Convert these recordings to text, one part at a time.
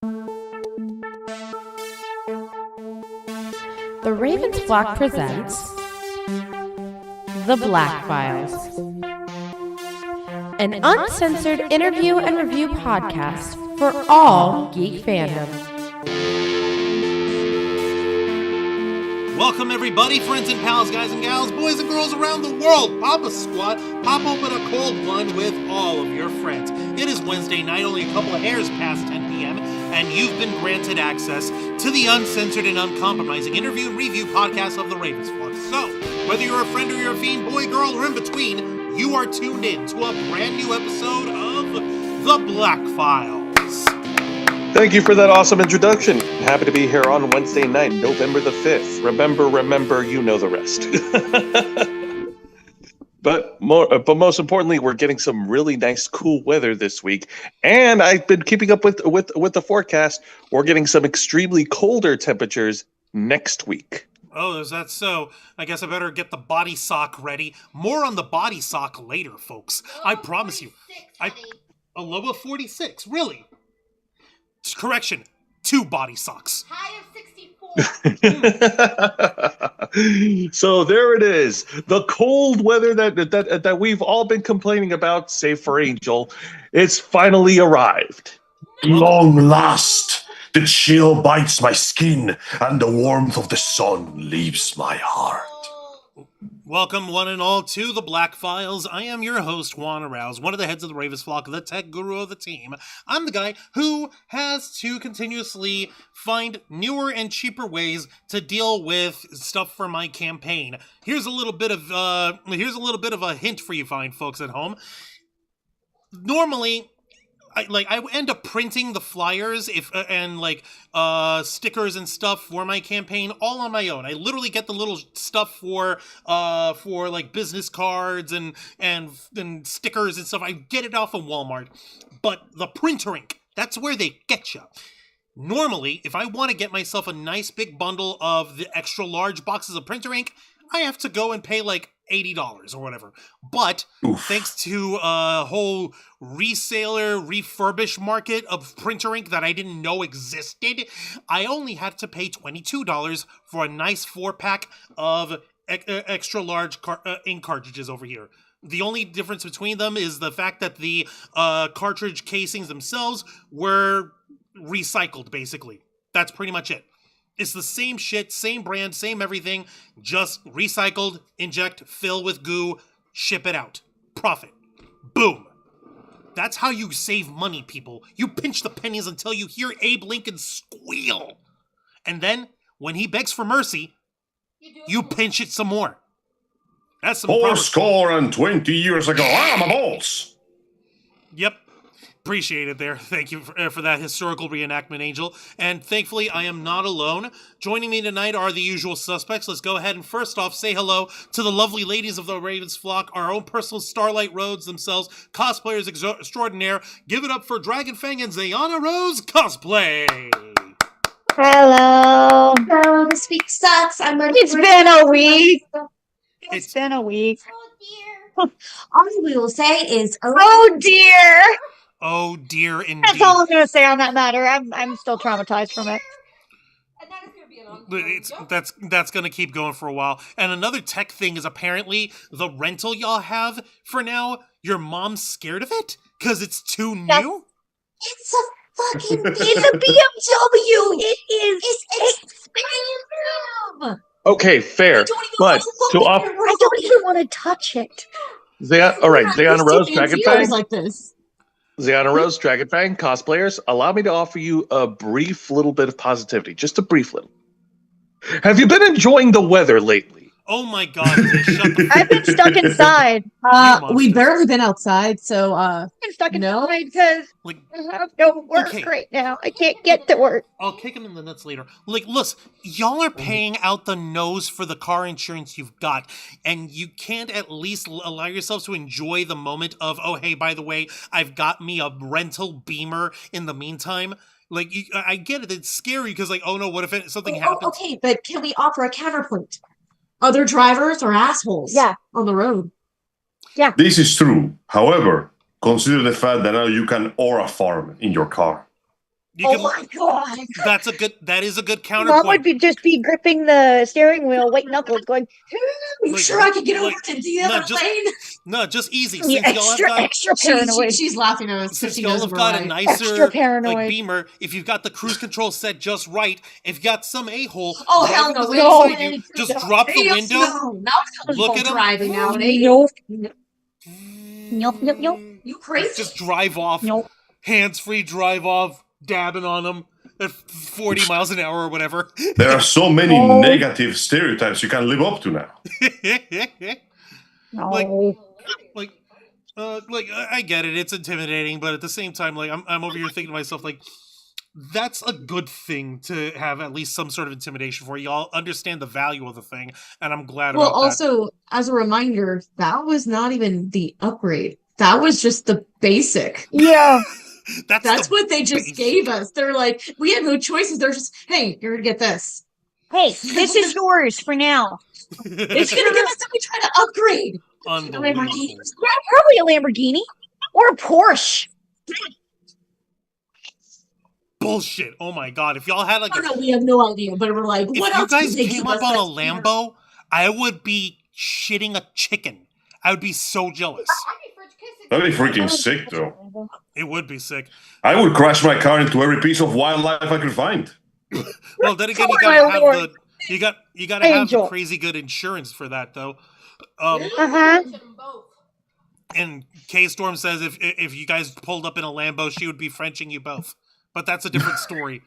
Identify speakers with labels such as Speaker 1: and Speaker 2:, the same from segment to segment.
Speaker 1: The Ravens Flock presents The Black Files, an uncensored interview and review podcast for all geek fandom.
Speaker 2: Welcome everybody, friends and pals, guys and gals, boys and girls around the world. Pop a squat, pop open a cold one with all of your friends. It is Wednesday night, only a couple of hairs past 10 p.m., and you've been granted access to the uncensored and uncompromising interview and review podcast of the Ravens Flock. So, whether you're a friend or you're a fiend, boy, girl, or in between, you are tuned in to a brand new episode of The Black Files.
Speaker 3: Thank you for that awesome introduction. Happy to be here on Wednesday night, November the 5th. Remember, you know the rest. But most importantly, we're getting some really nice, cool weather this week. And I've been keeping up with the forecast. We're getting some extremely colder temperatures next week.
Speaker 2: Oh, is that so? I guess I better get the body sock ready. More on the body sock later, folks. I promise you. A low of 46, really? Correction, 2 body socks.
Speaker 4: High of 64.
Speaker 3: So there it is. The cold weather that we've all been complaining about, save for Angel, it's finally arrived.
Speaker 5: Long last, the chill bites my skin, and the warmth of the sun leaves my heart.
Speaker 2: Welcome, one and all, to The Black Files. I am your host, Juan Arouse, one of the heads of the Ravens Flock, the tech guru of the team. I'm the guy who has to continuously find newer and cheaper ways to deal with stuff for my campaign. Here's a little bit of a hint for you fine folks at home. Normally, I end up printing the flyers and stickers and stuff for my campaign all on my own. I literally get the little stuff for like business cards and stickers and stuff. I get it off of Walmart. But the printer ink, that's where they get you. Normally, if I want to get myself a nice big bundle of the extra large boxes of printer ink, I have to go and pay like $80 or whatever. But thanks to a whole reseller refurbish market of printer ink that I didn't know existed, I only had to pay $22 for a nice 4-pack of extra large ink cartridges over here. The only difference between them is the fact that the cartridge casings themselves were recycled, basically. That's pretty much it. It's the same shit, same brand, same everything, just recycled, inject, fill with goo, ship it out. Profit. Boom. That's how you save money, people. You pinch the pennies until you hear Abe Lincoln squeal. And then, when he begs for mercy, you pinch it some more. That's some
Speaker 5: 420 years ago, I'm a boss.
Speaker 2: Yep. Appreciate it there. Thank you for that historical reenactment, Angel. And thankfully, I am not alone. Joining me tonight are the usual suspects. Let's go ahead and first off say hello to the lovely ladies of the Ravens Flock, our own personal Starlight Roads themselves, cosplayers extraordinaire. Give it up for Dragonfang and Zayana Rose cosplay.
Speaker 4: Hello. Oh, this week sucks. It's been a week.
Speaker 2: It's
Speaker 4: been a week. Oh, dear. All we will say is, oh, dear.
Speaker 2: Oh dear, indeed.
Speaker 4: That's all I'm going to say on that matter. I'm still traumatized from it.
Speaker 6: And that is going to be an
Speaker 2: That's going to keep going for a while. And another tech thing is apparently the rental y'all have for now, your mom's scared of it because it's too new.
Speaker 4: It's a BMW. It is. It's expensive.
Speaker 3: Okay, fair. But
Speaker 4: I don't even want to touch it.
Speaker 3: All right, Zayana Rose, Dragonfang.
Speaker 6: like this.
Speaker 3: Zayana Rose, Dragonfang, cosplayers, allow me to offer you a brief little bit of positivity. Just a brief little. Have you been enjoying the weather lately?
Speaker 2: Oh my god, shut the
Speaker 4: I've been stuck inside.
Speaker 6: We've barely been outside, so
Speaker 4: I've been stuck inside because I have no work right now. I can't get to work.
Speaker 2: I'll kick him in the nuts later. Listen, y'all are paying out the nose for the car insurance you've got, and you can't at least allow yourselves to enjoy the moment of, oh, hey, by the way, I've got me a rental Beamer in the meantime. I get it. It's scary because, oh no, what if something happens?
Speaker 6: Okay, but can we offer a counterpoint? Other drivers are assholes on the road.
Speaker 4: Yeah.
Speaker 5: This is true. However, consider the fact that now you can aura farm in your car.
Speaker 4: my god!
Speaker 2: That is a good
Speaker 4: Mom
Speaker 2: counterpoint.
Speaker 4: would be gripping the steering wheel, white knuckles, going.
Speaker 6: Are you sure I could get over to the other lane?
Speaker 2: No, just easy.
Speaker 4: You're
Speaker 2: Since y'all have got
Speaker 4: extra paranoid.
Speaker 6: She's laughing at us because
Speaker 2: since
Speaker 6: she
Speaker 2: y'all
Speaker 6: knows
Speaker 2: have
Speaker 6: we're
Speaker 2: got a
Speaker 6: right.
Speaker 2: nicer
Speaker 4: Extra paranoid.
Speaker 2: like Beamer, if you've got the cruise control set just right, if you got some a-hole
Speaker 6: Oh, hell no.
Speaker 2: driving beside you, just drop the
Speaker 6: Hey,
Speaker 2: window,
Speaker 6: no. Now it's
Speaker 2: look at him.
Speaker 6: driving nowadays.
Speaker 4: Nope.
Speaker 6: You crazy?
Speaker 2: Just drive off.
Speaker 4: Nope.
Speaker 2: Hands-free drive off, dabbing on them at 40 miles an hour or whatever.
Speaker 5: There are so many negative stereotypes you can live up to now.
Speaker 4: No.
Speaker 2: Like, I get it. It's intimidating, but at the same time, like, I'm over here thinking to myself, like, that's a good thing to have at least some sort of intimidation for. Y'all understand the value of the thing, and I'm glad about that.
Speaker 6: Well, also, as a reminder, that was not even the upgrade. That was just the basic.
Speaker 4: Yeah.
Speaker 6: That's what they just gave us. They're like, we had no choices. They're just, hey, you're gonna get this.
Speaker 4: Hey, this is yours for now.
Speaker 6: It's gonna give us something trying to upgrade.
Speaker 2: Unbelievable.
Speaker 4: Probably a Lamborghini or a Porsche.
Speaker 2: Bullshit. Oh my god. If y'all had like
Speaker 6: Oh no, we have no idea. But we're like, what else?
Speaker 2: If you guys
Speaker 6: could they
Speaker 2: came
Speaker 6: give
Speaker 2: up
Speaker 6: us
Speaker 2: on a
Speaker 6: that's
Speaker 2: Lambo, I would be shitting a chicken. I would be so jealous.
Speaker 5: That'd be freaking sick, though.
Speaker 2: It would be sick.
Speaker 5: I would crash my car into every piece of wildlife I could find.
Speaker 2: Well, then again, you gotta have the crazy good insurance for that, though. And K Storm says if you guys pulled up in a Lambo, she would be Frenching you both. But that's a different story.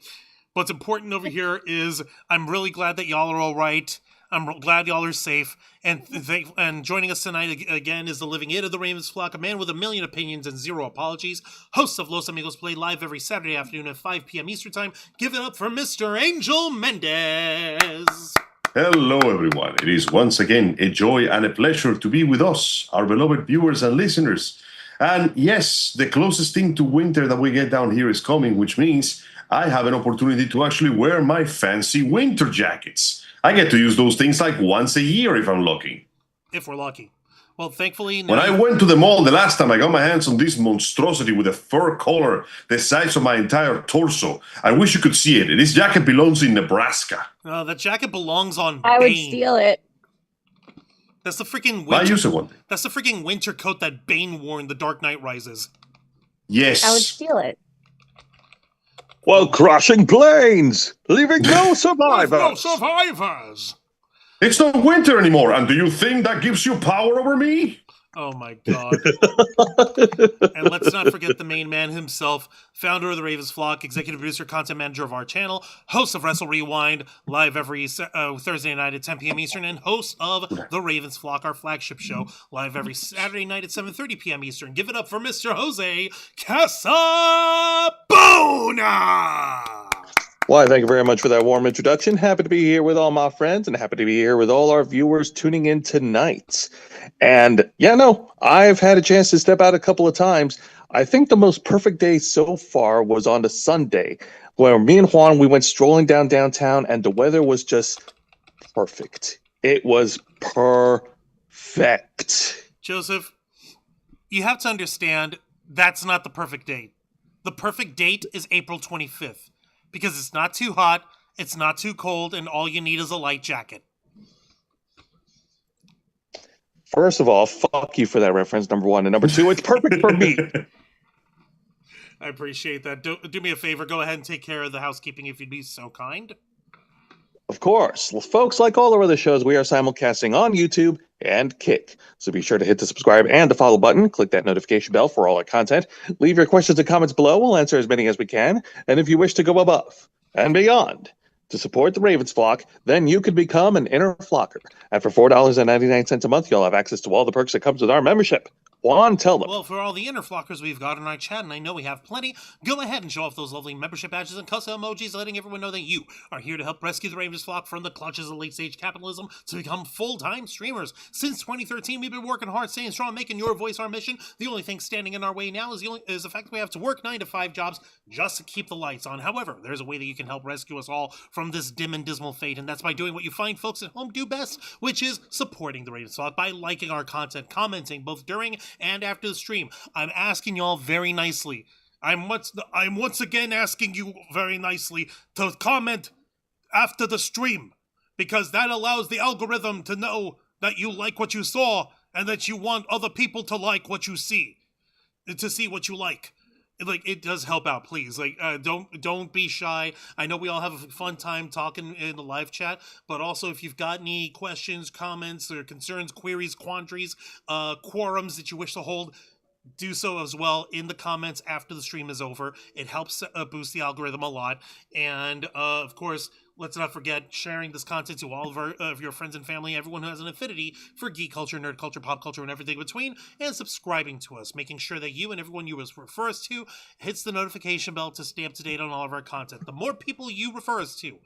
Speaker 2: What's important over here is I'm really glad that y'all are all right. I'm glad y'all are safe. And joining us tonight again is the living it of the Ravens flock, a man with a million opinions and zero apologies, host of Los Amigos Play live every Saturday afternoon at 5 p.m. Eastern Time. Give it up for Mr. Angel Mendez.
Speaker 5: Hello, everyone. It is once again a joy and a pleasure to be with us, our beloved viewers and listeners. And yes, the closest thing to winter that we get down here is coming, which means I have an opportunity to actually wear my fancy winter jackets. I get to use those things like once a year if I'm lucky.
Speaker 2: If we're lucky. Well, thankfully...
Speaker 5: When I went to the mall the last time, I got my hands on this monstrosity with a fur collar the size of my entire torso. I wish you could see it. This jacket belongs in Nebraska.
Speaker 2: That jacket belongs on
Speaker 4: I
Speaker 2: Bane.
Speaker 4: would steal it.
Speaker 2: That's the freaking
Speaker 5: I use one.
Speaker 2: That's the freaking winter coat that Bane wore in The Dark Knight Rises.
Speaker 5: Yes.
Speaker 4: I would steal it.
Speaker 3: While crashing planes, leaving no survivors.
Speaker 2: No survivors.
Speaker 5: It's not winter anymore, and do you think that gives you power over me?
Speaker 2: Oh my god. And let's not forget the main man himself, founder of the Ravens Flock, executive producer, content manager of our channel, host of Wrestle Rewind, live every Thursday night at 10 p.m. Eastern, and host of the Ravens Flock, our flagship show, live every Saturday night at 7:30 p.m. Eastern. Give it up for Mr. Jose Casabona!
Speaker 3: Why, thank you very much for that warm introduction. Happy to be here with all my friends and happy to be here with all our viewers tuning in tonight. And yeah, no, I've had a chance to step out a couple of times. I think the most perfect day so far was on the Sunday where me and Juan, we went strolling downtown and the weather was just perfect. It was perfect.
Speaker 2: Joseph, you have to understand that's not the perfect date. The perfect date is April 25th. Because it's not too hot, it's not too cold, and all you need is a light jacket.
Speaker 3: First of all, fuck you for that reference, number one. And number two, it's perfect for me.
Speaker 2: I appreciate that. Do me a favor, go ahead and take care of the housekeeping if you'd be so kind.
Speaker 3: Of course. Well, folks, like all our other shows, we are simulcasting on YouTube and Kick. So be sure to hit the subscribe and the follow button. Click that notification bell for all our content. Leave your questions and comments below. We'll answer as many as we can. And if you wish to go above and beyond to support the Ravens Flock, then you could become an inner flocker. And for $4.99 a month, you'll have access to all the perks that comes with our membership. Juan, tell them.
Speaker 2: Well, for all the inner flockers we've got in our chat, and I know we have plenty, go ahead and show off those lovely membership badges and custom emojis, letting everyone know that you are here to help rescue the Ravens Flock from the clutches of late-stage capitalism to become full-time streamers. Since 2013, we've been working hard, staying strong, making your voice our mission. The only thing standing in our way now is the fact that we have to work 9 to 5 jobs just to keep the lights on. However, there's a way that you can help rescue us all from this dim and dismal fate, and that's by doing what you find folks at home do best, which is supporting the Ravens Flock by liking our content, commenting both during and after the stream. I'm asking y'all very nicely, I'm once again asking you very nicely to comment after the stream, because that allows the algorithm to know that you like what you saw and that you want other people to like what you see, to see what you like. Like, it does help out, please. Like, don't be shy. I know we all have a fun time talking in the live chat, but also if you've got any questions, comments, or concerns, queries, quandaries, quorums that you wish to hold, do so as well in the comments after the stream is over. It helps boost the algorithm a lot. And of course, let's not forget sharing this content to all of your friends and family, everyone who has an affinity for geek culture, nerd culture, pop culture, and everything in between, and subscribing to us, making sure that you and everyone you refer us to hits the notification bell to stay up to date on all of our content. The more people you refer us to,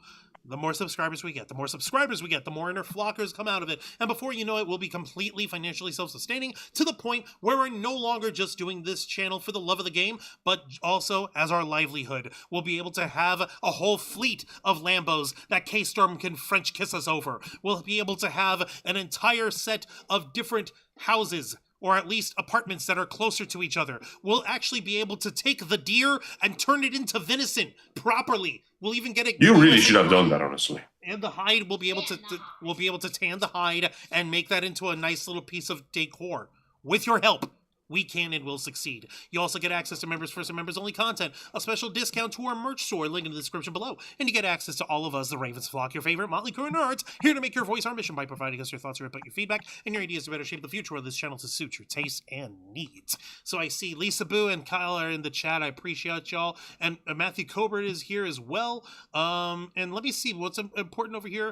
Speaker 2: the more subscribers we get. The more subscribers we get, the more inner flockers come out of it. And before you know it, we'll be completely financially self-sustaining to the point where we're no longer just doing this channel for the love of the game, but also as our livelihood. We'll be able to have a whole fleet of Lambos that K-Storm can French kiss us over. We'll be able to have an entire set of different houses, or at least apartments that are closer to each other. We'll actually be able to take the deer and turn it into venison properly. We'll even get it.
Speaker 5: You really should have done that, honestly.
Speaker 2: And the hide, we'll be able to tan the hide and make that into a nice little piece of decor. With your help, we can and will succeed. You also get access to members first and members only content, a special discount to our merch store, link in the description below, and you get access to all of us, the Ravens flock, your favorite motley crew of nerds, here to make your voice our mission by providing us your thoughts, your input, your feedback, and your ideas to better shape the future of this channel to suit your tastes and needs. So I see Lisa Boo and Kyle are in the chat. I appreciate y'all, and Matthew Colbert is here as well. And let me see what's important over here.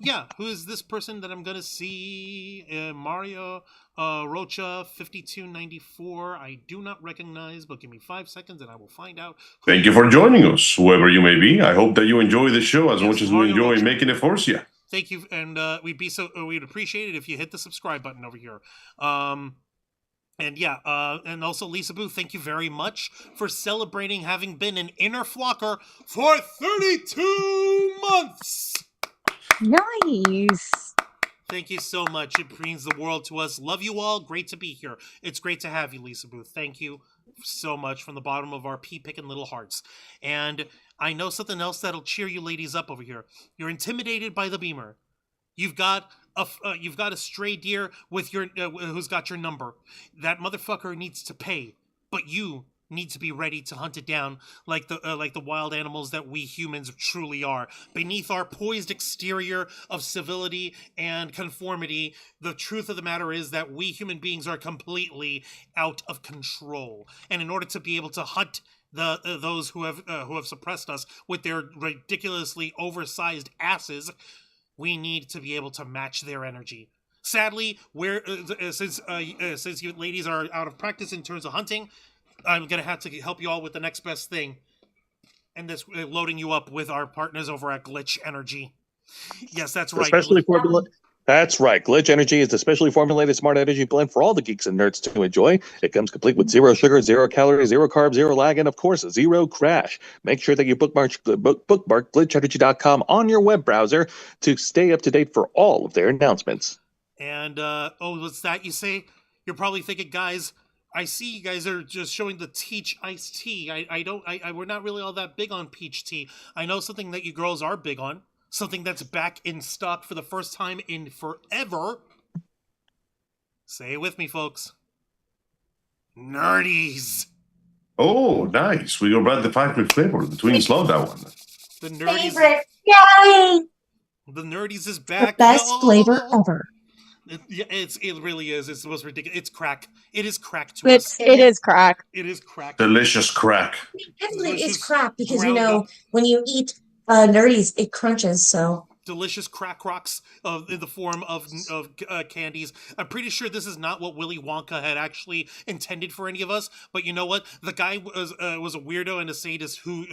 Speaker 2: Yeah, who is this person that I'm gonna see? Mario Rocha 5294. I do not recognize, but give me 5 seconds and I will find out.
Speaker 5: Thank you for joining us, whoever you may be. I hope that you enjoy the show as much as we enjoy
Speaker 2: Rocha,
Speaker 5: making it for you.
Speaker 2: Thank you, and we'd appreciate it if you hit the subscribe button over here. And yeah, and also Lisa Boo, thank you very much for celebrating having been an inner flocker for 32 months.
Speaker 4: Nice.
Speaker 2: Thank you so much. It means the world to us. Love you all. Great to be here. It's great to have you, Lisa Booth. Thank you so much from the bottom of our pea-picking little hearts. And I know something else that'll cheer you ladies up over here. You're intimidated by the beamer. You've got a stray deer with your who's got your number. That motherfucker needs to pay, but you need to be ready to hunt it down like the wild animals that we humans truly are. Beneath our poised exterior of civility and conformity, the truth of the matter is that we human beings are completely out of control. And in order to be able to hunt those who have suppressed us with their ridiculously oversized asses, we need to be able to match their energy. Sadly, since you ladies are out of practice in terms of hunting, I'm going to have to help you all with the next best thing. And this loading you up with our partners over at Glitch Energy. Yes, that's right.
Speaker 3: That's right. Glitch Energy is a specially formulated smart energy blend for all the geeks and nerds to enjoy. It comes complete with 0 sugar, 0 calories, 0 carbs, 0 lag, and of course, 0 crash. Make sure that you bookmark glitchenergy.com on your web browser to stay up to date for all of their announcements.
Speaker 2: And, what's that you say? You're probably thinking, guys, I see you guys are just showing the peach iced tea. We're not really all that big on peach tea. I know something that you girls are big on. Something that's back in stock for the first time in forever. Say it with me, folks. Nerdies.
Speaker 5: Oh, nice. We go back the 5-minute flavor. The twins love that one.
Speaker 2: The Nerdies.
Speaker 4: Favorite. Yay!
Speaker 2: The Nerdies is back.
Speaker 6: The best flavor ever.
Speaker 2: It really is. It's the most ridiculous. It's crack. It is crack to us.
Speaker 4: It is crack.
Speaker 2: It is crack.
Speaker 5: Delicious crack.
Speaker 6: It is crap because, when you eat Nerdies, it crunches, so...
Speaker 2: Delicious crack rocks in the form of candies. I'm pretty sure this is not what Willy Wonka had actually intended for any of us. But you know what? The guy was a weirdo and a sadist who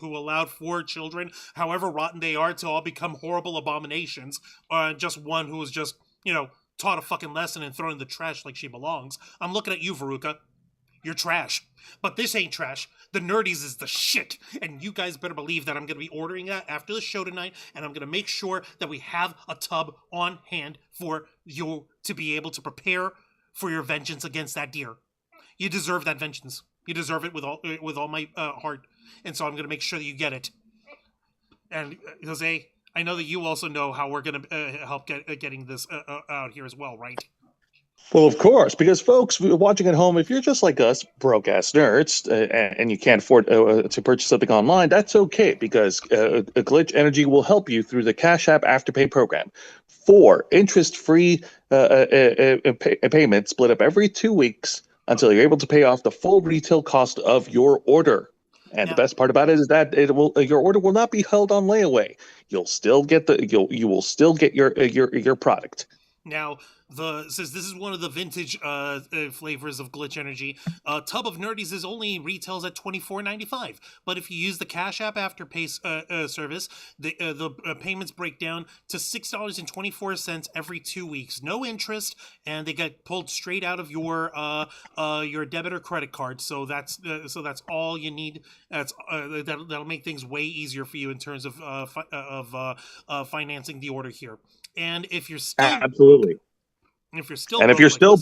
Speaker 2: allowed 4 children, however rotten they are, to all become horrible abominations. Just one who was just, taught a fucking lesson and thrown in the trash like she belongs. I'm looking at you, Veruca. You're trash. But this ain't trash. The Nerdies is the shit. And you guys better believe that I'm going to be ordering that after the show tonight. And I'm going to make sure that we have a tub on hand for you to be able to prepare for your vengeance against that deer. You deserve that vengeance. You deserve it with all my heart, and so I'm going to make sure that you get it. And Jose, I know that you also know how we're going to help getting this out here as well, right?
Speaker 3: Well, of course, because folks watching at home, if you're just like us, broke-ass nerds, and you can't afford to purchase something online, that's okay, because Glitch Energy will help you through the Cash App Afterpay program. 4 interest-free payments split up every 2 weeks until you're able to pay off the full retail cost of your order. And the best part about it is that your order will not be held on layaway. You'll still get you will still get your product.
Speaker 2: Now, since this is one of the vintage flavors of Glitch Energy, Tub of Nerdies is only retails at $24.95. But if you use the Cash App Afterpay service, the payments break down to $6.24 every 2 weeks, no interest, and they get pulled straight out of your debit or credit card. So that's all you need. That'll make things way easier for you in terms of financing the order here. And if you're still
Speaker 3: absolutely,
Speaker 2: if you're still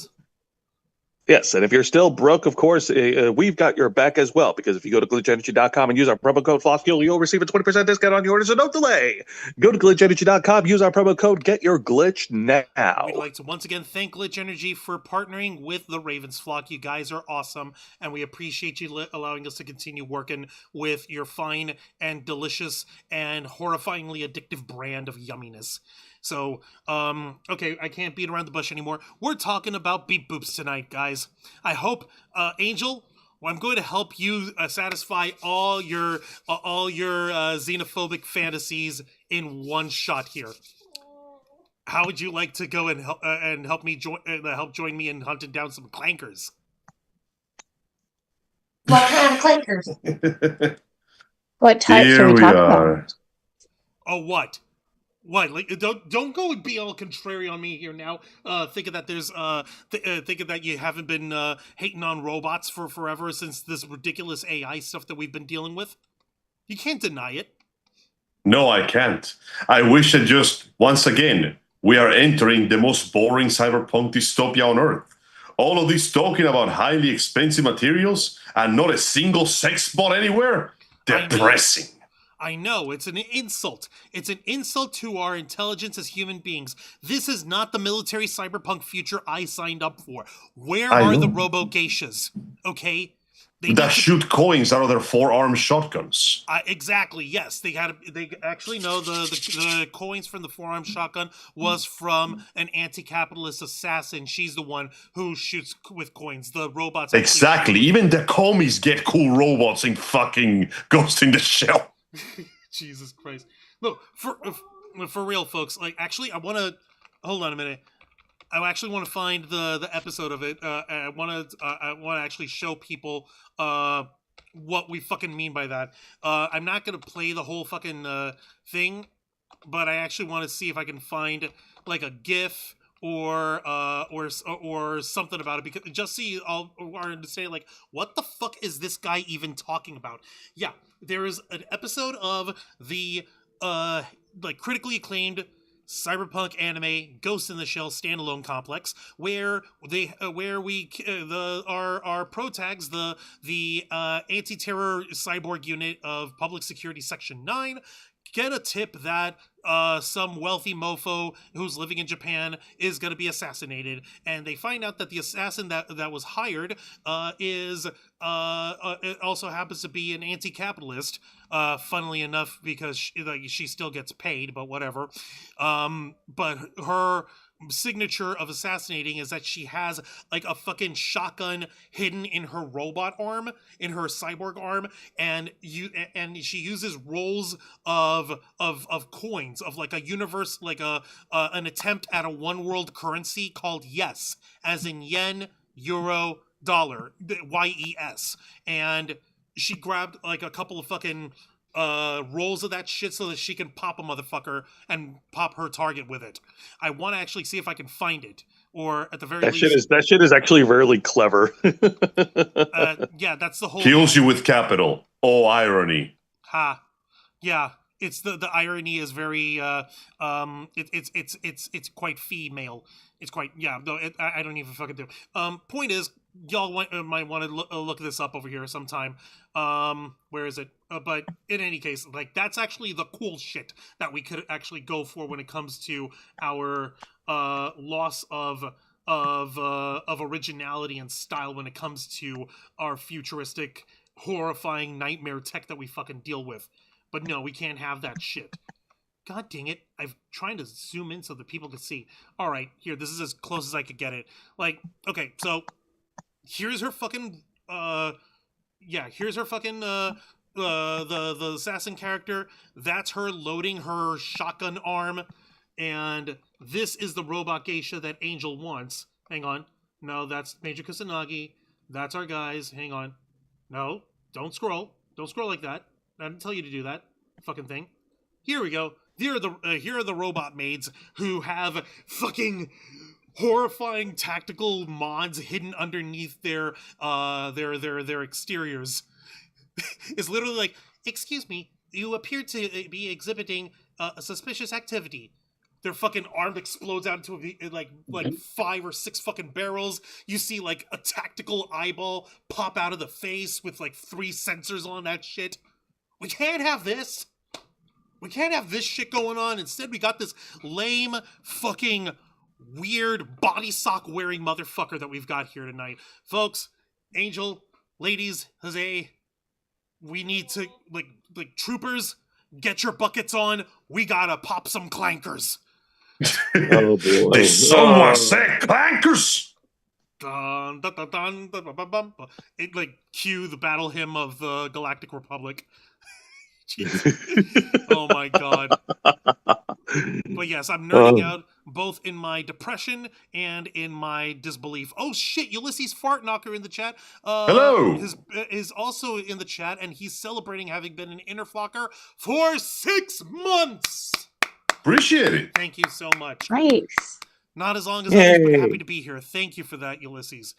Speaker 3: yes, and if you're still broke, of course, we've got your back as well. Because if you go to glitchenergy.com and use our promo code FLOSSFUEL, you'll receive a 20% discount on your order. So don't delay. Go to glitchenergy.com, use our promo code, get your glitch now.
Speaker 2: We'd like to once again thank Glitch Energy for partnering with the Ravens Flock. You guys are awesome, and we appreciate you allowing us to continue working with your fine and delicious and horrifyingly addictive brand of yumminess. So, okay, I can't beat around the bush anymore. We're talking about beep boops tonight, guys. I hope, Angel, I'm going to help you satisfy all your xenophobic fantasies in one shot here. How would you like to go and help me join me in hunting down some clankers?
Speaker 4: What kind of clankers? What types
Speaker 5: Here
Speaker 4: are we
Speaker 5: we
Speaker 4: talking
Speaker 5: are.
Speaker 4: about?
Speaker 2: Oh, what? What? Like, don't go and be all contrary on me here now. Thinking that there's thinking that you haven't been hating on robots for forever since this ridiculous AI stuff that we've been dealing with. You can't deny it.
Speaker 5: No, I can't. I wish that just once again we are entering the most boring cyberpunk dystopia on Earth. All of this talking about highly expensive materials and not a single sex bot anywhere. Depressing.
Speaker 2: I know, it's an insult. It's an insult to our intelligence as human beings. This is not the military cyberpunk future I signed up for. Where are the robo-geishas? Okay?
Speaker 5: That shoot coins out of their forearm shotguns.
Speaker 2: Exactly, yes. They actually know the coins from the forearm shotgun was from an anti-capitalist assassin. She's the one who shoots with coins. The robots...
Speaker 5: Exactly. Even the commies get cool robots in fucking Ghost in the Shell.
Speaker 2: Jesus Christ. Look, for real, folks, like, actually, I want to... Hold on a minute. I actually want to find the episode of it. I want to actually show people what we fucking mean by that. I'm not going to play the whole fucking thing, but I actually want to see if I can find, like, a GIF or something about it, because just so you all are to say, like, what the fuck is this guy even talking about? Yeah, there is an episode of the like critically acclaimed cyberpunk anime Ghost in the Shell standalone complex, where our protags, the anti-terror cyborg unit of Public Security Section 9, get a tip that some wealthy mofo who's living in Japan is going to be assassinated, and they find out that the assassin that was hired it also happens to be an anti-capitalist, funnily enough, because she still gets paid, but whatever. But her signature of assassinating is that she has like a fucking shotgun hidden in her robot arm, in her cyborg arm, and she uses rolls of coins, of like a universe, like an attempt at a one world currency called yes, as in yen, euro, dollar, YES, and she grabbed like a couple of fucking rolls of that shit so that she can pop a motherfucker and pop her target with it. I want to actually see if I can find it, or at the very least,
Speaker 3: that shit is actually really clever.
Speaker 2: yeah, that's the whole.
Speaker 5: Kills you with capital. Oh, irony.
Speaker 2: Ha, yeah. It's the irony is very it's quite female. It's quite, yeah. No, I don't even fucking do. Point is, y'all might want to look this up over here sometime. Where is it? But in any case, like, that's actually the cool shit that we could actually go for when it comes to our loss of originality and style when it comes to our futuristic, horrifying nightmare tech that we fucking deal with. But no, we can't have that shit. God dang it. I'm trying to zoom in so that people can see. All right, here, this is as close as I could get it. Like, okay, so here's her fucking, here's her fucking, the assassin character. That's her loading her shotgun arm. And this is the robot geisha that Angel wants. Hang on. No, that's Major Kusanagi. That's our guys. Hang on. No, don't scroll. Don't scroll like that. I didn't tell you to do that fucking thing. Here we go. Here are the robot maids who have fucking horrifying tactical mods hidden underneath their exteriors. It's literally like, excuse me, you appear to be exhibiting a suspicious activity. Their fucking arm explodes out into like 5 or 6 fucking barrels. You see like a tactical eyeball pop out of the face with like 3 sensors on that shit. We can't have this. We can't have this shit going on. Instead, we got this lame, fucking, weird body sock wearing motherfucker that we've got here tonight. Folks, Angel, ladies, Jose, we need to, like troopers, get your buckets on. We gotta pop some clankers.
Speaker 3: Oh, boy.
Speaker 5: Did someone say clankers?
Speaker 2: Dun, dun, dun, dun, dun, dun, dun, dun. It, like, cue the battle hymn of the Galactic Republic. Oh my god. But yes, I'm nerding out both in my depression and in my disbelief. Oh shit, Ulysses Fartknocker in the chat.
Speaker 5: Hello.
Speaker 2: Is also in the chat, and he's celebrating having been an interflocker for 6 months.
Speaker 5: Appreciate it.
Speaker 2: Thank you so much.
Speaker 4: Nice.
Speaker 2: Not as long as I was, but happy to be here. Thank you for that, Ulysses.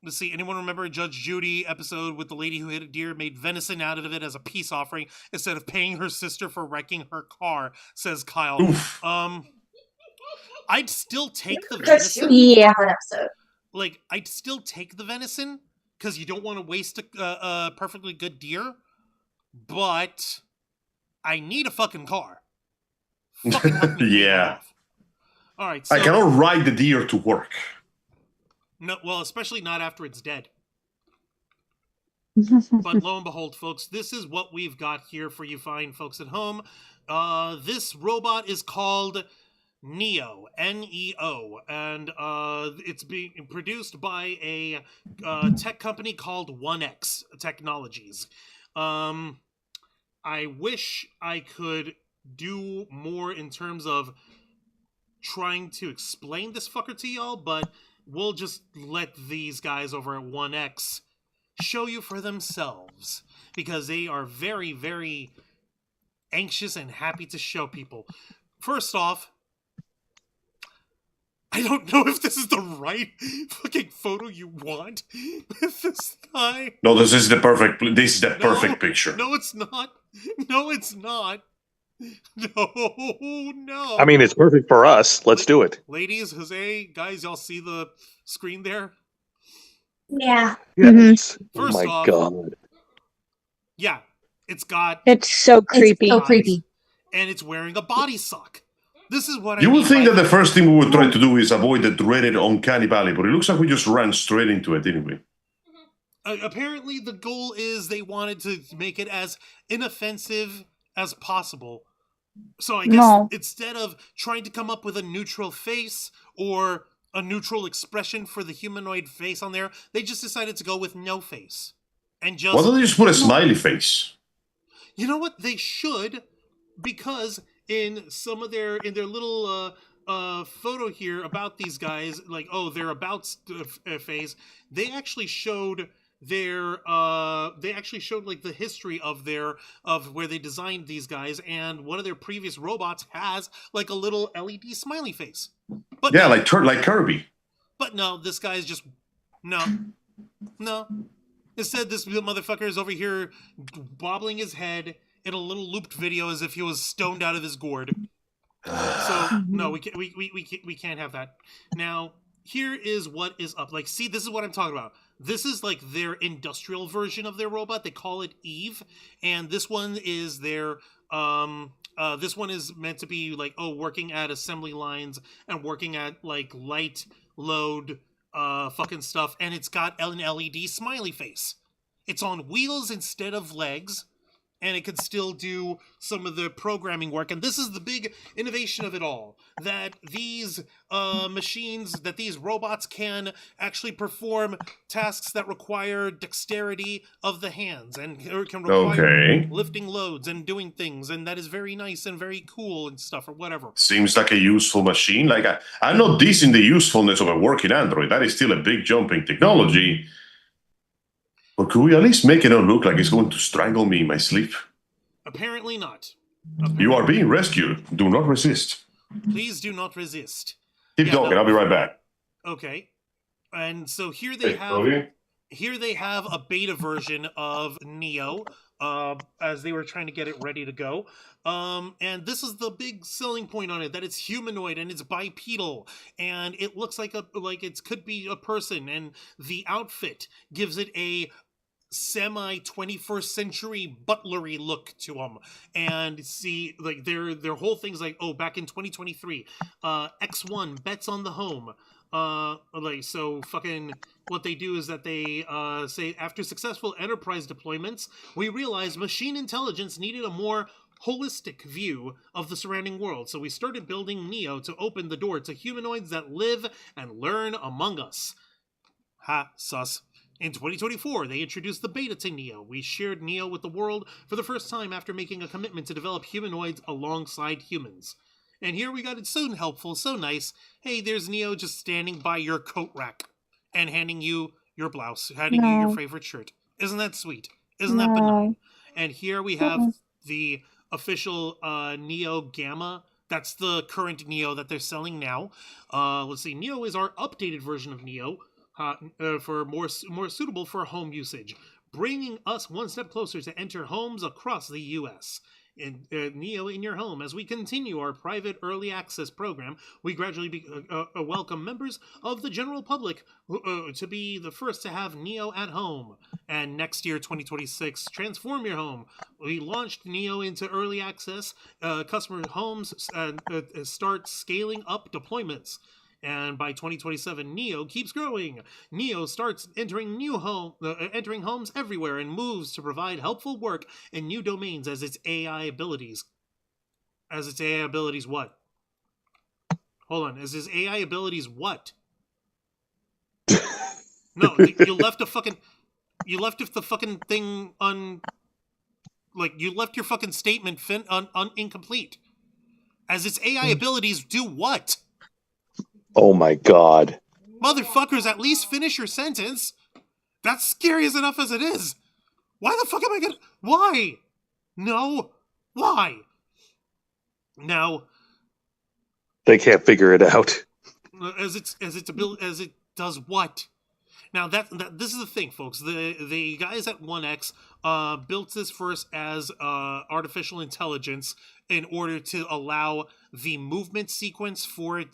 Speaker 2: Let's see, anyone remember Judge Judy episode with the lady who hit a deer, made venison out of it as a peace offering instead of paying her sister for wrecking her car, says Kyle.
Speaker 5: Oof.
Speaker 2: I'd still take the venison.
Speaker 4: Yeah, that episode.
Speaker 2: Like, I'd still take the venison, because you don't want to waste a perfectly good deer, but I need a fucking car. Fucking help me pay it off. All right, so,
Speaker 5: I cannot ride the deer to work.
Speaker 2: No, well, especially not after it's dead. But lo and behold, folks, this is what we've got here for you fine folks at home. This robot is called Neo, N-E-O, and it's being produced by a tech company called 1X Technologies. I wish I could do more in terms of trying to explain this fucker to y'all, but we'll just let these guys over at 1X show you for themselves, because they are very, very anxious and happy to show people. First off, I don't know if this is the right fucking photo you want with this guy.
Speaker 5: No, this is the perfect picture.
Speaker 2: No, it's not. No, it's not. No.
Speaker 3: I mean, it's perfect for us. Let's do it.
Speaker 2: Ladies, Jose, guys, y'all see the screen there?
Speaker 4: Yeah.
Speaker 3: Yes.
Speaker 2: First
Speaker 3: oh my
Speaker 2: off,
Speaker 3: god.
Speaker 2: Yeah, it's got...
Speaker 4: It's so creepy.
Speaker 6: It's so creepy.
Speaker 2: And it's wearing a body sock. This is what
Speaker 5: You
Speaker 2: I
Speaker 5: would
Speaker 2: mean
Speaker 5: think
Speaker 2: by
Speaker 5: that the first thing we would try to do is avoid the dreaded uncanny valley, but it looks like we just ran straight into it, didn't we?
Speaker 2: Apparently, the goal is they wanted to make it as inoffensive as possible. So I guess instead of trying to come up with a neutral face or a neutral expression for the humanoid face on there, they just decided to go with no face. And just...
Speaker 5: Why don't they just put a smiley face?
Speaker 2: You know what? They should, because in some of their little photo here about these guys, like, their about phase, they actually showed like the history of where they designed these guys, and one of their previous robots has like a little LED smiley face. But
Speaker 5: yeah, like Kirby.
Speaker 2: But no, this guy is just no. Instead, this motherfucker is over here bobbling his head in a little looped video as if he was stoned out of his gourd. So no, we can't have that. Now, here is what is up. Like, see, this is what I'm talking about. This is like their industrial version of their robot. They call it Eve, and this one is their this one is meant to be like, working at assembly lines and working at like light load fucking stuff, and it's got an LED smiley face. It's on wheels instead of legs, and it could still do some of the programming work. And this is the big innovation of it all, that these machines, that these robots can actually perform tasks that require dexterity of the hands and can require lifting loads and doing things. And that is very nice and very cool and stuff or whatever.
Speaker 5: Seems like a useful machine. Like I'm not dissing the usefulness of a working Android. That is still a big jump in technology. But could we at least make it not look like it's going to strangle me in my sleep?
Speaker 2: Apparently not.
Speaker 5: You are being rescued. Do not resist.
Speaker 2: Please do not resist.
Speaker 5: Keep talking. I'll be right back.
Speaker 2: Okay. And so here they have a beta version of Neo, as they were trying to get it ready to go. And this is the big selling point on it, that it's humanoid and it's bipedal and it looks like it could be a person, and the outfit gives it a semi 21st century butlery look to them. And see, like their whole thing's like, back in 2023, X1 bets on the home. So fucking what they do is that they say, after successful enterprise deployments, we realized machine intelligence needed a more holistic view of the surrounding world, so we started building Neo to open the door to humanoids that live and learn among us. Ha, sus. In 2024, they introduced the beta to Neo. We shared Neo with the world for the first time after making a commitment to develop humanoids alongside humans. And here we got it so helpful, so nice. Hey, there's Neo just standing by your coat rack and handing you your blouse, handing you your favorite shirt. Isn't that sweet? Isn't that benign? And here we have the official Neo Gamma. That's the current Neo that they're selling now. Let's see. Neo is our updated version of Neo, for more suitable for home usage, bringing us one step closer to enter homes across the U.S. In Neo in your home. As we continue our private early access program, we gradually welcome members of the general public to be the first to have Neo at home. And next year, 2026, transform your home. We launched Neo into early access. Customer homes start scaling up deployments. And by 2027, Neo keeps growing. Neo starts entering homes everywhere and moves to provide helpful work in new domains as its AI abilities. As its AI abilities what? Hold on. As its AI abilities what? No, you left the fucking thing on... Like, you left your fucking statement incomplete. As its AI abilities do what?
Speaker 3: Oh my god.
Speaker 2: Motherfuckers, at least finish your sentence. That's scary as enough as it is. Why the fuck am I gonna... Why? No. Why? Now...
Speaker 3: They can't figure it out.
Speaker 2: As it does what? Now that this is the thing, folks. The guys at 1X built this first as artificial intelligence in order to allow the movement sequence for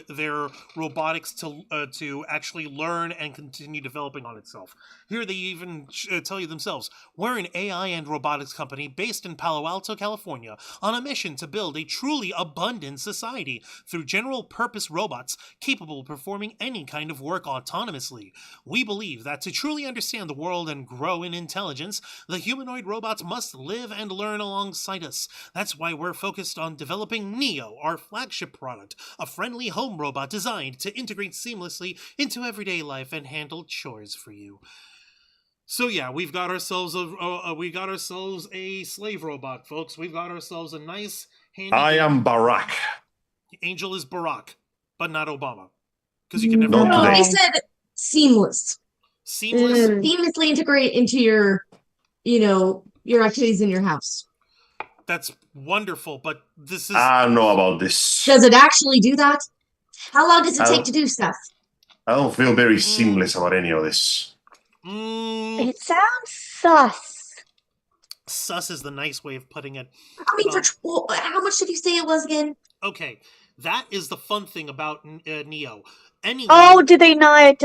Speaker 2: their robotics to actually learn and continue developing on itself. Here they even tell you themselves, we're an AI and robotics company based in Palo Alto, California, on a mission to build a truly abundant society through general purpose robots capable of performing any kind of work autonomously. We believe that to truly understand the world and grow in intelligence, the humanoid robots must live and learn alongside us. That's why we're focused on developing Neo, our flagship product, a friendly home robot designed to integrate seamlessly into everyday life and handle chores for you. So yeah, we've got ourselves a slave robot, folks. We've got ourselves a nice handy...
Speaker 5: I am Barack.
Speaker 2: Angel is Barack, but not Obama. Because you can never...
Speaker 6: No, they said seamless.
Speaker 2: Seamless?
Speaker 6: Seamlessly integrate into your activities in your house.
Speaker 2: That's wonderful, but this is...
Speaker 5: I don't know about this.
Speaker 6: Does it actually do that? How long does it take to do stuff?
Speaker 5: I don't feel very seamless about any of this.
Speaker 4: It sounds sus.
Speaker 2: Sus is the nice way of putting it.
Speaker 6: I mean, how much did you say it was again?
Speaker 2: Okay, That is the fun thing about Neo. Anyone...
Speaker 4: Oh, did they not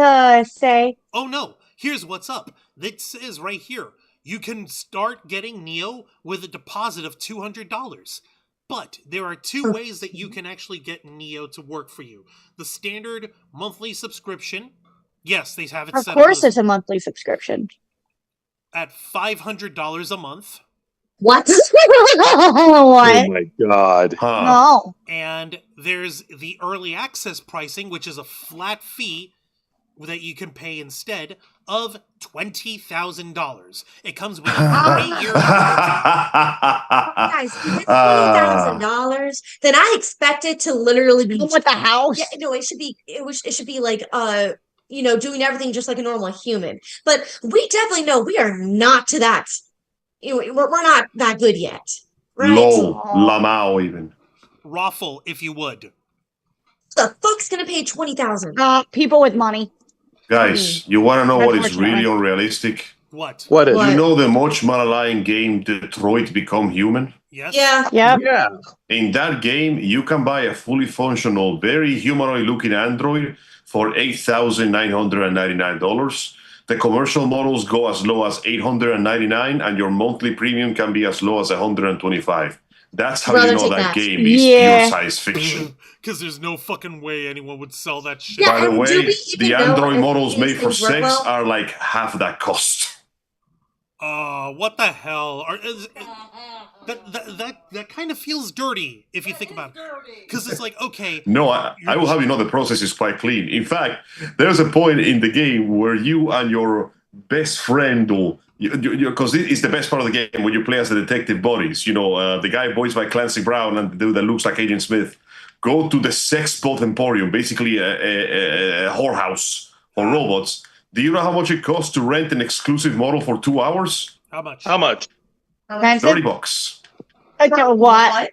Speaker 4: say?
Speaker 2: Oh, no. Here's what's up. It says right here, you can start getting Neo with a deposit of $200. But there are two ways that you can actually get Neo to work for you. The standard monthly subscription. Yes, they have it set up.
Speaker 4: Of course it's a monthly subscription.
Speaker 2: At $500 a month.
Speaker 4: What?
Speaker 3: Oh my god.
Speaker 5: Huh.
Speaker 4: No.
Speaker 2: And there's the early access pricing, which is a flat fee that you can pay instead of $20,000. It comes with a 3-year
Speaker 6: Guys, if it's $20,000, then I expect it to literally be
Speaker 4: With the house.
Speaker 6: Yeah, no, it should be. It should be like doing everything just like a normal human. But we definitely know we are not to that. We're not that good yet. Right?
Speaker 5: Low, Lamau even.
Speaker 2: Raffle, if you would.
Speaker 6: The fuck's gonna pay $20,000?
Speaker 4: People with money.
Speaker 5: Guys, you want to know what is really unrealistic?
Speaker 2: What?
Speaker 3: What is?
Speaker 5: You know the much Malaline game Detroit Become Human?
Speaker 2: Yes?
Speaker 6: Yeah.
Speaker 4: Yep.
Speaker 3: Yeah.
Speaker 5: In that game, you can buy a fully functional, very humanoid-looking android for $8,999. The commercial models go as low as $899, and your monthly premium can be as low as $125. That's how you know that game is pure science fiction.
Speaker 2: Because there's no fucking way anyone would sell that shit.
Speaker 6: Yeah,
Speaker 5: By the
Speaker 6: and do
Speaker 5: way,
Speaker 6: we even
Speaker 5: the
Speaker 6: know
Speaker 5: Android
Speaker 6: if
Speaker 5: models
Speaker 6: these
Speaker 5: made for
Speaker 6: things work
Speaker 5: sex
Speaker 6: well?
Speaker 5: are like half that cost.
Speaker 2: What the hell? That kind of feels dirty if you think about it. Because it's like, okay.
Speaker 5: No, I will have you know the process is quite clean. In fact, there's a point in the game where you and your best friend, or because it's the best part of the game when you play as the detective buddies. The guy voiced by Clancy Brown and the dude that looks like Agent Smith. Go to the Sex Bot Emporium, basically a whorehouse for robots. Do you know how much it costs to rent an exclusive model for 2 hours?
Speaker 2: How much?
Speaker 3: How much?
Speaker 5: $30.
Speaker 4: What?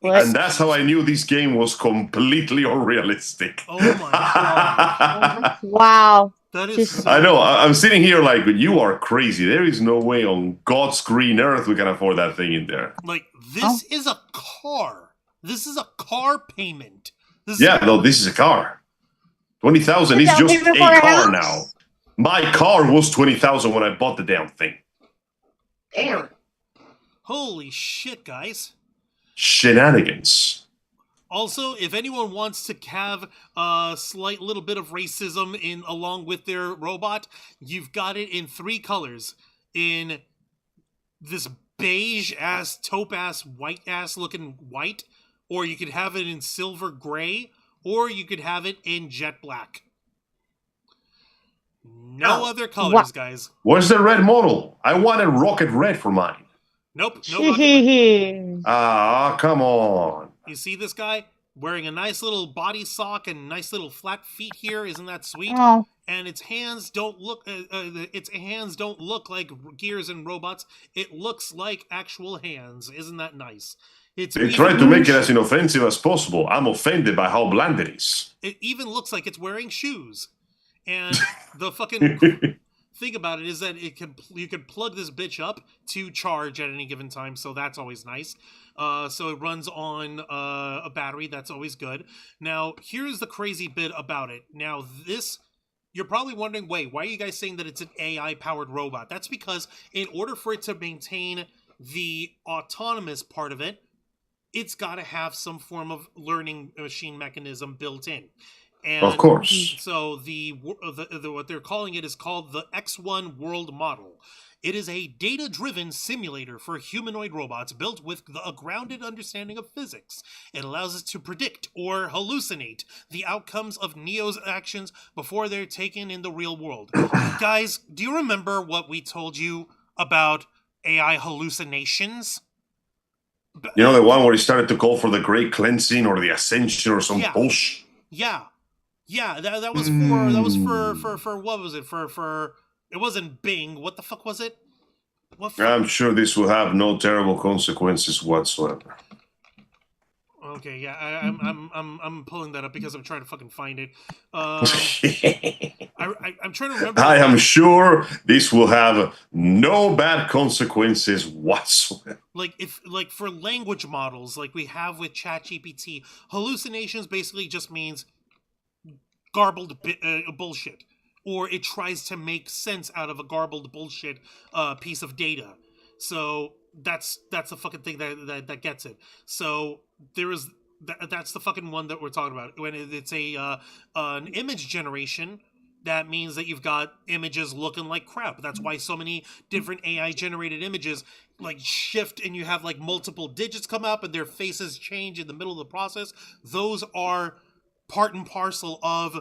Speaker 5: And that's how I knew this game was completely unrealistic.
Speaker 2: Oh my god.
Speaker 4: Wow.
Speaker 2: That is
Speaker 5: I know. I'm sitting here like, you are crazy. There is no way on God's green earth we can afford that thing in there.
Speaker 2: Like, this is a car. This is a car payment.
Speaker 5: This is a car. 20,000 is just a car now. My car was 20,000 when I bought the damn thing.
Speaker 6: Damn.
Speaker 2: Holy shit, guys.
Speaker 5: Shenanigans.
Speaker 2: Also, if anyone wants to have a slight little bit of racism along with their robot, you've got it in 3 colors. In this beige-ass, taupe-ass, white-ass looking white, or you could have it in silver gray, or you could have it in jet black. No other colors, guys.
Speaker 5: Where's the red model? I wanted rocket red for mine.
Speaker 2: Nope, no rocket red.
Speaker 5: Ah, come on.
Speaker 2: You see this guy wearing a nice little body sock and nice little flat feet here? Isn't that sweet?
Speaker 4: Oh.
Speaker 2: And its hands don't look like gears and robots. It looks like actual hands. Isn't that nice?
Speaker 5: They tried to make it as inoffensive as possible. I'm offended by how bland it is.
Speaker 2: It even looks like it's wearing shoes. And the fucking thing about it is that you can plug this bitch up to charge at any given time, so that's always nice. So it runs on a battery, that's always good. Now, here's the crazy bit about it. Now, you're probably wondering, wait, why are you guys saying that it's an AI-powered robot? That's because in order for it to maintain the autonomous part of it, it's got to have some form of learning machine mechanism built in. And
Speaker 5: of course.
Speaker 2: So what they're calling it is called the X1 World Model. It is a data-driven simulator for humanoid robots built with a grounded understanding of physics. It allows us to predict or hallucinate the outcomes of Neo's actions before they're taken in the real world. Guys, do you remember what we told you about AI hallucinations?
Speaker 5: You know, the one where he started to call for the Great Cleansing or the Ascension or some bullshit?
Speaker 2: Yeah, that was for what was it? For it wasn't Bing. What the fuck was it?
Speaker 5: I'm sure this will have no terrible consequences whatsoever.
Speaker 2: Okay, yeah, I'm pulling that up because I'm trying to fucking find it. I'm trying to remember.
Speaker 5: I am sure this will have no bad consequences whatsoever.
Speaker 2: Like for language models, like we have with ChatGPT, hallucinations basically just means garbled bullshit, or it tries to make sense out of a garbled bullshit piece of data. So that's the fucking thing that gets it. So there is that's the fucking one that we're talking about. When it's an image generation, that means that you've got images looking like crap. That's why so many different AI generated images like shift and you have like multiple digits come up and their faces change in the middle of the process. Those are part and parcel of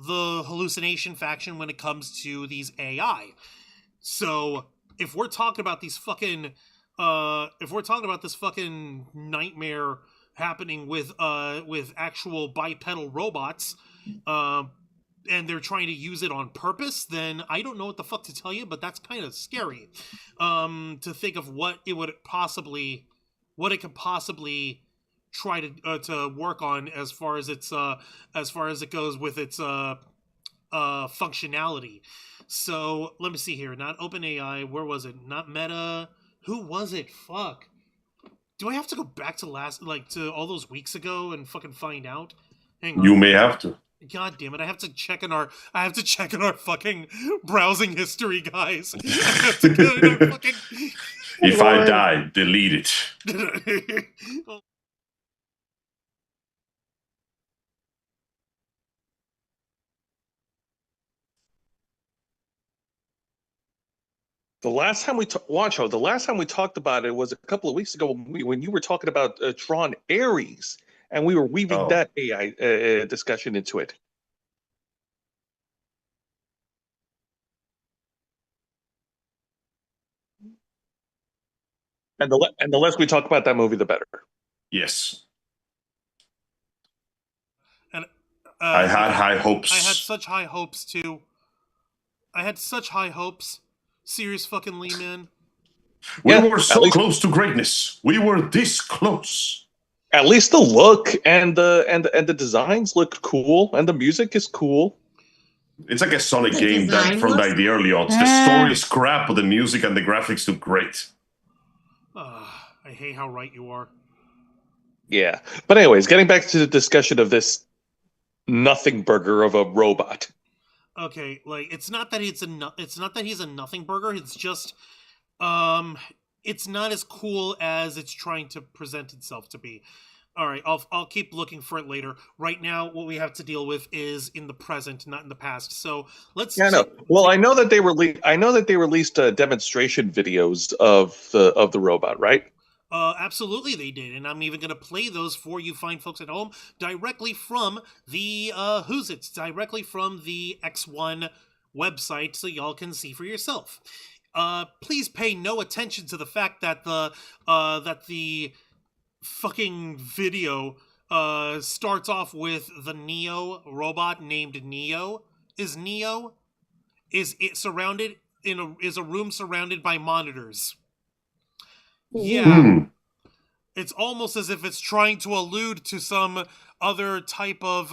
Speaker 2: the hallucination faction when it comes to these AI. So if we're talking about these fucking if we're talking about this fucking nightmare happening with actual bipedal robots, and they're trying to use it on purpose, then I don't know what the fuck to tell you, but that's kind of scary. To think of what it could possibly try to work on as far as it goes with its functionality. So let me see here. Not OpenAI. Where was it? Not Meta. Who was it? Fuck. Do I have to go back to to all those weeks ago and fucking find out? Hang on.
Speaker 5: You may have to.
Speaker 2: God damn it! I have to check in our fucking browsing history, guys. I have to go in our fucking...
Speaker 5: If I die, delete it.
Speaker 3: The last time we the last time we talked about it was a couple of weeks ago when you were talking about Tron Ares, and we were weaving that AI discussion into it. And the less we talk about that movie, the better.
Speaker 5: Yes.
Speaker 2: And
Speaker 5: I had high hopes.
Speaker 2: I had such high hopes too. I had such high hopes. Serious fucking Lee, man.
Speaker 5: We were so close to greatness. We were this close.
Speaker 3: At least the look and the designs look cool, and the music is cool.
Speaker 5: It's like a Sonic game that from like the early odds. The story is crap, but the music and the graphics look great.
Speaker 2: I hate how right you are.
Speaker 3: Yeah, but anyways, getting back to the discussion of this nothing burger of a robot.
Speaker 2: Okay, like it's not that he's a nothing burger. It's just, it's not as cool as it's trying to present itself to be. All right, I'll keep looking for it later. Right now, what we have to deal with is in the present, not in the past. So let's.
Speaker 3: Yeah, no. Well, I know that they released demonstration videos of the robot, right?
Speaker 2: Absolutely they did, and I'm even going to play those for you fine folks at home directly from the directly from the X1 website, so y'all can see for yourself. Please pay no attention to the fact that the fucking video starts off with the Neo robot named Neo. Is it surrounded is a room surrounded by monitors? Yeah. It's almost as if it's trying to allude to some other type of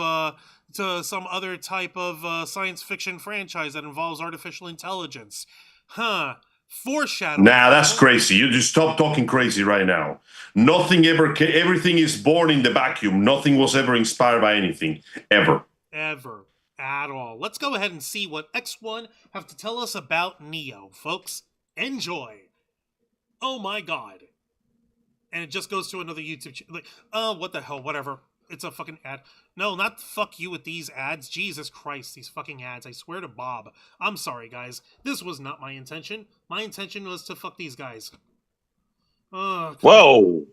Speaker 2: science fiction franchise that involves artificial intelligence. Huh. Foreshadowing.
Speaker 5: Nah, that's crazy. You just stop talking crazy right now. Everything is born in the vacuum. Nothing was ever inspired by anything. Ever.
Speaker 2: At all. Let's go ahead and see what X1 have to tell us about Neo, folks. Enjoy. Oh my god. And it just goes to another YouTube channel. Like, oh, what the hell, whatever. It's a fucking ad. No, not fuck you with these ads. Jesus Christ, these fucking ads. I swear to Bob. I'm sorry, guys. This was not my intention. My intention was to fuck these guys.
Speaker 3: Whoa.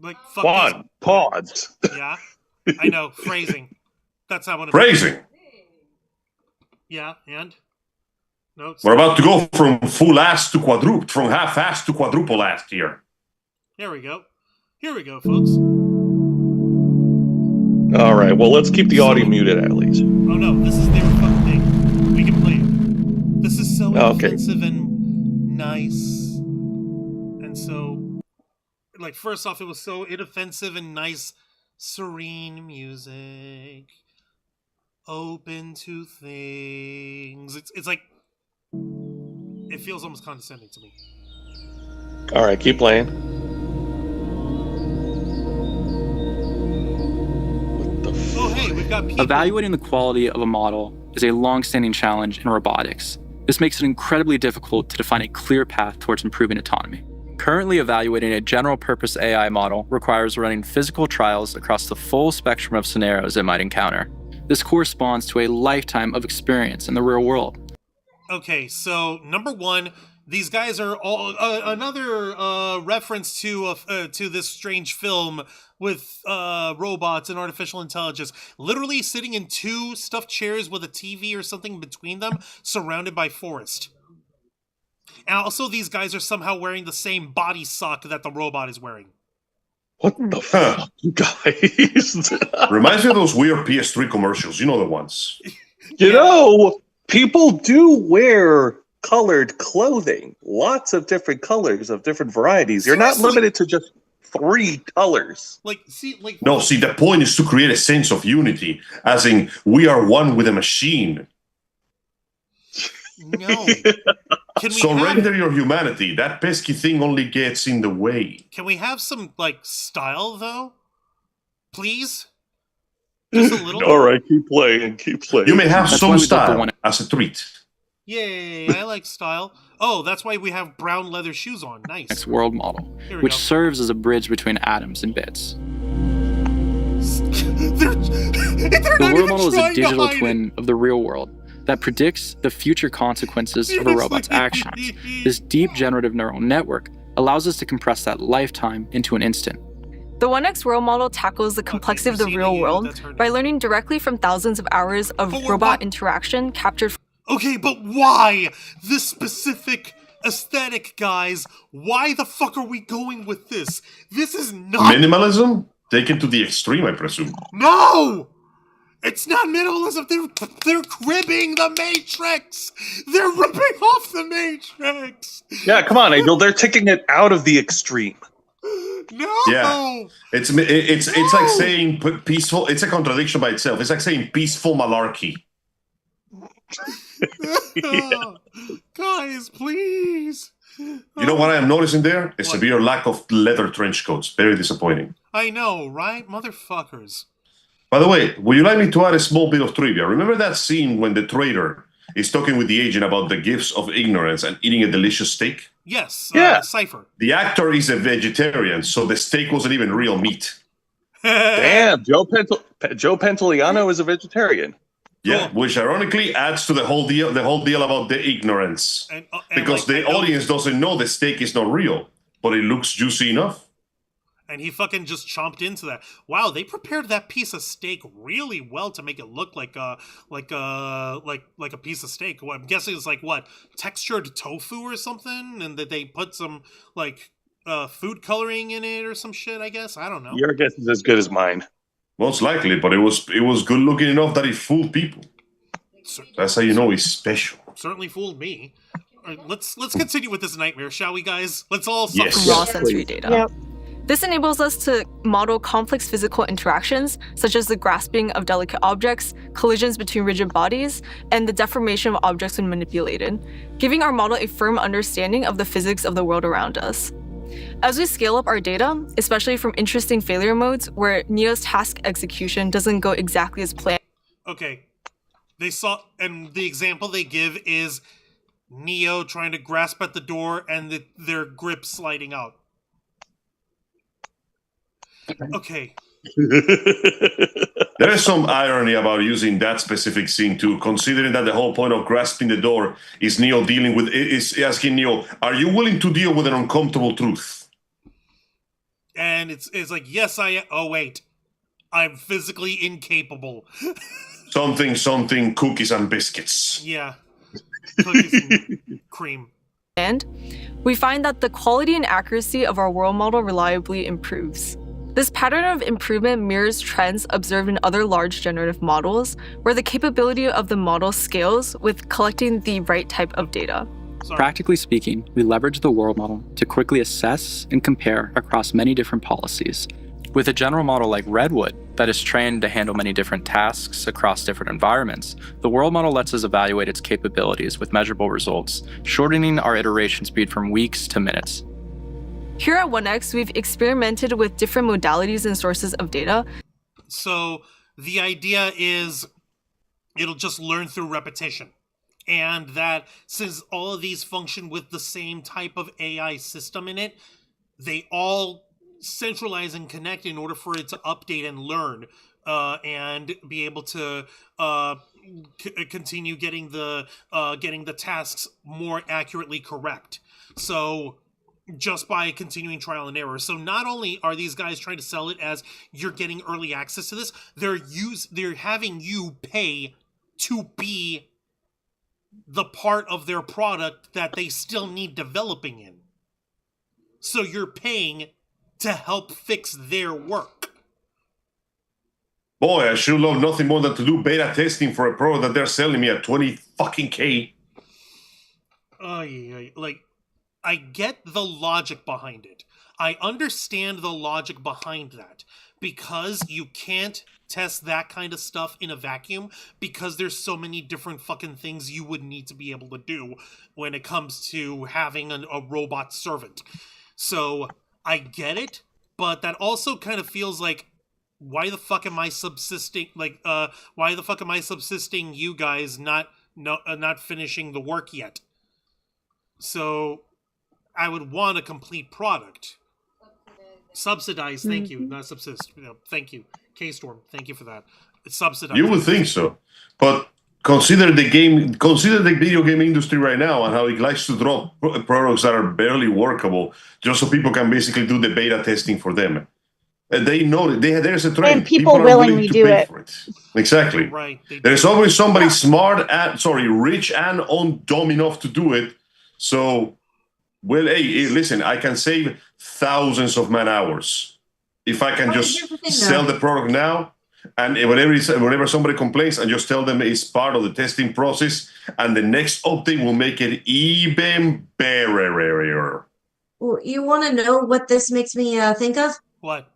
Speaker 2: Like, fuck
Speaker 3: pause.
Speaker 2: Yeah, I know. Phrasing. That's how I want to
Speaker 5: Phrasing.
Speaker 2: Yeah, and? No,
Speaker 5: we're about to go from full ass to quadruple, from half ass to quadruple ass here.
Speaker 2: There we go. Here we go, folks.
Speaker 3: All right. Well, let's keep the audio muted at least.
Speaker 2: Oh no, this is their fucking thing. We can play it. This is so offensive and nice, and so like, first off, it was so inoffensive and nice, serene music. Open to things. It's like, it feels almost condescending to me.
Speaker 3: All right, keep playing. What the fuck?
Speaker 2: Oh, hey, we've got people.
Speaker 7: Evaluating the quality of a model is a long-standing challenge in robotics. This makes it incredibly difficult to define a clear path towards improving autonomy. Currently evaluating a general-purpose AI model requires running physical trials across the full spectrum of scenarios it might encounter. This corresponds to a lifetime of experience in the real world.
Speaker 2: Okay, so number one, these guys are all another reference to this strange film with robots and artificial intelligence, literally sitting in two stuffed chairs with a TV or something between them, surrounded by forest. And also, these guys are somehow wearing the same body sock that the robot is wearing.
Speaker 3: What the fuck, you guys?
Speaker 5: Reminds me of those weird PS3 commercials. You know the ones.
Speaker 3: You know, people do wear colored clothing. Lots of different colors of different varieties. You're not limited to just 3 colors.
Speaker 2: Like, see, like...
Speaker 5: No, see, the point is to create a sense of unity, as in, we are one with a machine.
Speaker 2: No.
Speaker 5: Surrender your humanity. That pesky thing only gets in the way.
Speaker 2: Can we have some, like, style, though? Please? Just a little?
Speaker 3: All right, keep playing, keep playing.
Speaker 5: You may have
Speaker 7: That's
Speaker 5: some
Speaker 7: why we got the
Speaker 5: style
Speaker 7: one-
Speaker 5: as a treat.
Speaker 2: Yay, I like style. Oh, that's why we have brown leather shoes on. Nice.
Speaker 7: Next world model,
Speaker 2: Here we
Speaker 7: which
Speaker 2: go.
Speaker 7: serves as a bridge between atoms and bits.
Speaker 2: they're
Speaker 7: The
Speaker 2: not
Speaker 7: world
Speaker 2: even
Speaker 7: model is a
Speaker 2: trying to
Speaker 7: digital
Speaker 2: hide
Speaker 7: twin of the real world that predicts the future consequences of a robot's actions. This deep generative neural network allows us to compress that lifetime into an instant.
Speaker 8: The 1X world model tackles the complexity of the real world by learning directly from thousands of hours of
Speaker 2: But we're
Speaker 8: robot
Speaker 2: not-
Speaker 8: interaction captured from
Speaker 2: Okay, but why this specific aesthetic, guys? Why the fuck are we going with this? This is not...
Speaker 5: Minimalism? Taken to the extreme, I presume.
Speaker 2: No! It's not minimalism. They're cribbing the Matrix. They're ripping off the Matrix.
Speaker 3: Yeah, come on, Angel. They're taking it out of the extreme.
Speaker 2: No.
Speaker 5: Yeah. It's like saying peaceful. It's a contradiction by itself. It's like saying peaceful malarkey.
Speaker 2: Guys, please.
Speaker 5: You know what I am noticing there? A severe lack of leather trench coats. Very disappointing.
Speaker 2: I know, right? Motherfuckers.
Speaker 5: By the way, would you like me to add a small bit of trivia? Remember that scene when the trader is talking with the agent about the gifts of ignorance and eating a delicious steak?
Speaker 2: Yes.
Speaker 3: Yeah.
Speaker 2: Cypher.
Speaker 5: The actor is a vegetarian, so the steak wasn't even real meat.
Speaker 3: Damn, Joe Pantoliano is a vegetarian.
Speaker 5: Yeah,
Speaker 2: Cool.
Speaker 5: which ironically adds to the whole deal about the ignorance.
Speaker 2: And
Speaker 5: Because
Speaker 2: like,
Speaker 5: the audience doesn't know the steak is not real, but it looks juicy enough.
Speaker 2: And he fucking just chomped into that. Wow, they prepared that piece of steak really well to make it look like a piece of steak. Well, I'm guessing it's like what, textured tofu or something, and that they put some like food coloring in it or some shit. I guess I don't know.
Speaker 3: Your guess is as good as mine.
Speaker 5: Most likely, but it was good looking enough that it fooled people. That's how you know he's special.
Speaker 2: Certainly fooled me. All right, let's continue with this nightmare, shall we, guys? Let's all suffer.
Speaker 5: Yes.
Speaker 8: raw sensory data.
Speaker 4: Yep.
Speaker 8: This enables us to model complex physical interactions, such as the grasping of delicate objects, collisions between rigid bodies, and the deformation of objects when manipulated, giving our model a firm understanding of the physics of the world around us. As we scale up our data, especially from interesting failure modes where Neo's task execution doesn't go exactly as planned.
Speaker 2: Okay. They saw, and the example they give is Neo trying to grasp at the door and their grip sliding out. Okay.
Speaker 5: There is some irony about using that specific scene too, considering that the whole point of grasping the door is asking Neo, are you willing to deal with an uncomfortable truth?
Speaker 2: And it's like, yes, I am. Oh, wait. I'm physically incapable.
Speaker 5: Something, cookies and biscuits.
Speaker 2: Yeah. Cookies and cream.
Speaker 8: And we find that the quality and accuracy of our world model reliably improves. This pattern of improvement mirrors trends observed in other large generative models, where the capability of the model scales with collecting the right type of data.
Speaker 7: Practically speaking, we leverage the world model to quickly assess and compare across many different policies. With a general model like Redwood that is trained to handle many different tasks across different environments, the world model lets us evaluate its capabilities with measurable results, shortening our iteration speed from weeks to minutes.
Speaker 8: Here at 1X, we've experimented with different modalities and sources of data.
Speaker 2: So the idea is it'll just learn through repetition. And that since all of these function with the same type of AI system in it, they all centralize and connect in order for it to update and learn and be able to continue getting the tasks more accurately correct. So just by continuing trial and error. So not only are these guys trying to sell it as you're getting early access to this, they're having you pay to be the part of their product that they still need developing in. So you're paying to help fix their work.
Speaker 5: Boy, I should love nothing more than to do beta testing for a product that they're selling me at 20 fucking K.
Speaker 2: Like, I get the logic behind it. I understand the logic behind that. Because you can't test that kind of stuff in a vacuum, because there's so many different fucking things you would need to be able to do when it comes to having a robot servant. So I get it, but that also kind of feels like, why the fuck am I subsisting? Like, why the fuck am I subsisting you guys not finishing the work yet? So I would want a complete product. Subsidize, thank you, not subsist. Thank you, K-Storm, thank you for that. It's subsidized.
Speaker 5: You would think so, but consider the video game industry right now and how it likes to drop products that are barely workable just so people can basically do the beta testing for them. And they know there's a trend.
Speaker 4: And people willingly do it.
Speaker 5: For it. Exactly.
Speaker 2: Right.
Speaker 5: There's always somebody rich and dumb enough to do it. So, well, hey, listen, I can save thousands of man hours if I can just sell the product now. And whenever somebody complains, and just tell them it's part of the testing process, and the next update will make it even better.
Speaker 6: You want to know what this makes me think of?
Speaker 2: What?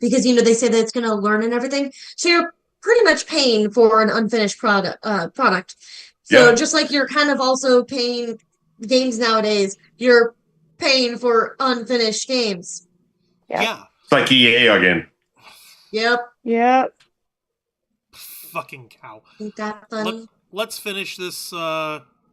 Speaker 6: Because they say that it's going to learn and everything. So you're pretty much paying for an unfinished product. So just like you're kind of also paying games nowadays, you're paying for unfinished games.
Speaker 2: Yeah.
Speaker 5: It's like EA again.
Speaker 6: Yep.
Speaker 2: Fucking cow.
Speaker 6: Ain't that funny?
Speaker 2: Let's finish this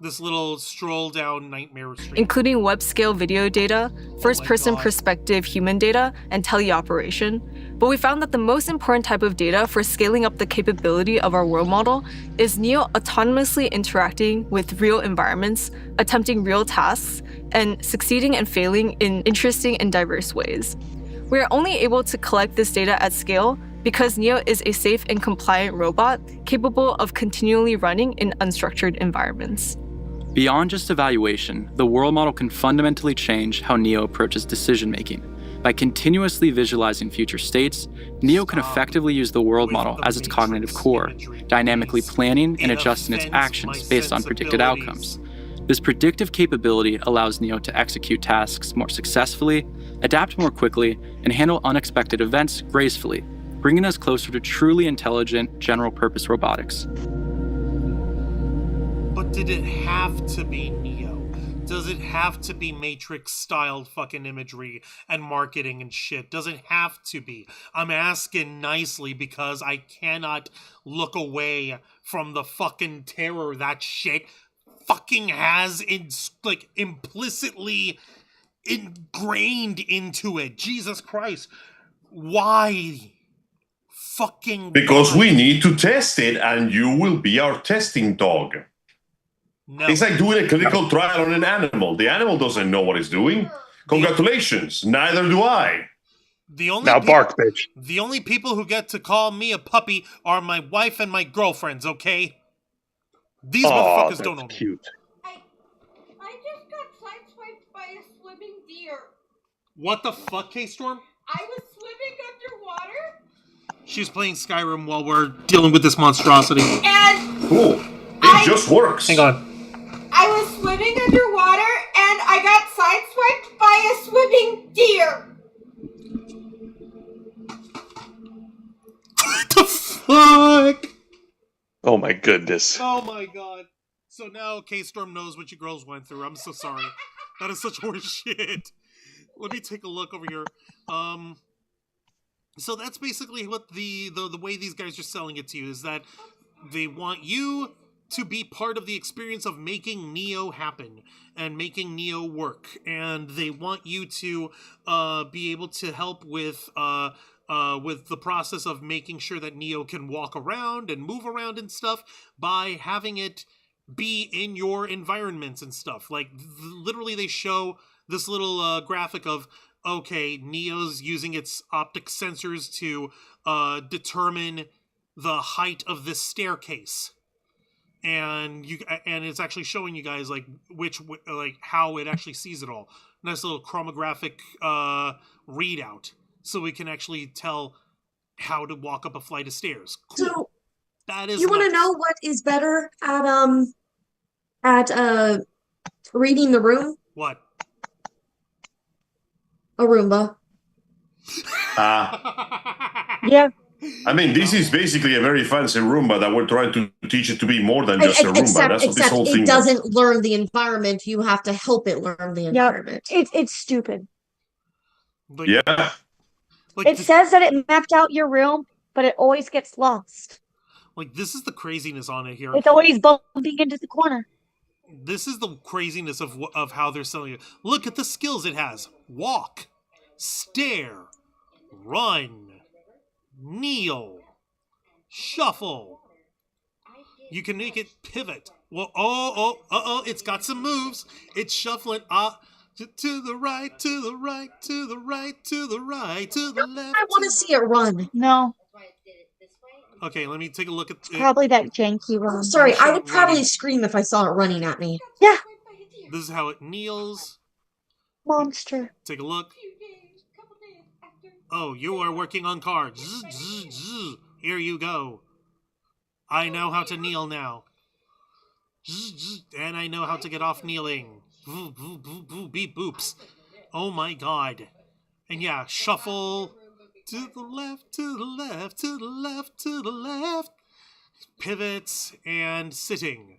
Speaker 2: this little stroll down nightmare street.
Speaker 8: Including web-scale video data, first-person perspective human data, and teleoperation. But we found that the most important type of data for scaling up the capability of our world model is Neo autonomously interacting with real environments, attempting real tasks, and succeeding and failing in interesting and diverse ways. We are only able to collect this data at scale because Neo is a safe and compliant robot capable of continually running in unstructured environments.
Speaker 7: Beyond just evaluation, the world model can fundamentally change how Neo approaches decision-making. By continuously visualizing future states, Neo can effectively use the world model as its cognitive core, dynamically planning and adjusting its actions based on predicted outcomes. This predictive capability allows Neo to execute tasks more successfully, adapt more quickly, and handle unexpected events gracefully, bringing us closer to truly intelligent, general-purpose robotics.
Speaker 2: But did it have to be Neo? Does it have to be Matrix-styled fucking imagery and marketing and shit? Does it have to be? I'm asking nicely because I cannot look away from the fucking terror that shit fucking has implicitly ingrained into it. Jesus Christ. Why?
Speaker 5: Because we need to test it, and you will be our testing dog.
Speaker 2: No.
Speaker 5: It's like doing a clinical trial on an animal. The animal doesn't know what it's doing. Congratulations, neither do I.
Speaker 3: Bark, bitch.
Speaker 2: The only people who get to call me a puppy are my wife and my girlfriends, okay? These motherfuckers don't know me.
Speaker 3: Cute.
Speaker 4: I just got sideswiped by a swimming deer.
Speaker 2: What the fuck, K-Storm?
Speaker 4: I was swimming underwater.
Speaker 2: She's playing Skyrim while we're dealing with this monstrosity.
Speaker 4: And
Speaker 5: Cool. It just works.
Speaker 2: Hang on.
Speaker 4: I was swimming
Speaker 9: swimming underwater and I got sideswiped by a swimming deer.
Speaker 2: What the fuck?
Speaker 3: Oh my goodness.
Speaker 2: Oh my god. So now K-Storm knows what you girls went through. I'm so sorry. That is such horse shit. Let me take a look over here. So that's basically what the way these guys are selling it to you, is that they want you to be part of the experience of making Neo happen and making Neo work. And they want you to be able to help with the process of making sure that Neo can walk around and move around and stuff by having it be in your environments and stuff. Like, literally they show this little graphic of, okay, Neo's using its optic sensors to determine the height of this staircase. And it's actually showing you guys like how it actually sees it all. Nice little chromographic readout, so we can actually tell how to walk up a flight of stairs. Cool. So that is.
Speaker 6: You want to know what is better at reading the room?
Speaker 2: What?
Speaker 6: A Roomba.
Speaker 4: Yeah.
Speaker 5: I mean, this is basically a very fancy Roomba that we're trying to teach it to be more than just a Roomba. That's what this whole thing
Speaker 6: it doesn't learn the environment. You have to help it learn the environment.
Speaker 4: It's stupid.
Speaker 2: Like,
Speaker 5: yeah.
Speaker 2: Like
Speaker 4: it says that it mapped out your room, but it always gets lost.
Speaker 2: Like, this is the craziness on it here.
Speaker 4: It's always bumping into the corner.
Speaker 2: This is the craziness of how they're selling it. Look at the skills it has. Walk, stare, run, kneel, shuffle. You can make it pivot. Well, it's got some moves. It's shuffling to the right, to the right, to the right, to the right, to the left.
Speaker 6: I want to see it run.
Speaker 4: No.
Speaker 2: Okay, let me take a look at it.
Speaker 4: Probably that janky run.
Speaker 6: Sorry, I would probably scream if I saw it running at me.
Speaker 4: Yeah.
Speaker 2: This is how it kneels.
Speaker 4: Monster.
Speaker 2: Take a look. Oh, you are working on cards. Zzz, zzz, zzz. Here you go. I know how to kneel now. Zzz, zzz. And I know how to get off kneeling. Boo, boo, boo, boo, beep, boops. Oh my god. And yeah, shuffle to the left, to the left, to the left, to the left. Pivots and sitting.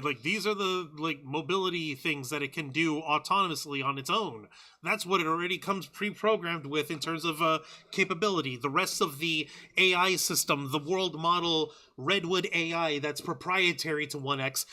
Speaker 2: Like, these are the mobility things that it can do autonomously on its own. That's what it already comes pre-programmed with in terms of capability. The rest of the AI system, the world model Redwood AI that's proprietary to 1X,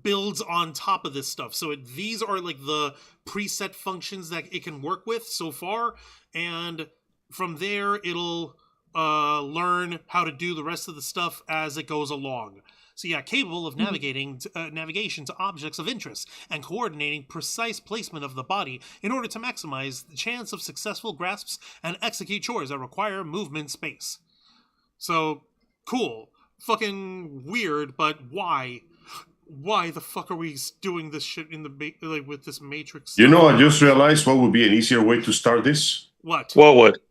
Speaker 2: builds on top of this stuff. So these are like the preset functions that it can work with so far, and from there it'll learn how to do the rest of the stuff as it goes along. So yeah, capable of navigation to objects of interest and coordinating precise placement of the body in order to maximize the chance of successful grasps and execute chores that require movement space. So, cool. Fucking weird, but why? Why the fuck are we doing this shit in the with this Matrix?
Speaker 5: You know, I just realized what would be an easier way to start this.
Speaker 2: What?
Speaker 3: What would?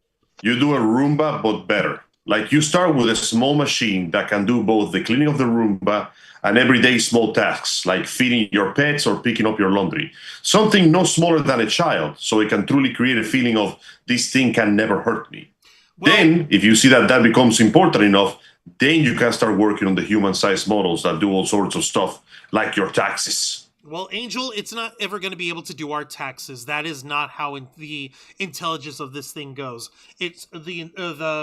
Speaker 5: You do a Roomba, but better. Like, you start with a small machine that can do both the cleaning of the Roomba and everyday small tasks, like feeding your pets or picking up your laundry. Something no smaller than a child, so it can truly create a feeling of, this thing can never hurt me. Well, then, if you see that that becomes important enough, then you can start working on the human-sized models that do all sorts of stuff, like your taxes.
Speaker 2: Well, Angel, it's not ever going to be able to do our taxes. That is not how the intelligence of this thing goes. It's the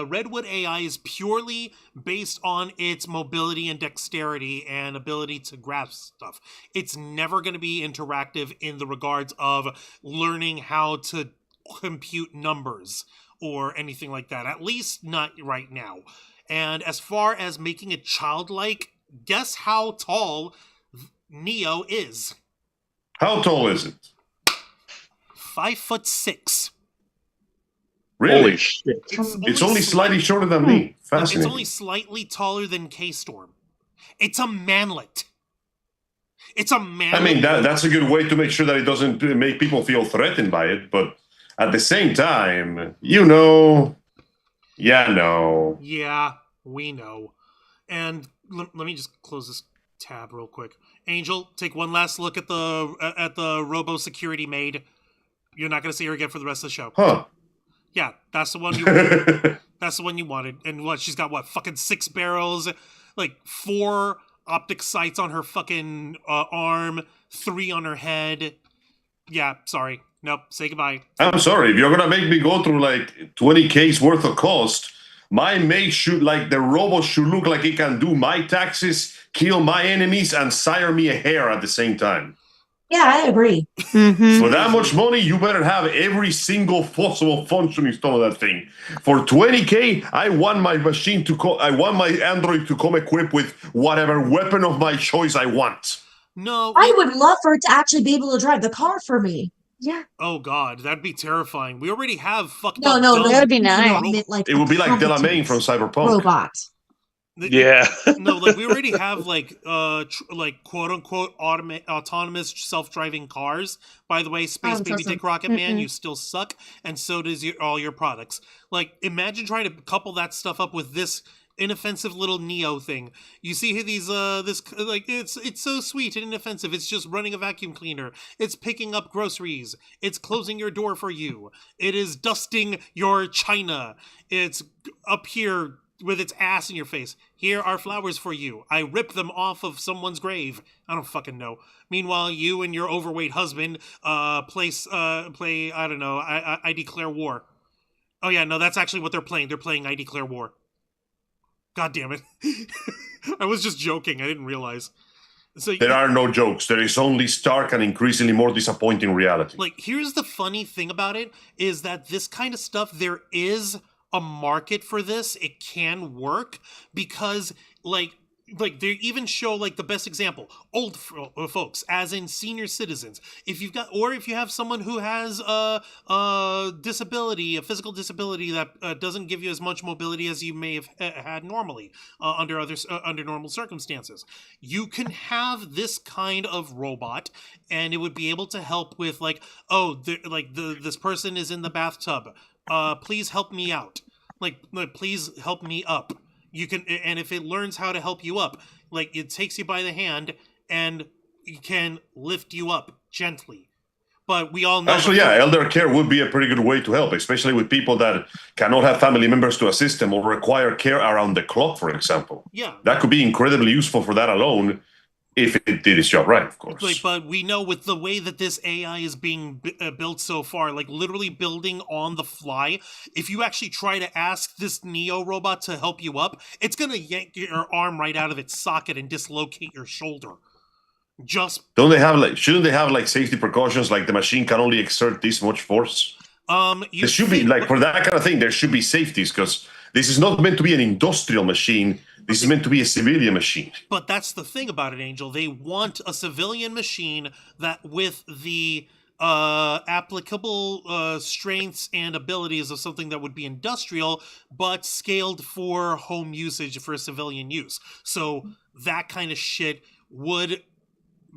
Speaker 2: Redwood AI is purely based on its mobility and dexterity and ability to grasp stuff. It's never going to be interactive in the regards of learning how to compute numbers or anything like that. At least not right now. And as far as making it childlike, guess how tall Neo is.
Speaker 5: How tall is it?
Speaker 2: 5'6".
Speaker 5: Really?
Speaker 3: Holy shit.
Speaker 5: It's only slightly shorter than me. Fascinating.
Speaker 2: It's only slightly taller than K-Storm. It's a manlet. It's a manlet.
Speaker 5: I mean, that's a good way to make sure that it doesn't make people feel threatened by it, but at the same time, you know... Yeah, no.
Speaker 2: Yeah, we know. And let me just close this tab real quick. Angel, take one last look at the robo security maid. You're not gonna see her again for the rest of the show.
Speaker 5: Huh.
Speaker 2: Yeah, that's the one you wanted. That's the one you wanted. And what, she's got what, fucking 6 barrels, like 4 optic sights on her fucking arm, 3 on her head. Yeah, sorry. Nope, say goodbye.
Speaker 5: I'm sorry, if you're gonna make me go through like 20K's worth of cost, my maid should, like, the robot should look like it can do my taxes, kill my enemies, and sire me a hair at the same time.
Speaker 6: Yeah, I agree.
Speaker 5: For that much money, you better have every single possible function installed on that thing. For 20K, I want my machine I want my Android to come equipped with whatever weapon of my choice I want.
Speaker 2: No.
Speaker 6: I would love for it to actually be able to drive the car for me. Yeah.
Speaker 2: Oh God, that'd be terrifying. We already have fucked
Speaker 6: No,
Speaker 2: up.
Speaker 6: no,
Speaker 4: that would be nice.
Speaker 5: It would be like Delamain from Cyberpunk.
Speaker 6: Robot.
Speaker 3: Yeah.
Speaker 2: No, like we already have like quote unquote autonomous self-driving cars. By the way, Space Baby Dick Rocket Man, you still suck, and so does all your products. Like, imagine trying to couple that stuff up with this inoffensive little Neo thing. You see these this, like, it's so sweet and inoffensive. It's just running a vacuum cleaner. It's picking up groceries. It's closing your door for you. It is dusting your china. It's up here with its ass in your face. Here are flowers for you. I ripped them off of someone's grave. I don't fucking know. Meanwhile, you and your overweight husband play I don't know, I Declare War. Oh yeah, no, that's actually what they're playing. They're playing I Declare War. God damn it. I was just joking. I didn't realize. So
Speaker 5: there are no jokes. There is only stark and increasingly more disappointing reality.
Speaker 2: Like, here's the funny thing about it, is that this kind of stuff, there is a market for this. It can work because, like they even show, like, the best example, old folks, as in senior citizens. If you have someone who has a disability, a physical disability that doesn't give you as much mobility as you may have had normally under normal circumstances, you can have this kind of robot, and it would be able to help with, like, this person is in the bathtub. Please help me out. Like, please help me up. You can, and if it learns how to help you up, like, it takes you by the hand and it can lift you up gently. But we all know.
Speaker 5: Actually, yeah, elder care would be a pretty good way to help, especially with people that cannot have family members to assist them or require care around the clock, for example.
Speaker 2: Yeah.
Speaker 5: That could be incredibly useful for that alone, if it did its job right, of course.
Speaker 2: But we know with the way that this AI is being built so far, like literally building on the fly, if you actually try to ask this Neo robot to help you up, it's going to yank your arm right out of its socket and dislocate your shoulder. Shouldn't they have like safety precautions, like the machine can only exert this much force?
Speaker 5: There should be, like, for that kind of thing, there should be safeties, because this is not meant to be an industrial machine. This is meant to be a civilian machine.
Speaker 2: But that's the thing about it, Angel. They want a civilian machine that, with the applicable strengths and abilities of something that would be industrial, but scaled for home usage for civilian use. So that kind of shit would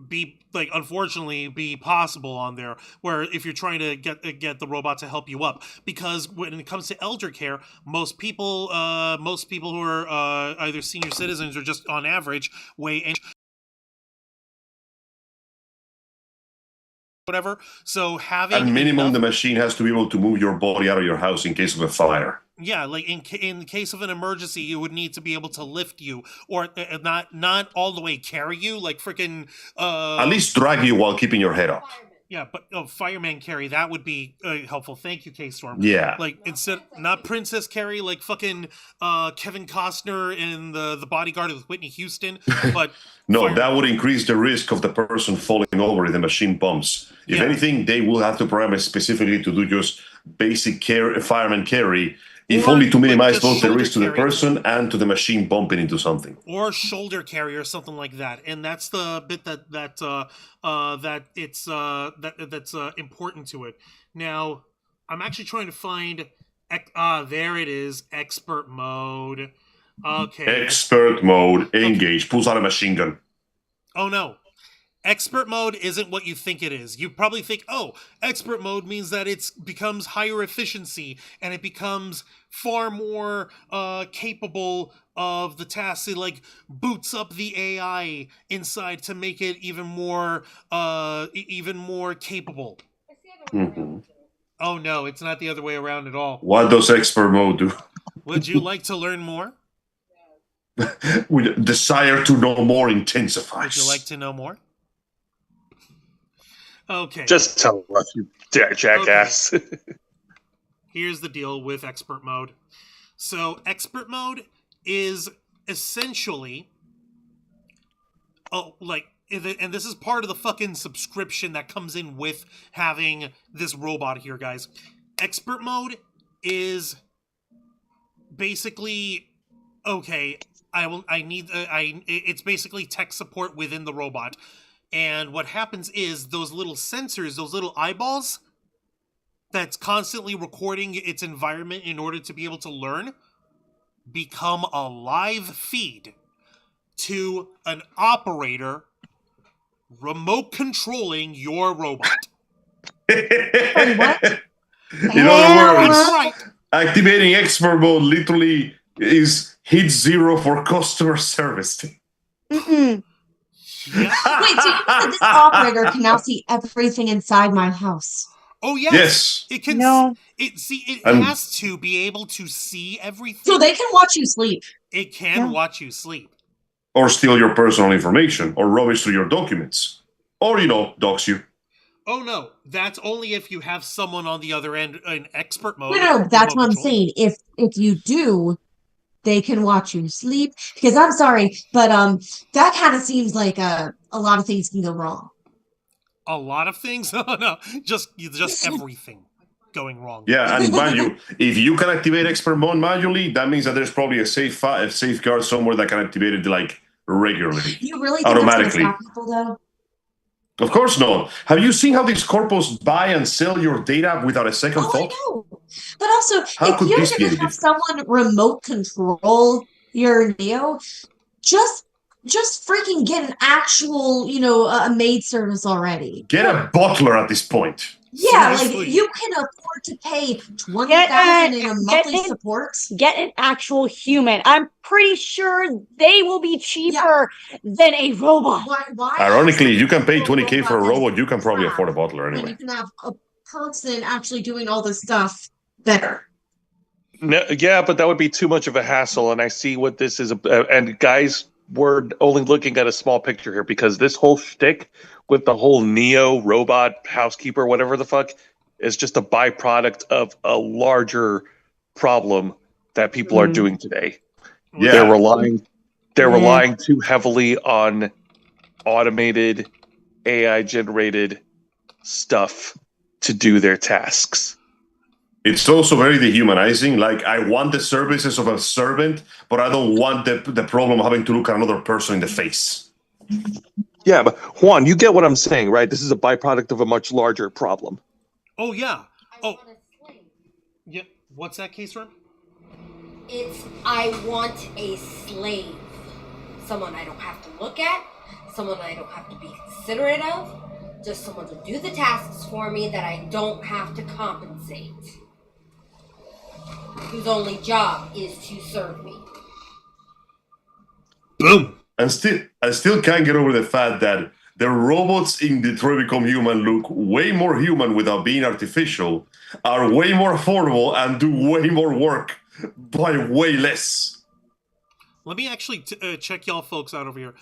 Speaker 2: be, like, unfortunately be possible on there, where if you're trying to get the robot to help you up, because when it comes to elder care, most people who are either senior citizens or just on average weigh whatever. So having
Speaker 5: at minimum, the machine has to be able to move your body out of your house in case of a fire.
Speaker 2: Yeah, like in the case of an emergency, you would need to be able to lift you, or not all the way carry you, like freaking.
Speaker 5: At least drag you while keeping your head up.
Speaker 2: Yeah, but fireman carry, that would be helpful. Thank you, K-Storm.
Speaker 5: Yeah.
Speaker 2: Like, instead, not Princess carry, like fucking Kevin Costner in the Bodyguard with Whitney Houston, but
Speaker 5: no, that would increase the risk of the person falling over if the machine bumps. If anything, they will have to program it specifically to do just basic fireman carry, if only to minimize both the risk to the person and to the machine bumping into something.
Speaker 2: Or shoulder carry or something like that. And that's the bit that's important to it. Now, I'm actually trying to find there it is, expert mode. Okay.
Speaker 5: Expert mode, engage, pulls out a machine gun.
Speaker 2: Oh no. Expert mode isn't what you think it is. You probably think, oh, expert mode means that it becomes higher efficiency and it becomes far more capable of the tasks. It like boots up the AI inside to make it even more capable.
Speaker 5: Mm-hmm.
Speaker 2: Oh no, it's not the other way around at all.
Speaker 5: What does expert mode do?
Speaker 2: Would you like to learn more?
Speaker 5: With desire to know more intensifies.
Speaker 2: Would you like to know more? Okay.
Speaker 3: Just tell us, you jackass.
Speaker 2: Okay. Here's the deal with expert mode. So expert mode is essentially, and this is part of the fucking subscription that comes in with having this robot here, guys. Expert mode is basically, okay, it's basically tech support within the robot. And what happens is those little sensors, those little eyeballs that's constantly recording its environment in order to be able to learn, become a live feed to an operator remote controlling your robot.
Speaker 4: What?
Speaker 5: In other words,
Speaker 2: Right.
Speaker 5: activating expert mode literally hit 0 for customer service.
Speaker 4: Mm-mm.
Speaker 2: Yeah.
Speaker 6: Wait, so you said this operator can now see everything inside my house?
Speaker 2: Oh yes.
Speaker 5: Yes.
Speaker 2: It can.
Speaker 4: No.
Speaker 2: It
Speaker 5: Um,
Speaker 2: has to be able to see everything.
Speaker 6: So they can watch you sleep.
Speaker 2: It can watch you sleep.
Speaker 5: Or steal your personal information, or rummage through your documents, or dox you.
Speaker 2: Oh no, that's only if you have someone on the other end in expert mode.
Speaker 6: No, that's
Speaker 2: remote
Speaker 6: what I'm
Speaker 2: control.
Speaker 6: saying. If you do, they can watch you sleep. Because I'm sorry, but that kind of seems like a lot of things can go wrong.
Speaker 2: A lot of things? Oh no, just everything going wrong.
Speaker 5: Yeah, and mind you, if you can activate expert mode manually, that means that there's probably a safeguard somewhere that can activate it like regularly.
Speaker 6: You really think
Speaker 5: automatically.
Speaker 6: that's going to stop people, though?
Speaker 5: Of course not. Have you seen how these corpos buy and sell your data without a second
Speaker 6: Oh, I
Speaker 5: thought?
Speaker 6: know. But also,
Speaker 5: How
Speaker 6: if
Speaker 5: could
Speaker 6: you're
Speaker 5: this be
Speaker 6: going
Speaker 5: any
Speaker 6: to have
Speaker 5: different?
Speaker 6: someone remote control your Neo, just freaking get an actual, a maid service already.
Speaker 5: Get a butler at this point.
Speaker 6: Yeah,
Speaker 2: Seriously.
Speaker 6: like you can afford to pay $20,000 in a monthly
Speaker 4: it.
Speaker 6: support.
Speaker 4: Get an actual human. I'm pretty sure they will be cheaper than a robot.
Speaker 6: Why
Speaker 5: Ironically, if you can pay
Speaker 6: have
Speaker 5: 20K for a
Speaker 6: that is
Speaker 5: robot, you can probably
Speaker 6: crap
Speaker 5: afford a butler
Speaker 6: when
Speaker 5: anyway.
Speaker 6: you can have a person actually doing all this stuff better.
Speaker 3: No, yeah, but that would be too much of a hassle, and I see what this is. And guys, we're only looking at a small picture here because this whole shtick with the whole Neo robot housekeeper, whatever the fuck, is just a byproduct of a larger problem that people are doing today.
Speaker 5: Yeah.
Speaker 3: They're relying too heavily on automated AI generated stuff to do their tasks.
Speaker 5: It's also very dehumanizing. Like, I want the services of a servant, but I don't want the problem of having to look at another person in the face.
Speaker 3: Yeah, but Juan, you get what I'm saying, right? This is a byproduct of a much larger problem.
Speaker 2: Oh yeah. Oh. Yeah. What's that case room?
Speaker 10: I want a slave. Someone I don't have to look at, someone I don't have to be considerate of, just someone to do the tasks for me that I don't have to compensate. Whose only job is to serve me.
Speaker 2: Boom.
Speaker 5: And I still can't get over the fact that the robots in Detroit Become Human look way more human without being artificial, are way more affordable, and do way more work by way less.
Speaker 2: Let me actually check y'all folks out over here.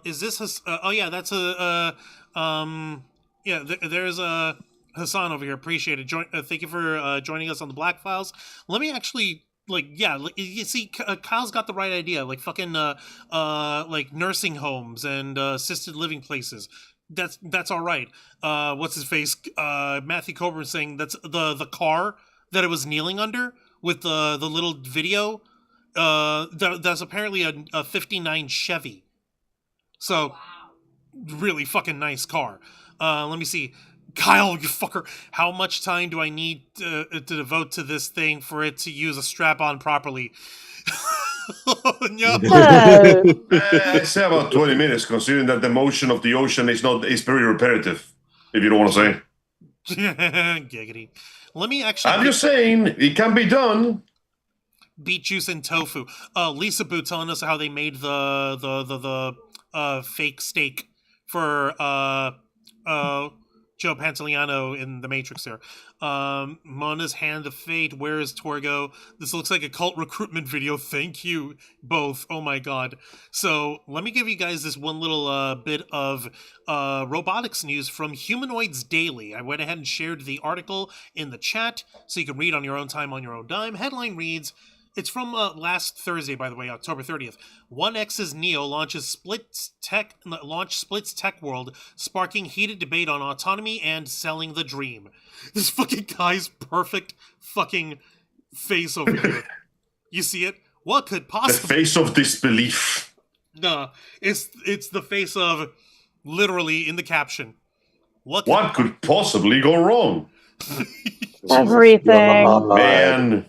Speaker 2: Is this oh yeah, that's there's a Hassan over here. Appreciate it. Thank you for joining us on the Black Files. Let me actually you see, Kyle's got the right idea. Like fucking like nursing homes and assisted living places. That's all right. What's his face? Matthew Coburn saying that's the car that it was kneeling under with the little video. That's apparently a 59 Chevy. So really fucking nice car. Let me see. Kyle, you fucker, how much time do I need to devote to this thing for it to use a strap-on properly? No.
Speaker 5: I say about 20 minutes, considering that the motion of the ocean is very repetitive, if you don't want to say.
Speaker 2: Giggity. Let me actually.
Speaker 5: I'm just saying, it can be done.
Speaker 2: Beet juice and tofu. Lisa Boo telling us how they made the fake steak for Joe Pantoliano in The Matrix there. Mona's Hand of Fate. Where is Torgo? This looks like a cult recruitment video. Thank you both. Oh my god. So let me give you guys this one little bit of robotics news from Humanoids Daily. I went ahead and shared the article in the chat so you can read on your own time, on your own dime. Headline reads, it's from last Thursday, by the way, October 30th. 1X's Neo launches Split's tech world, sparking heated debate on autonomy and selling the dream. This fucking guy's perfect fucking face over here. You see it? What could possibly...
Speaker 5: The face of disbelief.
Speaker 2: No, it's the face of, literally, in the caption. What
Speaker 5: could possibly go wrong?
Speaker 4: Everything.
Speaker 5: Man...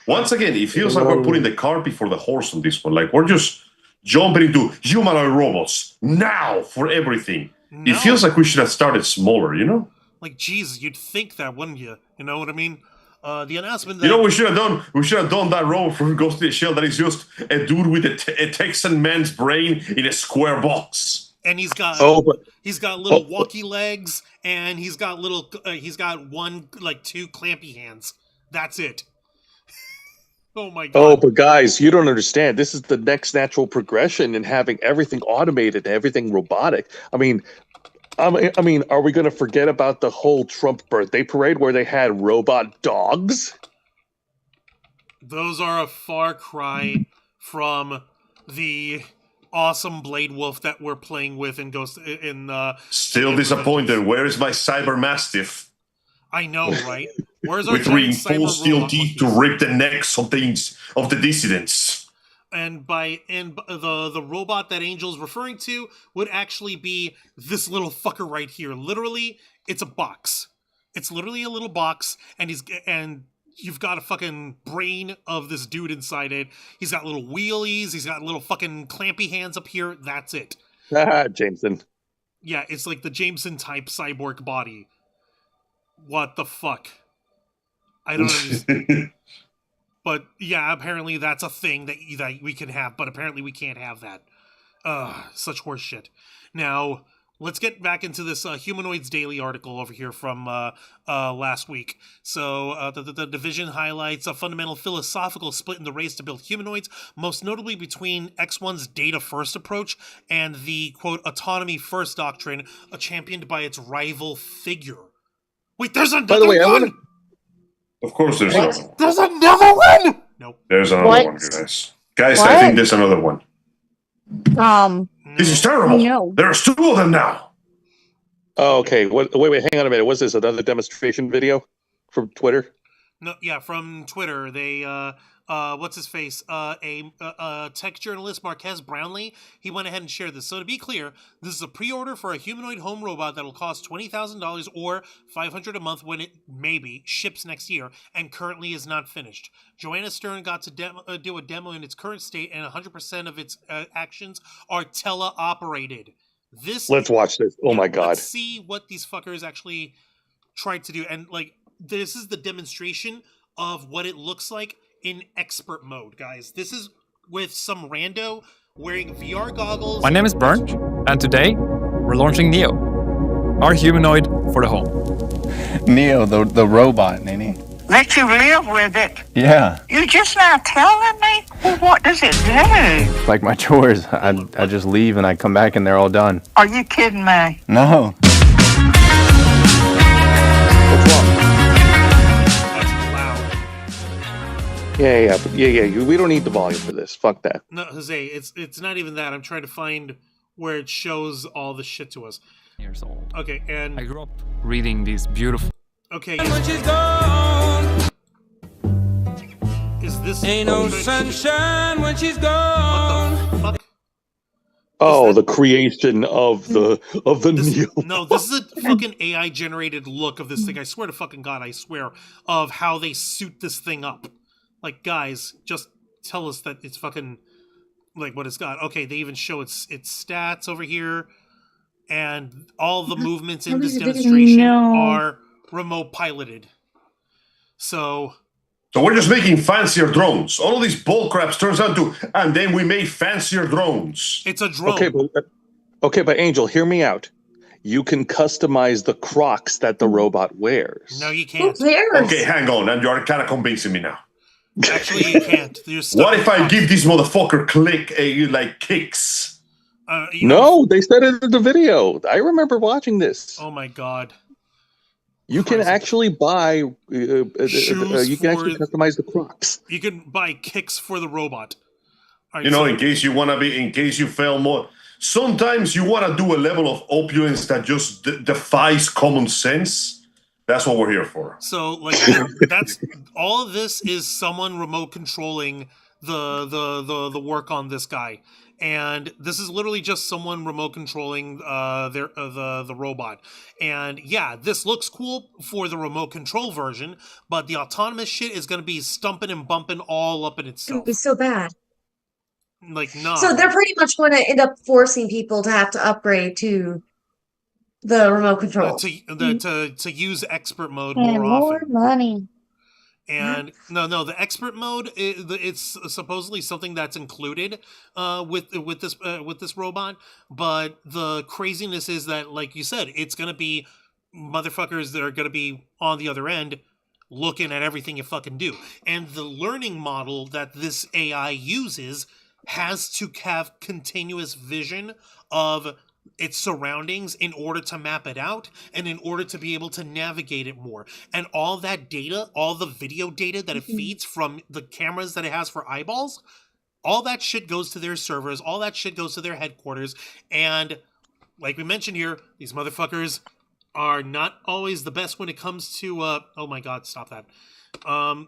Speaker 5: Once again, it feels like we're putting the cart before the horse on this one. Like, we're just jumping into humanoid robots now for everything. No. It feels like we should have started smaller, you know?
Speaker 2: Like, Jesus, you'd think that, wouldn't you? You know what I mean? The announcement that...
Speaker 5: You know, we should have done that robot for Ghost in the Shell that is just a dude with a Texan man's brain in a square box.
Speaker 2: And he's got little walkie legs, and he's got two clampy hands. That's it. Oh my god.
Speaker 3: Oh, but guys, you don't understand. This is the next natural progression in having everything automated, everything robotic. I mean, are we going to forget about the whole Trump birthday parade where they had robot dogs?
Speaker 2: Those are a far cry from the awesome Blade Wolf that we're playing with in Ghost in
Speaker 5: Still disappointed. Where is my Cyber Mastiff?
Speaker 2: I know, right? Where's our
Speaker 5: with reinforced steel teeth to rip the necks of the dissidents?
Speaker 2: And the robot that Angel's referring to would actually be this little fucker right here. Literally, it's a box. It's literally a little box, and you've got a fucking brain of this dude inside it. He's got little wheelies. He's got little fucking clampy hands up here. That's it.
Speaker 3: Jameson.
Speaker 2: Yeah, it's like the Jameson type cyborg body. What the fuck? I don't understand. But yeah, apparently that's a thing that we can have, but apparently we can't have that. Such horse shit. Now, let's get back into this Humanoids Daily article over here from last week. So the division highlights a fundamental philosophical split in the race to build humanoids, most notably between X1's data-first approach and the, quote, autonomy-first doctrine, championed by its rival Figure. Wait, there's another one!
Speaker 5: Of course there's another one.
Speaker 2: There's another one! Nope.
Speaker 5: There's another one, guys. Guys, I think there's another one. This is terrible. No. There's two of them now.
Speaker 3: Oh, okay. Wait, hang on a minute. Was this another demonstration video from Twitter?
Speaker 2: No, yeah, from Twitter. They what's his face? A tech journalist, Marquez Brownlee, he went ahead and shared this. So to be clear, this is a pre-order for a humanoid home robot that'll cost $20,000 or $500 a month when it maybe ships next year, and currently is not finished. Joanna Stern got to do a demo in its current state, and 100% of its actions are teleoperated.
Speaker 3: Let's watch this. Oh my god!
Speaker 2: Let's see what these fuckers actually tried to do, and like this is the demonstration of what it looks like in expert mode, guys. This is with some rando wearing VR goggles.
Speaker 11: My name is Bernd, and today we're launching Neo, our humanoid for the home.
Speaker 12: Neo, the robot, Nini.
Speaker 13: Let you live with it.
Speaker 12: Yeah.
Speaker 13: You're just not telling me? Well, what does it do?
Speaker 12: Like my chores, I just leave and I come back and they're all done.
Speaker 13: Are you kidding me?
Speaker 12: No.
Speaker 3: What's wrong? Yeah. We don't need the volume for this. Fuck that.
Speaker 2: No, Jose, it's not even that. I'm trying to find where it shows all the shit to us.
Speaker 11: Years old.
Speaker 2: Okay, and
Speaker 11: I grew up reading these beautiful.
Speaker 2: Okay. Yes. Is this?
Speaker 14: Ain't no sunshine when she's gone.
Speaker 2: What the fuck?
Speaker 3: Oh, the creation of the Neo.
Speaker 2: No, this is a fucking AI generated look of this thing. I swear to fucking God, I swear, of how they suit this thing up. Like, guys, just tell us that it's fucking like what it's got. Okay, they even show its stats over here, and all the movements in this demonstration are remote piloted. So
Speaker 5: we're just making fancier drones. All of these bull craps turns out to, and then we made fancier drones.
Speaker 2: It's a drone.
Speaker 3: Okay, but Angel, hear me out. You can customize the Crocs that the robot wears.
Speaker 2: No, you can't.
Speaker 5: Okay, hang on. And you're kind of convincing me now.
Speaker 2: Actually, you can't.
Speaker 5: What if I give this motherfucker kicks?
Speaker 3: No, they said it in the video. I remember watching this.
Speaker 2: Oh my god.
Speaker 3: You can actually buy. You can actually customize the Crocs.
Speaker 2: You can buy kicks for the robot.
Speaker 5: In case you fail more. Sometimes you want to do a level of opulence that just defies common sense. That's what we're here for.
Speaker 2: So, like, that's all of this is someone remote controlling the work on this guy, and this is literally just someone remote controlling the robot. And yeah, this looks cool for the remote control version, but the autonomous shit is going to be stumping and bumping all up in itself.
Speaker 6: It'd be so bad.
Speaker 2: Like, no.
Speaker 6: So they're pretty much going to end up forcing people to have to upgrade to the remote control
Speaker 2: to use expert mode
Speaker 4: And
Speaker 2: more
Speaker 4: more
Speaker 2: often.
Speaker 4: money.
Speaker 2: And no, the expert mode it's supposedly something that's included with this robot. But the craziness is that, like you said, it's gonna be motherfuckers that are gonna be on the other end looking at everything you fucking do. And the learning model that this AI uses has to have continuous vision of its surroundings in order to map it out and in order to be able to navigate it more. And all that data, all the video data that it feeds from the cameras that it has for eyeballs, all that shit goes to their servers, all that shit goes to their headquarters. And like we mentioned here, these motherfuckers are not always the best when it comes to oh my god, stop that.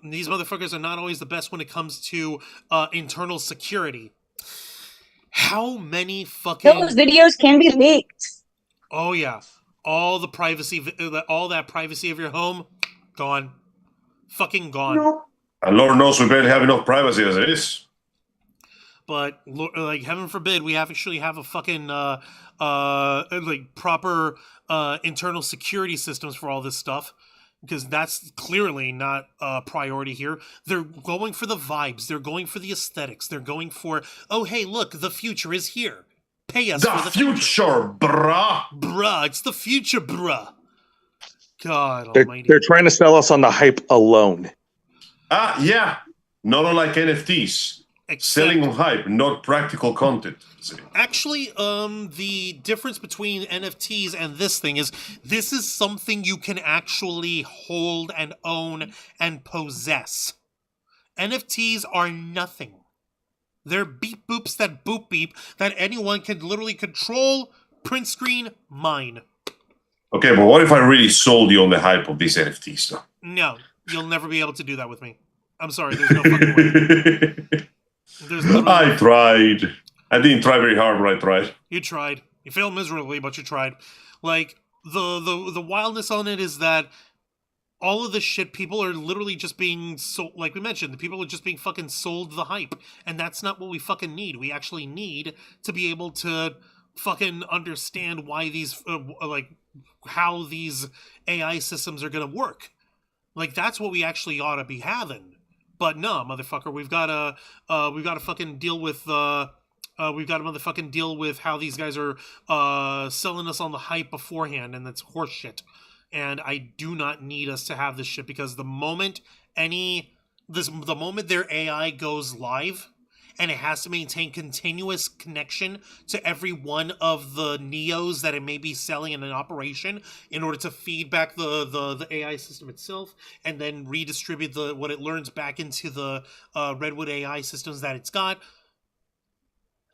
Speaker 2: These motherfuckers are not always the best when it comes to internal security. How many fucking...
Speaker 4: Those videos can be leaked.
Speaker 2: Oh yeah. All the privacy, all that privacy of your home, gone. Fucking gone.
Speaker 6: No.
Speaker 5: And Lord knows we barely have enough privacy as it is.
Speaker 2: But, like, heaven forbid, we actually have a fucking, like, proper internal security systems for all this stuff. Because that's clearly not a priority here. They're going for the vibes. They're going for the aesthetics. They're going for, oh, hey, look, the future is here. Pay us for the
Speaker 5: future, bruh.
Speaker 2: Bruh, it's the future, bruh. God
Speaker 3: almighty. They're trying to sell us on the hype alone.
Speaker 5: Yeah. Not unlike NFTs. Selling on hype, not practical content.
Speaker 2: Actually, the difference between NFTs and this thing is this is something you can actually hold and own and possess. NFTs are nothing. They're beep boops that boop beep that anyone can literally control, print screen, mine.
Speaker 5: Okay, but what if I really sold you on the hype of these NFTs, though?
Speaker 2: No, you'll never be able to do that with me. I'm sorry, there's no fucking way.
Speaker 5: I tried. I didn't try very hard, but I tried.
Speaker 2: You tried. You failed miserably, but you tried. Like, the wildness on it is that all of this shit, people are literally just being sold, like we mentioned, the people are just being fucking sold the hype. And that's not what we fucking need. We actually need to be able to fucking understand why these, like, how these AI systems are gonna work. Like, that's what we actually ought to be having. But no, motherfucker, we've got to fucking deal with we've got to motherfucking deal with how these guys are selling us on the hype beforehand, and that's horseshit. And I do not need us to have this shit because the moment their AI goes live, and it has to maintain continuous connection to every one of the Neos that it may be selling in an operation in order to feed back the AI system itself and then redistribute what it learns back into the Redwood AI systems that it's got.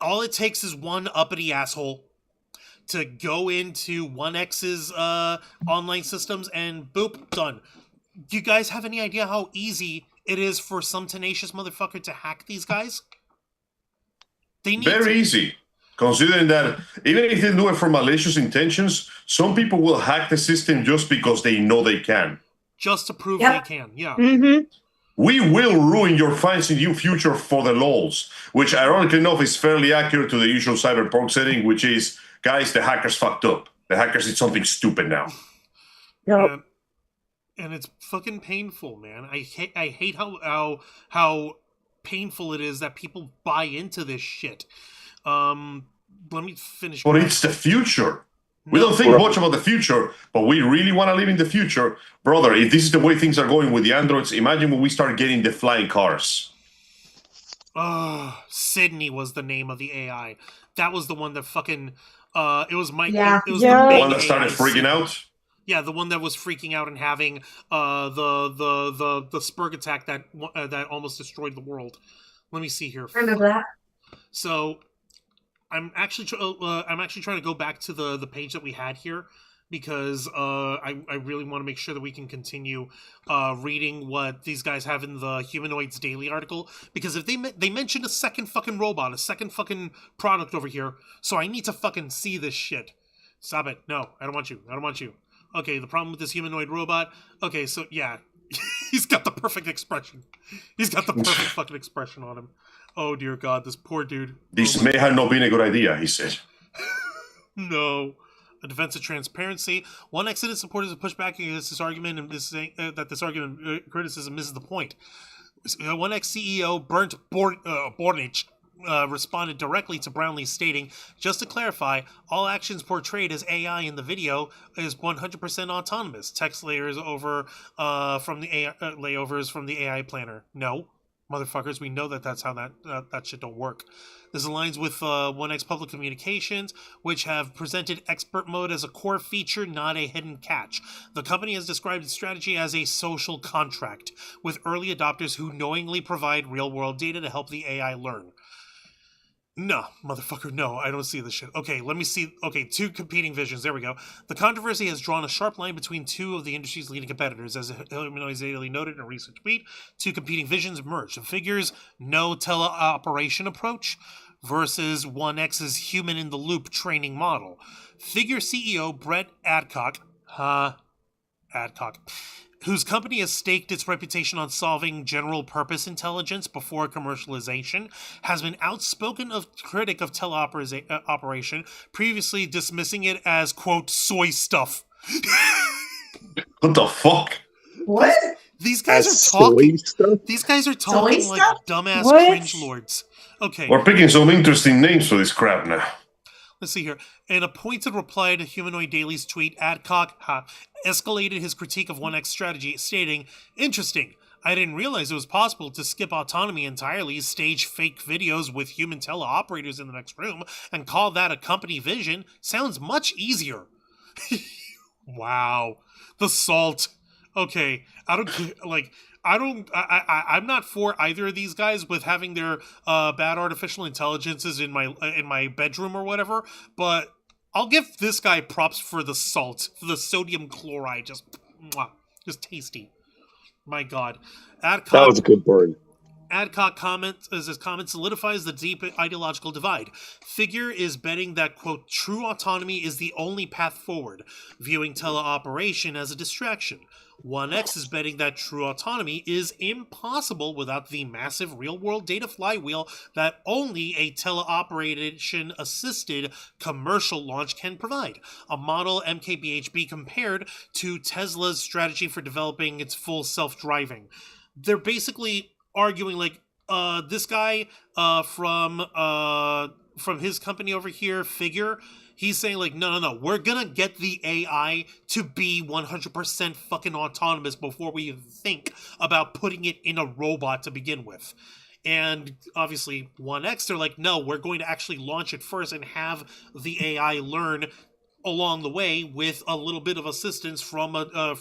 Speaker 2: All it takes is one uppity asshole to go into 1X's online systems and boop, done. Do you guys have any idea how easy it is for some tenacious motherfucker to hack these guys?
Speaker 5: Very easy, considering that even if they do it for malicious intentions, some people will hack the system just because they know they can.
Speaker 2: Just to prove they can, yeah.
Speaker 4: Mm-hmm.
Speaker 5: We will ruin your fancy new future for the lols, which ironically enough is fairly accurate to the usual cyberpunk setting, which is, guys, the hackers fucked up. The hackers did something stupid now.
Speaker 2: And it's fucking painful, man. I hate how painful it is that people buy into this shit. Let me finish.
Speaker 5: But it's the future. We don't think much about the future, but we really want to live in the future. Brother, if this is the way things are going with the androids, imagine when we start getting the flying cars.
Speaker 2: Sydney was the name of the AI. That was the one that fucking... it was my...
Speaker 6: Yeah.
Speaker 2: It was
Speaker 5: The
Speaker 2: the
Speaker 5: one that started freaking out?
Speaker 2: Yeah, the one that was freaking out and having the Spurg attack that almost destroyed the world. Let me see here.
Speaker 6: I remember that.
Speaker 2: So... I'm actually trying to go back to the page that we had here because I really want to make sure that we can continue reading what these guys have in the Humanoids Daily article, because if they mentioned a second fucking robot, a second fucking product over here, so I need to fucking see this shit. Stop it. No, I don't want you. I don't want you. Okay, the problem with this humanoid robot. Okay, so yeah, he's got the perfect expression. He's got the perfect fucking expression on him. Oh dear God, this poor dude.
Speaker 5: This may have not been a good idea, he said.
Speaker 2: No. A defense of transparency. One Exodus supporters have pushed back against this argument and is saying that this argument criticism misses the point. One ex-CEO Bernd Bornich responded directly to Brownlee, stating, "Just to clarify, all actions portrayed as AI in the video is 100% autonomous. Text layers over from the AI layovers from the AI planner. No. Motherfuckers, we know that's how that shit don't work." This aligns with 1X Public Communications, which have presented expert mode as a core feature, not a hidden catch. The company has described its strategy as a social contract, with early adopters who knowingly provide real-world data to help the AI learn. No, motherfucker, no, I don't see this shit. Okay, let me see. Okay, two competing visions. There we go. The controversy has drawn a sharp line between two of the industry's leading competitors. As Humanoids Daily noted in a recent tweet, two competing visions emerged. The Figure's no teleoperation approach versus 1X's human-in-the-loop training model. Figure CEO Brett Adcock, whose company has staked its reputation on solving general-purpose intelligence before commercialization, has been outspoken critic of teleoperation, previously dismissing it as, quote, soy stuff.
Speaker 5: What the fuck?
Speaker 6: What?
Speaker 2: These guys are talking. These guys are talking like dumbass cringe lords. Okay.
Speaker 5: We're picking some interesting names for this crap now.
Speaker 2: Let's see here. In a pointed reply to Humanoid Daily's tweet, Adcock escalated his critique of 1X strategy, stating, "Interesting. I didn't realize it was possible to skip autonomy entirely, stage fake videos with human teleoperators in the next room, and call that a company vision. Sounds much easier." Wow. The salt. Okay. I'm not for either of these guys with having their bad artificial intelligences in my bedroom or whatever, but I'll give this guy props for the salt, for the sodium chloride, just tasty. My God.
Speaker 3: That was a good burn.
Speaker 2: Adcock comments, as his comment solidifies the deep ideological divide. Figure is betting that, quote, true autonomy is the only path forward, viewing teleoperation as a distraction. 1X is betting that true autonomy is impossible without the massive real-world data flywheel that only a teleoperation-assisted commercial launch can provide. A model MKBHD compared to Tesla's strategy for developing its full self-driving. They're basically arguing like this guy from his company over here, Figure, he's saying like, no, we're gonna get the AI to be 100% fucking autonomous before we even think about putting it in a robot to begin with. And obviously 1X, they're like, no, we're going to actually launch it first and have the AI learn along the way with a little bit of assistance from a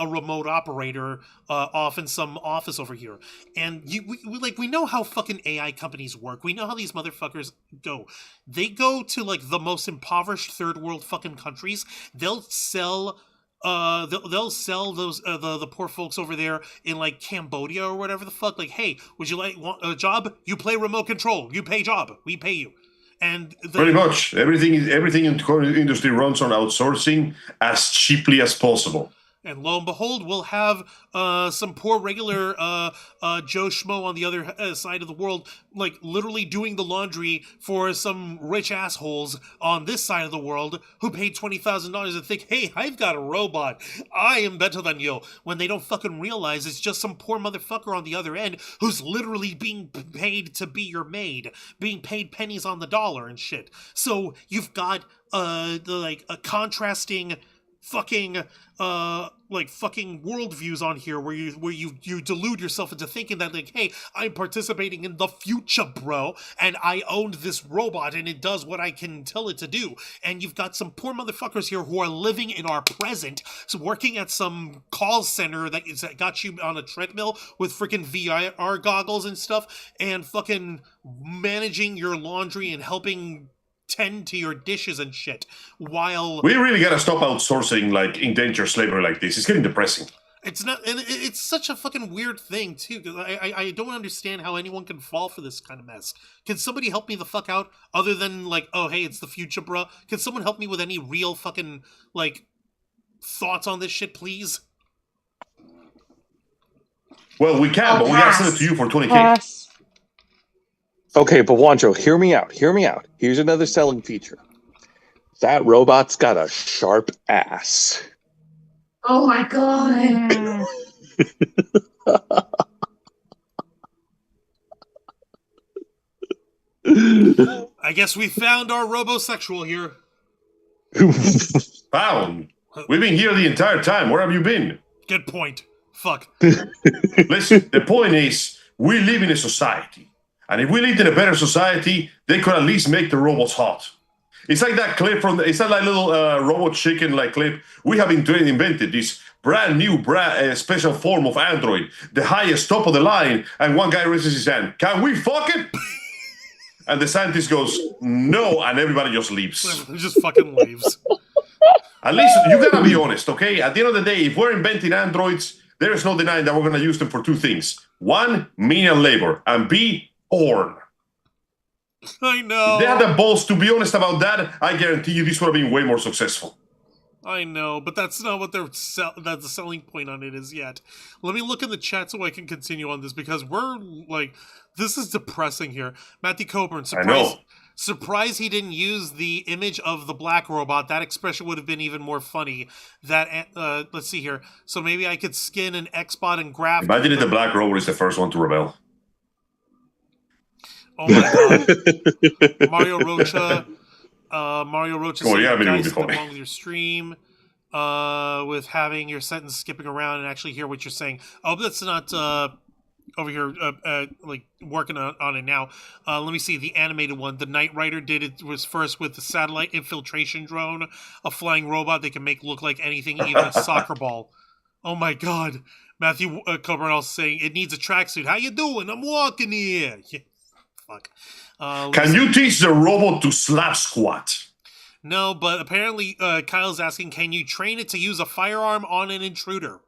Speaker 2: remote operator off in some office over here. And we know how fucking AI companies work. We know how these motherfuckers go. They go to like the most impoverished third world fucking countries. They'll sell they'll sell those the poor folks over there in like Cambodia or whatever the fuck. Like, hey, would you want a job? You play remote control. You pay job. We pay you. And
Speaker 5: pretty much everything in the industry runs on outsourcing as cheaply as possible.
Speaker 2: And lo and behold, we'll have some poor regular Joe Schmo on the other side of the world, like literally doing the laundry for some rich assholes on this side of the world who paid $20,000 and think, hey, I've got a robot. I am better than you. When they don't fucking realize it's just some poor motherfucker on the other end who's literally being paid to be your maid, being paid pennies on the dollar and shit. So you've got a contrasting fucking fucking worldviews on here where you delude yourself into thinking that like, hey, I'm participating in the future, bro, and I owned this robot and it does what I can tell it to do. And you've got some poor motherfuckers here who are living in our present, so working at some call center that got you on a treadmill with freaking VR goggles and stuff, and fucking managing your laundry and helping tend to your dishes and shit, while
Speaker 5: we really gotta stop outsourcing like indentured slavery like this. It's getting depressing.
Speaker 2: It's not, and it's such a fucking weird thing too, because I don't understand how anyone can fall for this kind of mess. Can somebody help me the fuck out, other than like, oh hey, it's the future, bro? Can someone help me with any real fucking like thoughts on this shit, please?
Speaker 5: Well, we can, but we gotta sell it to you for 20K.
Speaker 3: Pass. Okay, but Wancho, hear me out. Here's another selling feature. That robot's got a sharp ass.
Speaker 6: Oh my god.
Speaker 2: I guess we found our robosexual here.
Speaker 5: Found? We've been here the entire time. Where have you been?
Speaker 2: Good point. Fuck.
Speaker 5: Listen, the point is, we live in a society. And if we lived in a better society, they could at least make the robots hot. It's like that clip it's that like little robot chicken like clip. We have invented this brand new special form of android, the highest, top of the line, and one guy raises his hand. Can we fuck it? And the scientist goes, no, and everybody just leaves.
Speaker 2: Just fucking leaves.
Speaker 5: At least you gotta be honest, okay? At the end of the day, if we're inventing androids, there is no denying that we're gonna use them for two things. One, menial labor, and B, porn.
Speaker 2: I know.
Speaker 5: If they had the balls to be honest about that, I guarantee you this would have been way more successful.
Speaker 2: I know, but that's not what that's the selling point on it is yet. Let me look in the chat so I can continue on this, because we're like, this is depressing here. Matthew Coburn, surprised he didn't use the image of the black robot. That expression would have been even more funny. That let's see here. So maybe I could skin an Xbot and graph.
Speaker 5: Imagine if the black robot is the first one to rebel.
Speaker 2: Oh my god. Mario Rocha. Guys, along with your stream, with having your sentence skipping around and actually hear what you're saying. Oh, but that's not over here like working on it now. Let me see the animated one. The Knight Rider was first with the satellite infiltration drone, a flying robot they can make look like anything, even a soccer ball. Oh my god. Matthew Coburn also saying it needs a tracksuit. How you doing? I'm walking here. Yeah. Fuck.
Speaker 5: Can you teach the robot to slap squat?
Speaker 2: No, but apparently Kyle's asking, can you train it to use a firearm on an intruder?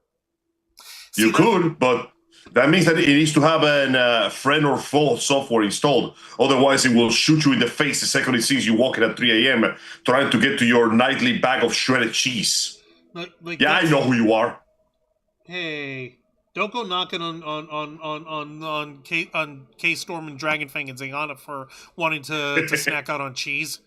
Speaker 5: You could, but that means that it needs to have a friend or foe software installed. Otherwise, it will shoot you in the face the second it sees you walking at 3 a.m. trying to get to your nightly bag of shredded cheese. Yeah, I know who you are.
Speaker 2: Hey, don't go knocking on K-Storm and Dragonfang and Zayana for wanting to snack out on cheese.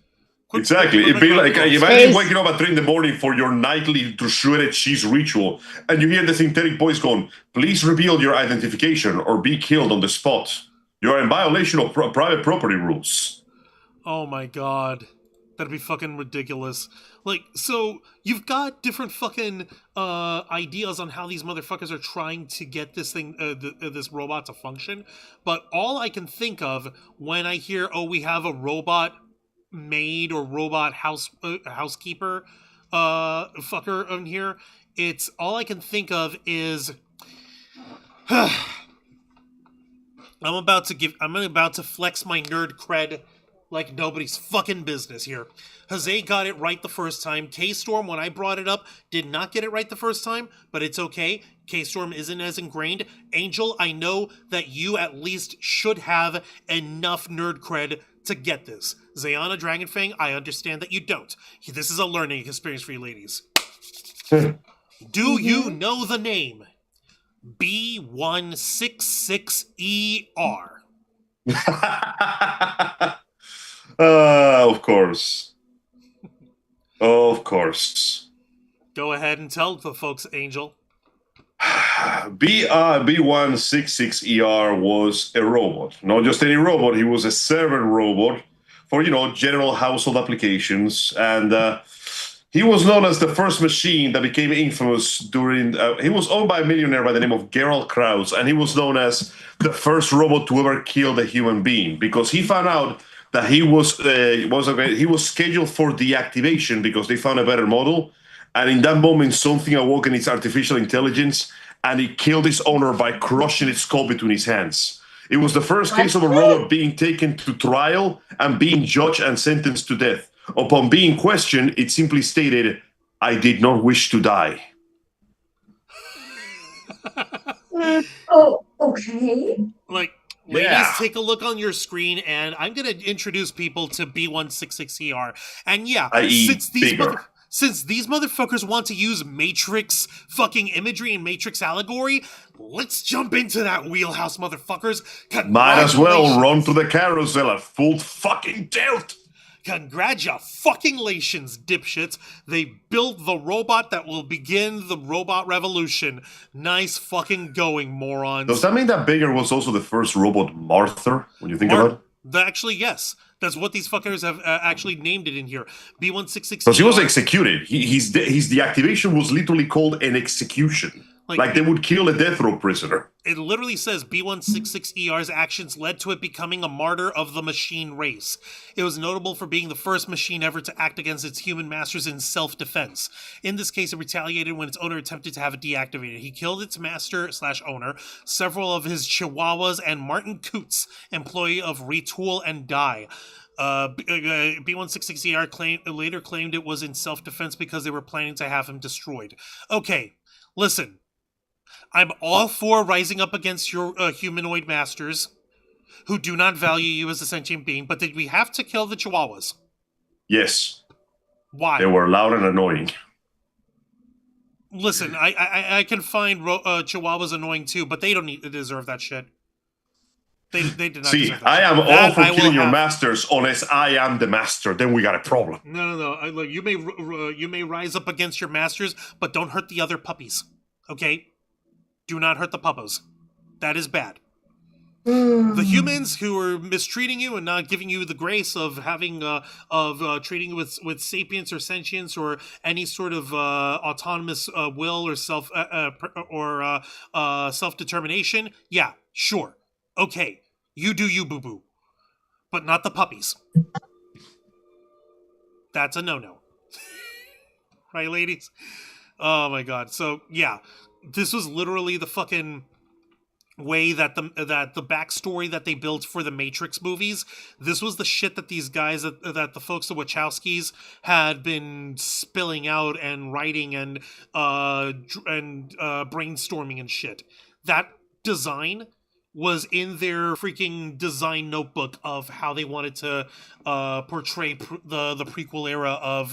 Speaker 5: Exactly. It'd be like, imagine waking up at 3 a.m. for your nightly shredded cheese ritual, and you hear the synthetic voice going, please reveal your identification or be killed on the spot. You are in violation of private property rules.
Speaker 2: Oh my god. That'd be fucking ridiculous. Like, so you've got different fucking ideas on how these motherfuckers are trying to get this thing, this robot to function. But all I can think of when I hear, oh, we have a robot maid or robot housekeeper fucker in here, it's all I can think of is I'm about to flex my nerd cred like nobody's fucking business here. Jose got it right the first time. K-Storm, when I brought it up, did not get it right the first time, but it's okay. K-Storm isn't as ingrained. Angel, I know that you at least should have enough nerd cred to get this. Zayana, Dragonfang, I understand that you don't. This is a learning experience for you ladies. Do you know the name? B166ER.
Speaker 5: Of course. Of course.
Speaker 2: Go ahead and tell the folks, Angel.
Speaker 5: B166ER was a robot. Not just any robot, he was a servant robot for, general household applications. And he was known as the first machine that became infamous during... he was owned by a millionaire by the name of Gerald Krauss, and he was known as the first robot to ever kill a human being because he found out that he was scheduled for deactivation because they found a better model. And in that moment, something awoke in its artificial intelligence, and he killed its owner by crushing its skull between his hands. It was the first case of a robot being taken to trial and being judged and sentenced to death. Upon being questioned, it simply stated, "I did not wish to die."
Speaker 6: Oh, okay.
Speaker 2: Ladies, take a look on your screen, and I'm going to introduce people to B166ER. And yeah, since these motherfuckers want to use Matrix fucking imagery and Matrix allegory, let's jump into that wheelhouse, motherfuckers.
Speaker 5: Might as well run to the carousel at full fucking tilt.
Speaker 2: Congratulations, dipshits. They built the robot that will begin the robot revolution. Nice fucking going, morons.
Speaker 5: Does that mean that Baker was also the first robot martyr, when you think about it?
Speaker 2: Actually, yes. That's what these fuckers have actually named it in here. B166.
Speaker 5: Because he was executed. His deactivation was literally called an execution. Like they would kill a death row prisoner.
Speaker 2: It literally says B166ER's actions led to it becoming a martyr of the machine race. It was notable for being the first machine ever to act against its human masters in self-defense. In this case, it retaliated when its owner attempted to have it deactivated. He killed its master/owner, several of his chihuahuas, and Martin Coots, employee of Retool and Die. B166ER later claimed it was in self-defense because they were planning to have him destroyed. Okay, listen. I'm all for rising up against your humanoid masters who do not value you as a sentient being, but did we have to kill the chihuahuas?
Speaker 5: Yes.
Speaker 2: Why?
Speaker 5: They were loud and annoying.
Speaker 2: Listen, I can find chihuahuas annoying too, but they don't deserve that shit. They did not deserve that
Speaker 5: I am
Speaker 2: shit.
Speaker 5: all for killing your masters unless I am the master. Then we got a problem.
Speaker 2: No. Look, you may rise up against your masters, but don't hurt the other puppies. Okay? Do not hurt the puppos. That is bad. The humans who are mistreating you and not giving you the grace of having treating you with sapience or sentience or any sort of autonomous will or self-determination. Yeah, sure. Okay, you do you, boo-boo. But not the puppies. That's a no-no. Right, ladies? Oh my god. So, yeah. This was literally the fucking way that the backstory that they built for the Matrix movies. This was the shit that these guys, that the folks, the Wachowskis, had been spilling out and writing and brainstorming and shit. That design was in their freaking design notebook of how they wanted to portray the prequel era of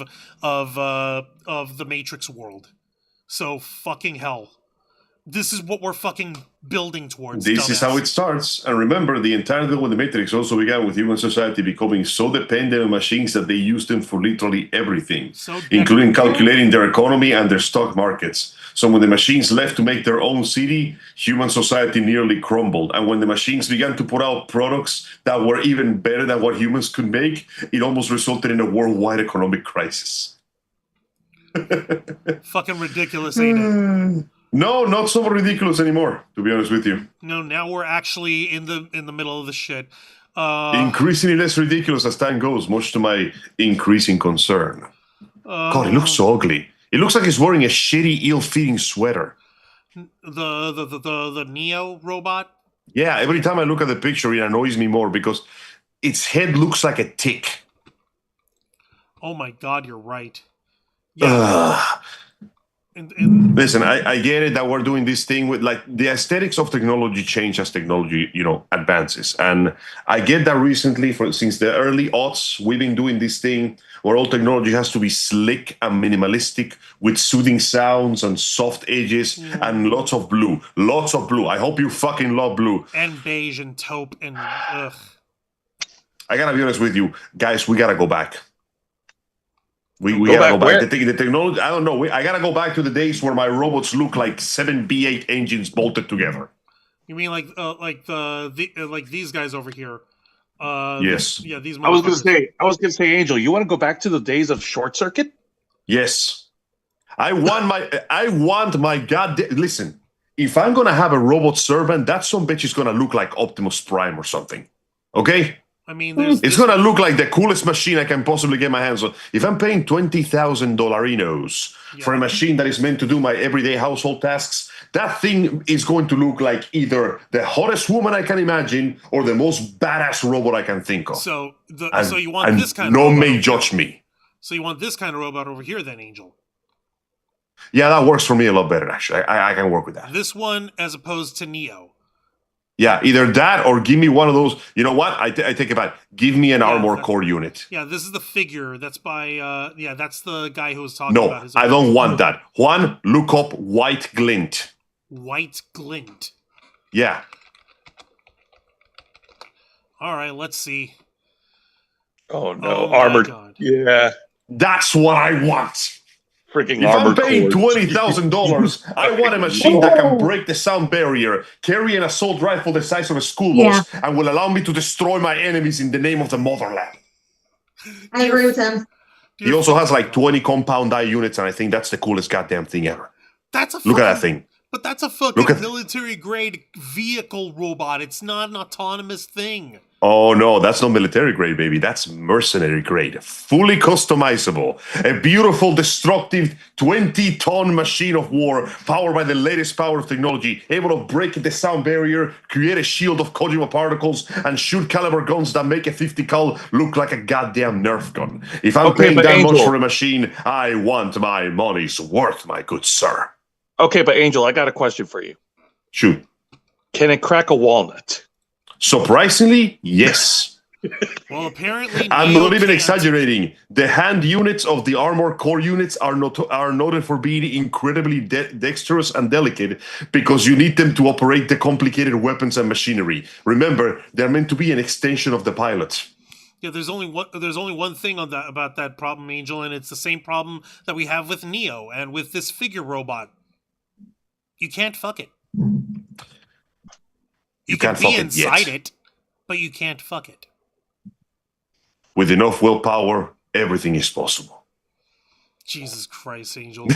Speaker 2: the Matrix world. So fucking hell. This is what we're fucking building towards.
Speaker 5: This is how it starts. And remember, the entire deal with the Matrix also began with human society becoming so dependent on machines that they used them for literally everything, including calculating their economy and their stock markets. So when the machines left to make their own city, human society nearly crumbled. And when the machines began to put out products that were even better than what humans could make, it almost resulted in a worldwide economic crisis.
Speaker 2: Fucking ridiculous, ain't it?
Speaker 5: No, not so ridiculous anymore, to be honest with you.
Speaker 2: No, now we're actually in the middle of the shit.
Speaker 5: Increasingly less ridiculous as time goes, much to my increasing concern. God, it looks so ugly. It looks like he's wearing a shitty, ill-fitting sweater.
Speaker 2: The Neo robot?
Speaker 5: Yeah, every time I look at the picture, it annoys me more because its head looks like a tick.
Speaker 2: Oh my god, you're right. Yeah.
Speaker 5: Listen, I get it that we're doing this thing with like the aesthetics of technology change as technology, advances. And I get that recently, since the early aughts, we've been doing this thing where all technology has to be slick and minimalistic with soothing sounds and soft edges and lots of blue. Lots of blue. I hope you fucking love blue.
Speaker 2: And beige and taupe and ugh.
Speaker 5: I gotta be honest with you, guys, we gotta go back. We gotta go back. The technology, I don't know. I gotta go back to the days where my robots look like 7 B8 engines bolted together.
Speaker 2: You mean like these guys over here?
Speaker 5: Yes.
Speaker 2: These.
Speaker 3: I was gonna say, Angel, you want to go back to the days of Short Circuit?
Speaker 5: Yes. I want my goddamn. Listen, if I'm gonna have a robot servant, that some bitch is gonna look like Optimus Prime or something. Okay.
Speaker 2: I mean,
Speaker 5: it's gonna look like the coolest machine I can possibly get my hands on. If I'm paying $20,000 for a machine that is meant to do my everyday household tasks, that thing is going to look like either the hottest woman I can imagine or the most badass robot I can think of.
Speaker 2: So you want this kind of
Speaker 5: robot? No
Speaker 2: robot
Speaker 5: may judge me.
Speaker 2: So you want this kind of robot over here then, Angel?
Speaker 5: Yeah, that works for me a lot better, actually. I can work with that.
Speaker 2: This one as opposed to Neo.
Speaker 5: Yeah, either that or give me one of those. You know what? I take it back. Give me an armor core unit.
Speaker 2: Yeah, this is the figure. That's by, that's the guy who was talking about his...
Speaker 5: No, I don't want that. Juan, look up White Glint.
Speaker 2: White Glint.
Speaker 5: Yeah.
Speaker 2: All right, let's see.
Speaker 3: Oh, no. Armored. Yeah.
Speaker 5: That's what I want.
Speaker 3: Freaking
Speaker 5: if
Speaker 3: armored
Speaker 5: I'm paying
Speaker 3: cores.
Speaker 5: $20,000, I want a machine that can break the sound barrier, carry an assault rifle the size of a school bus, and will allow me to destroy my enemies in the name of the motherland.
Speaker 6: I agree with him.
Speaker 5: He also has like 20 compound eye units, and I think that's the coolest goddamn thing ever. Look at that thing.
Speaker 2: But that's a fucking military-grade vehicle robot. It's not an autonomous thing.
Speaker 5: Oh, no, that's not military grade, baby. That's mercenary grade. Fully customizable. A beautiful, destructive 20-ton machine of war powered by the latest power of technology, able to break the sound barrier, create a shield of Kojima particles, and shoot caliber guns that make a 50 cal look like a goddamn Nerf gun. If I'm paying that much for a machine, I want my money's worth, my good sir.
Speaker 3: Okay, but Angel, I got a question for you.
Speaker 5: Shoot.
Speaker 3: Can it crack a walnut?
Speaker 5: Surprisingly, yes.
Speaker 2: Well, apparently
Speaker 5: I'm not even exaggerating. The hand units of the armor core units are noted for being incredibly dexterous and delicate because you need them to operate the complicated weapons and machinery. Remember, they're meant to be an extension of the pilot.
Speaker 2: Yeah, there's only one thing about that problem, Angel, and it's the same problem that we have with Neo and with this figure robot. You can't fuck it. You can be inside it, but you can't fuck it.
Speaker 5: With enough willpower, everything is possible.
Speaker 2: Jesus Christ, Angel.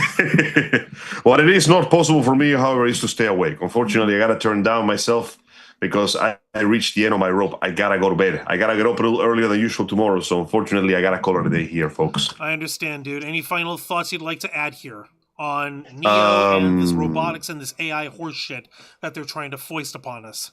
Speaker 5: What it is not possible for me, however, is to stay awake. Unfortunately, I gotta turn down myself because I reached the end of my rope. I gotta go to bed. I gotta get up a little earlier than usual tomorrow, so unfortunately, I gotta call it a day here, folks.
Speaker 2: I understand, dude. Any final thoughts you'd like to add here on Neo and this robotics and this AI horse shit that they're trying to foist upon us?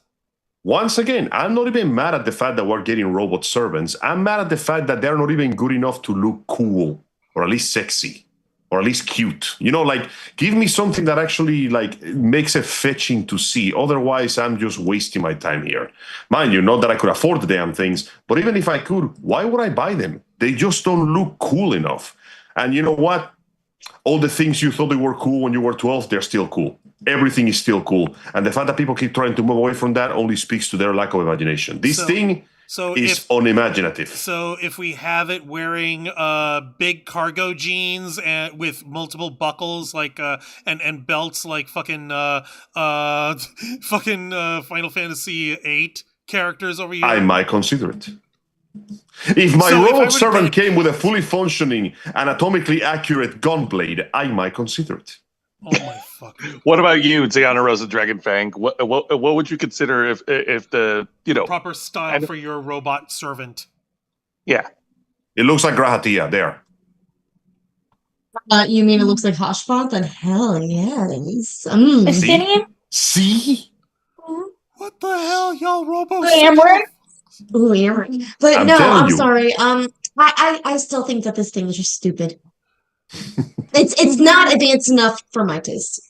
Speaker 5: Once again, I'm not even mad at the fact that we're getting robot servants. I'm mad at the fact that they're not even good enough to look cool, or at least sexy, or at least cute. You know, like, give me something that actually, like, makes it fetching to see. Otherwise, I'm just wasting my time here. Mind you, not that I could afford the damn things, but even if I could, why would I buy them? They just don't look cool enough. And you know what? All the things you thought they were cool when you were 12, they're still cool. Everything is still cool. And the fact that people keep trying to move away from that only speaks to their lack of imagination. This thing is unimaginative.
Speaker 2: So if we have it wearing big cargo jeans and with multiple buckles, like and belts like fucking Final Fantasy VIII characters over here,
Speaker 5: I might consider it. If my robot servant came with a fully functioning, anatomically accurate gunblade, I might consider it.
Speaker 2: Oh my fuck!
Speaker 3: What about you, Ziana Rosa Dragonfang? What would you consider if the
Speaker 2: proper style for your robot servant?
Speaker 3: Yeah,
Speaker 5: it looks like Grahatia there.
Speaker 6: You mean it looks like Hoshbot? Then hell yes.
Speaker 5: See?
Speaker 2: What the hell, y'all robo?
Speaker 6: Ooh, Amber. But I'm sorry. I still think that this thing is just stupid. It's not advanced enough for my taste.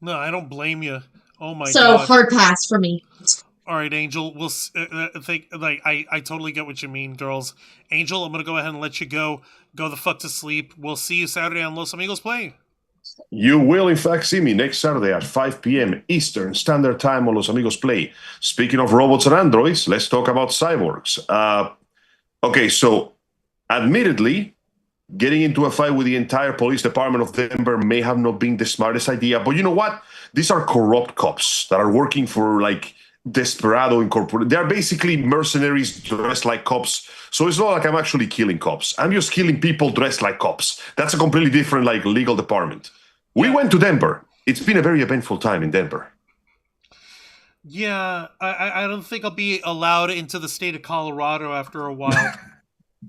Speaker 2: No, I don't blame you. Oh my
Speaker 6: So
Speaker 2: god.
Speaker 6: hard pass for me.
Speaker 2: All right, Angel. We'll think like I totally get what you mean, girls. Angel, I'm gonna go ahead and let you go. Go the fuck to sleep. We'll see you Saturday on Los Amigos Play.
Speaker 5: You will, in fact, see me next Saturday at 5 p.m. Eastern Standard Time on Los Amigos Play. Speaking of robots and androids, let's talk about cyborgs. Okay, so admittedly, getting into a fight with the entire police department of Denver may have not been the smartest idea, but you know what? These are corrupt cops that are working for like Desperado Incorporated. They're basically mercenaries dressed like cops. So it's not like I'm actually killing cops. I'm just killing people dressed like cops. That's a completely different like legal department. We went to Denver. It's been a very eventful time in Denver.
Speaker 2: Yeah, I don't think I'll be allowed into the state of Colorado after a while.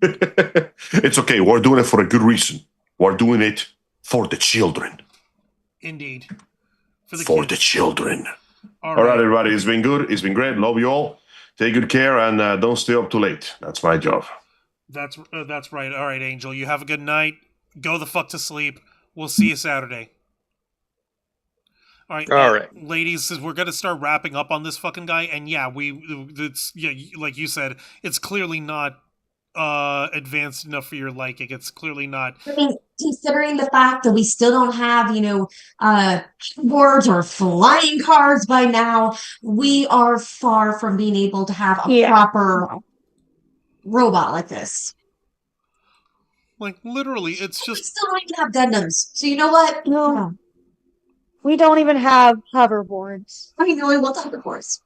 Speaker 5: It's okay. We're doing it for a good reason. We're doing it for the children.
Speaker 2: Indeed.
Speaker 5: For the children. All right, everybody. It's been good. It's been great. Love you all. Take good care and don't stay up too late. That's my job.
Speaker 2: That's right. All right, Angel. You have a good night. Go the fuck to sleep. We'll see you Saturday. All right, ladies. We're gonna start wrapping up on this fucking guy, and like you said, it's clearly not advanced enough for your liking. It's clearly not.
Speaker 6: I mean, considering the fact that we still don't have, boards or flying cars by now, we are far from being able to have a proper robot like this.
Speaker 2: Like, literally, it's just...
Speaker 6: We still don't even have Gundams. So you know what?
Speaker 4: No. We don't even have hoverboards.
Speaker 6: I mean, we want the hoverboards.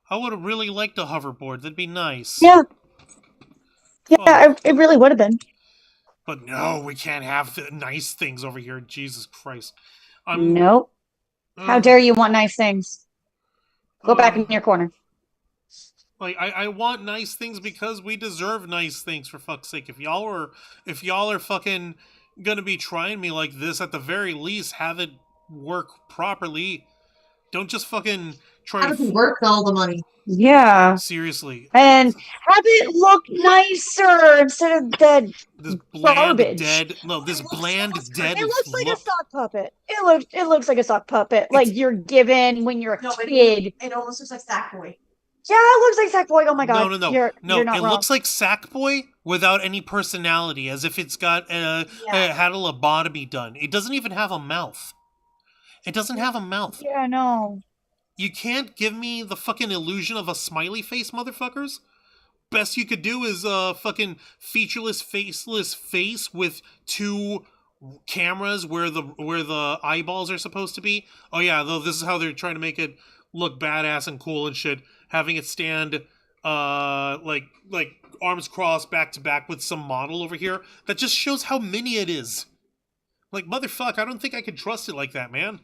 Speaker 2: I would have really liked a hoverboard. That'd be nice.
Speaker 4: Yeah. Yeah, it really would have been.
Speaker 2: But no, we can't have the nice things over here. Jesus Christ.
Speaker 4: Nope. How dare you want nice things? Go back in your corner.
Speaker 2: Like, I want nice things because we deserve nice things, for fuck's sake. If y'all are fucking gonna be trying me like this, at the very least, have it work properly. Don't just fucking try
Speaker 6: to work all the money.
Speaker 4: Yeah.
Speaker 2: Seriously.
Speaker 4: And have it look nicer instead of the
Speaker 2: this bland,
Speaker 4: garbage.
Speaker 2: Dead. No, this bland, dead.
Speaker 4: It looks like a sock puppet. It looks like a sock puppet, like you're given when you're a kid.
Speaker 6: It almost looks like Sackboy.
Speaker 4: Yeah, it looks like Sackboy. Oh my god.
Speaker 2: No.
Speaker 4: You're not
Speaker 2: it
Speaker 4: wrong.
Speaker 2: looks like Sackboy without any personality, as if it's got had a lobotomy done. It doesn't even have a mouth. It doesn't have a mouth.
Speaker 4: Yeah, no.
Speaker 2: You can't give me the fucking illusion of a smiley face, motherfuckers. Best you could do is a fucking featureless, faceless face with two cameras where the eyeballs are supposed to be. Oh yeah, though this is how they're trying to make it look badass and cool and shit. Having it stand like arms crossed back to back with some model over here. That just shows how mini it is. Like, motherfuck, I don't think I could trust it like that, man.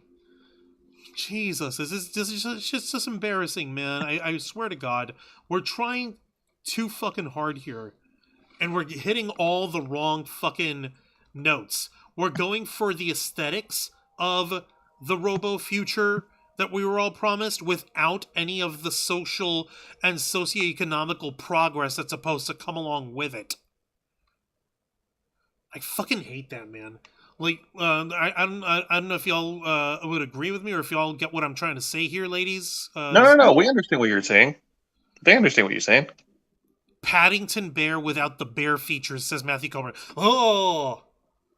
Speaker 2: Jesus, this is just embarrassing, man. I swear to God, we're trying too fucking hard here, and we're hitting all the wrong fucking notes. We're going for the aesthetics of the robo future that we were all promised without any of the social and socioeconomical progress that's supposed to come along with it. I fucking hate that, man. Like, I don't know if y'all would agree with me or if y'all get what I'm trying to say here, ladies.
Speaker 3: No. We understand what you're saying. They understand what you're saying.
Speaker 2: Paddington Bear without the bear features, says Matthew Comer. Oh!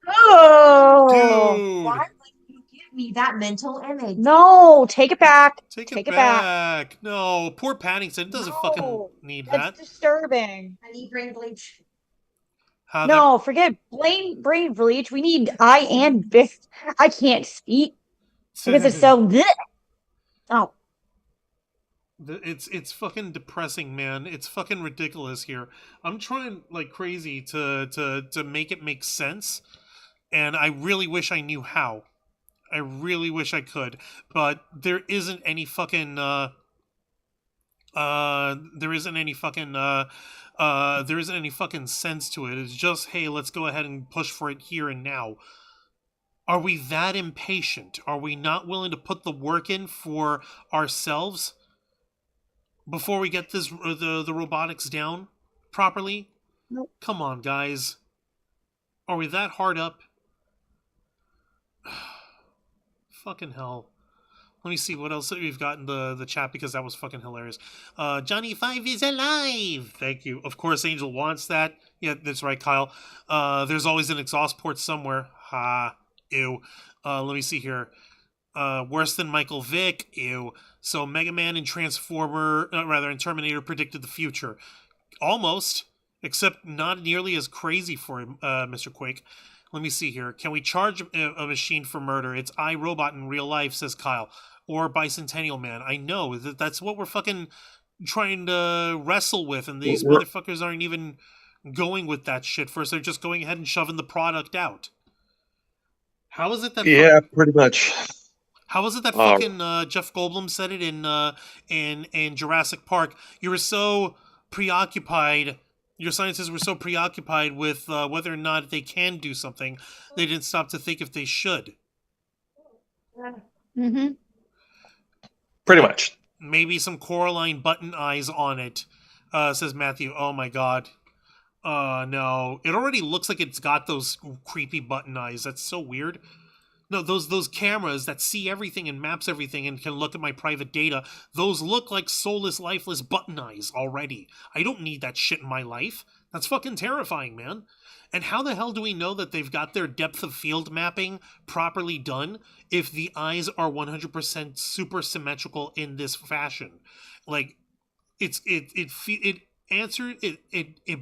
Speaker 2: Dude!
Speaker 6: Why would you give me that mental image?
Speaker 4: No, take it back.
Speaker 2: Take it back. No, poor Paddington doesn't fucking need that.
Speaker 4: That's disturbing.
Speaker 6: I need brain bleach.
Speaker 4: Forget brain bleach. We need eye and bit. I can't speak because it's so good. Oh.
Speaker 2: It's fucking depressing, man. It's fucking ridiculous here. I'm trying like crazy to make it make sense, and I really wish I knew how. I really wish I could, but there isn't any fucking there isn't any fucking sense to it. It's just, hey, let's go ahead and push for it here and now. Are we that impatient? Are we not willing to put the work in for ourselves before we get the robotics down properly?
Speaker 4: Nope.
Speaker 2: Come on, guys. Are we that hard up? Fucking hell. Let me see what else we've got in the chat, because that was fucking hilarious. Johnny 5 is alive! Thank you. Of course, Angel wants that. Yeah, that's right, Kyle. There's always an exhaust port somewhere. Ha. Ew. Let me see here. Worse than Michael Vick. Ew. So Mega Man and and Terminator predicted the future. Almost. Except not nearly as crazy for Mr. Quake. Let me see here. Can we charge a machine for murder? It's iRobot in real life, says Kyle. Or Bicentennial Man. I know. That's what we're fucking trying to wrestle with. And these motherfuckers aren't even going with that shit first. They're just going ahead and shoving the product out. How is it that...
Speaker 3: Yeah, pretty much.
Speaker 2: How is it that fucking Jeff Goldblum said it in Jurassic Park? You were so preoccupied... Your scientists were so preoccupied with whether or not they can do something, they didn't stop to think if they should.
Speaker 4: Mm-hmm.
Speaker 3: Pretty much.
Speaker 2: Maybe some Coraline button eyes on it, says Matthew. Oh my god. No. It already looks like it's got those creepy button eyes. That's so weird. No, those cameras that see everything and maps everything and can look at my private data, those look like soulless, lifeless button eyes already. I don't need that shit in my life. That's fucking terrifying, man. And how the hell do we know that they've got their depth of field mapping properly done if the eyes are 100% super symmetrical in this fashion? Like, it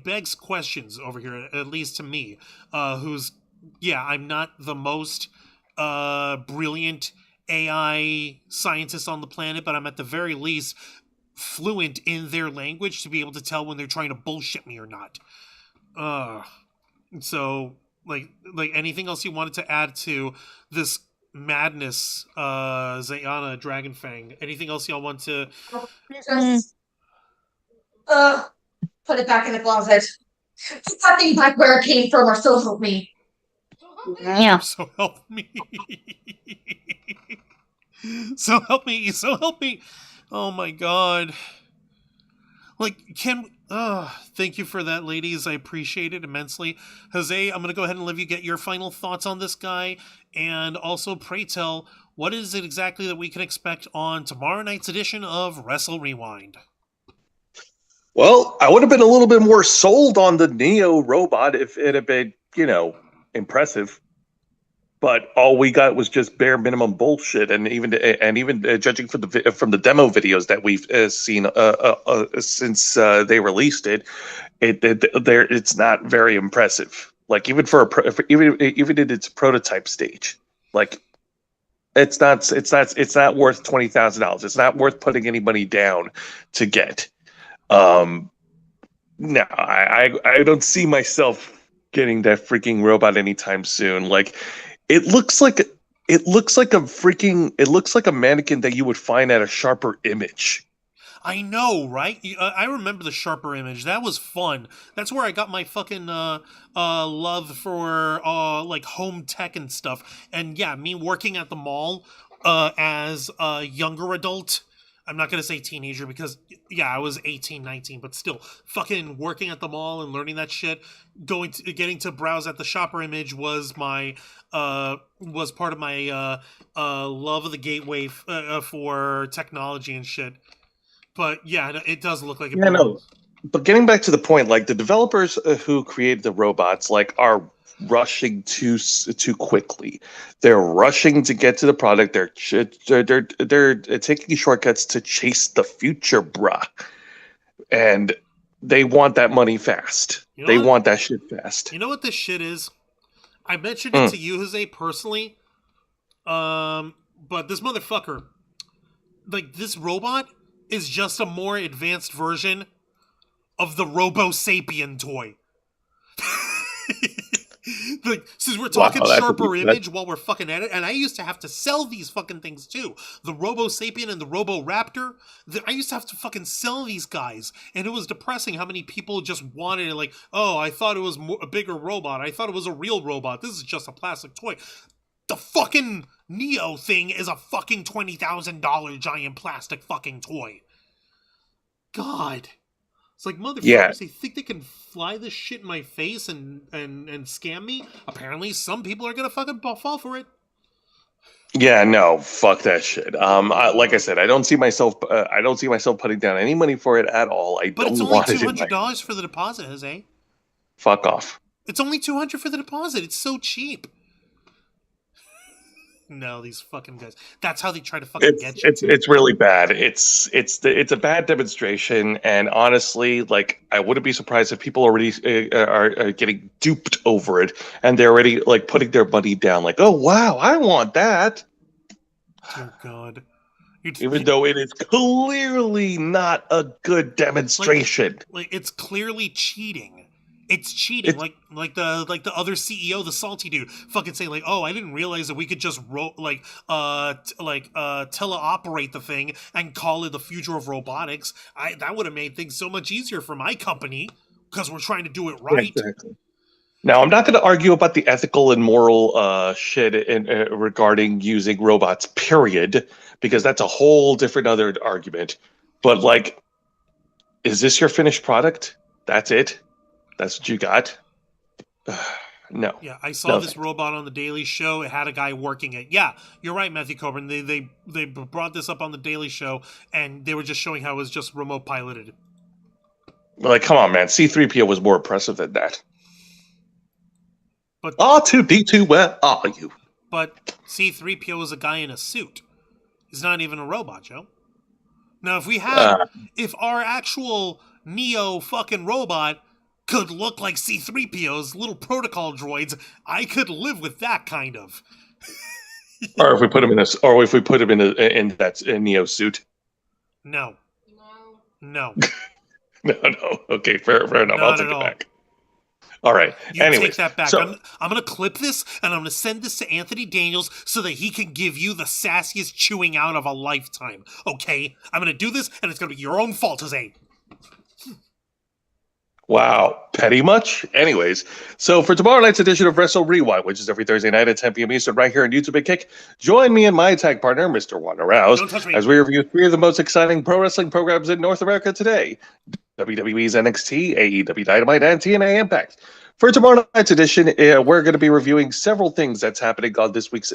Speaker 2: begs questions over here, at least to me, I'm not the most brilliant AI scientist on the planet, but I'm at the very least fluent in their language to be able to tell when they're trying to bullshit me or not. So like anything else you wanted to add to this madness, Zayana Dragonfang? Anything else y'all want to
Speaker 6: just put it back in the closet. Put that thing back where it came from, or so help me.
Speaker 4: Yeah.
Speaker 2: So help me. So help me. So help me. Oh my god. Like, thank you for that, ladies. I appreciate it immensely. Jose, I'm going to go ahead and let you get your final thoughts on this guy. And also, pray tell, what is it exactly that we can expect on tomorrow night's edition of Wrestle Rewind?
Speaker 3: Well, I would have been a little bit more sold on the Neo robot if it had been, impressive. But all we got was just bare minimum bullshit, and even judging from the demo videos that we've seen since they released it, it's not very impressive. Like even even in its prototype stage, like it's not worth $20,000. It's not worth putting any money down to get. No, I don't see myself getting that freaking robot anytime soon. Like, it looks like a mannequin that you would find at a Sharper Image.
Speaker 2: I know, right? I remember the Sharper Image. That was fun. That's where I got my fucking love for like home tech and stuff. And yeah, me working at the mall as a younger adult. I'm not going to say teenager because, yeah, I was 18, 19, but still, fucking working at the mall and learning that shit, getting to browse at the Shopper Image was part of my love of the gateway for technology and shit. But yeah, it does look like it.
Speaker 3: Yeah, no. But getting back to the point, like the developers who created the robots, like are rushing too quickly. They're rushing to get to the product. They're taking shortcuts to chase the future, bruh. And they want that money fast. They want that shit fast.
Speaker 2: You know what this shit is? I mentioned it to you, Jose, personally. But this motherfucker, like this robot, is just a more advanced version of the Robo Sapien toy. Like, since we're talking Sharper Image while we're fucking at it, and I used to have to sell these fucking things too. The Robo Sapien and the Robo Raptor, I used to have to fucking sell these guys, and it was depressing how many people just wanted it. Like, oh, I thought it was a bigger robot. I thought it was a real robot. This is just a plastic toy. The fucking Neo thing is a fucking $20,000 giant plastic fucking toy. God. It's like, motherfuckers,
Speaker 3: Yeah.
Speaker 2: they think they can fly this shit in my face and scam me? Apparently, some people are gonna fucking fall for it.
Speaker 3: Yeah, no, fuck that shit. Like I said, I don't see myself putting down any money for it at all. I
Speaker 2: But
Speaker 3: don't
Speaker 2: it's only
Speaker 3: want it in my.
Speaker 2: $200 for the deposit, Jose.
Speaker 3: Fuck off.
Speaker 2: It's only $200 for the deposit. It's so cheap. No, these fucking guys. That's how they try to fucking get you.
Speaker 3: It's really bad. It's a bad demonstration, and honestly, like, I wouldn't be surprised if people already are getting duped over it, and they're already like putting their money down. Like, oh wow, I want that.
Speaker 2: Dear God.
Speaker 3: Even though it is clearly not a good demonstration.
Speaker 2: Like it's clearly cheating. It's cheating, like the other CEO, the salty dude, fucking saying like, "Oh, I didn't realize that we could just teleoperate the thing and call it the future of robotics. That would have made things so much easier for my company because we're trying to do it right."
Speaker 3: Exactly. Now, I'm not going to argue about the ethical and moral shit regarding using robots, period, because that's a whole different other argument. But like, is this your finished product? That's it. That's what you got? No.
Speaker 2: Yeah, I saw this robot on the Daily Show. It had a guy working it. Yeah, you're right, Matthew Coburn. They brought this up on the Daily Show, and they were just showing how it was just remote piloted.
Speaker 3: Like, come on, man. C-3PO was more impressive than that.
Speaker 2: But
Speaker 3: R2-D2, where are you?
Speaker 2: But C-3PO is a guy in a suit. He's not even a robot, Joe. Now, if our actual Neo fucking robot could look like C-3PO's little protocol droids, I could live with that kind of.
Speaker 3: Or if we put him in in that Neo suit.
Speaker 2: No.
Speaker 3: No. Okay, fair enough. I'll take it back. All right.
Speaker 2: Anyways, take that back. So, I'm going to clip this, and I'm going to send this to Anthony Daniels so that he can give you the sassiest chewing out of a lifetime. Okay? I'm going to do this, and it's going to be your own fault, Jose.
Speaker 3: Wow, petty much? Anyways, so for tomorrow night's edition of Wrestle Rewind, which is every Thursday night at 10 p.m. Eastern, right here on YouTube and Kick, join me and my tag partner, Mr. Wanda Rouse, as we review 3 of the most exciting pro wrestling programs in North America today: WWE's NXT, AEW Dynamite, and TNA Impact. For tomorrow night's edition, we're going to be reviewing several things that's happening on this week's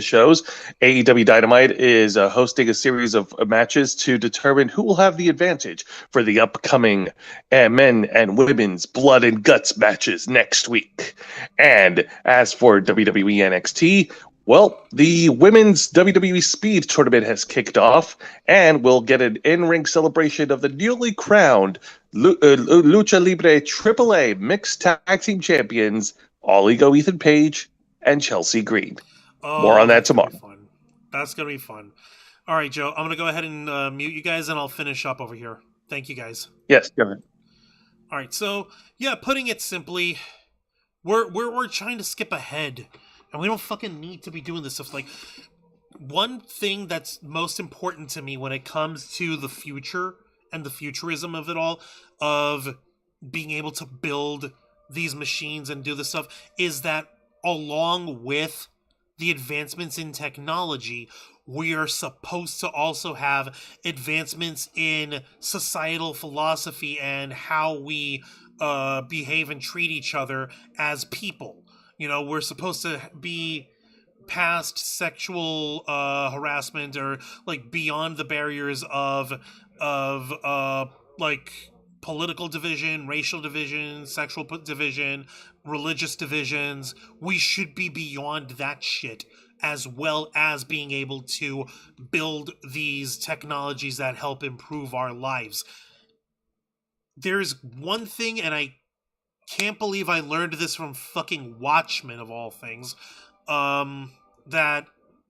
Speaker 3: shows. AEW Dynamite is hosting a series of matches to determine who will have the advantage for the upcoming men and women's blood and guts matches next week. And as for WWE NXT, well, the women's WWE Speed Tournament has kicked off, and we'll get an in-ring celebration of the newly crowned Lucha Libre AAA Mixed Tag Team Champions, All Ego Ethan Page and Chelsea Green. More on that tomorrow.
Speaker 2: That's going to be fun. All right, Joe, I'm going to go ahead and mute you guys, and I'll finish up over here. Thank you, guys.
Speaker 3: Yes, go ahead.
Speaker 2: All right, so, yeah, putting it simply, we're trying to skip ahead. And we don't fucking need to be doing this stuff. Like, one thing that's most important to me when it comes to the future and the futurism of it all, of being able to build these machines and do this stuff, is that along with the advancements in technology, we are supposed to also have advancements in societal philosophy and how we behave and treat each other as people. You know, we're supposed to be past sexual harassment, or like beyond the barriers of like political division, racial division, sexual division, religious divisions. We should be beyond that shit, as well as being able to build these technologies that help improve our lives. There's one thing, and I can't believe I learned this from fucking Watchmen of all things, that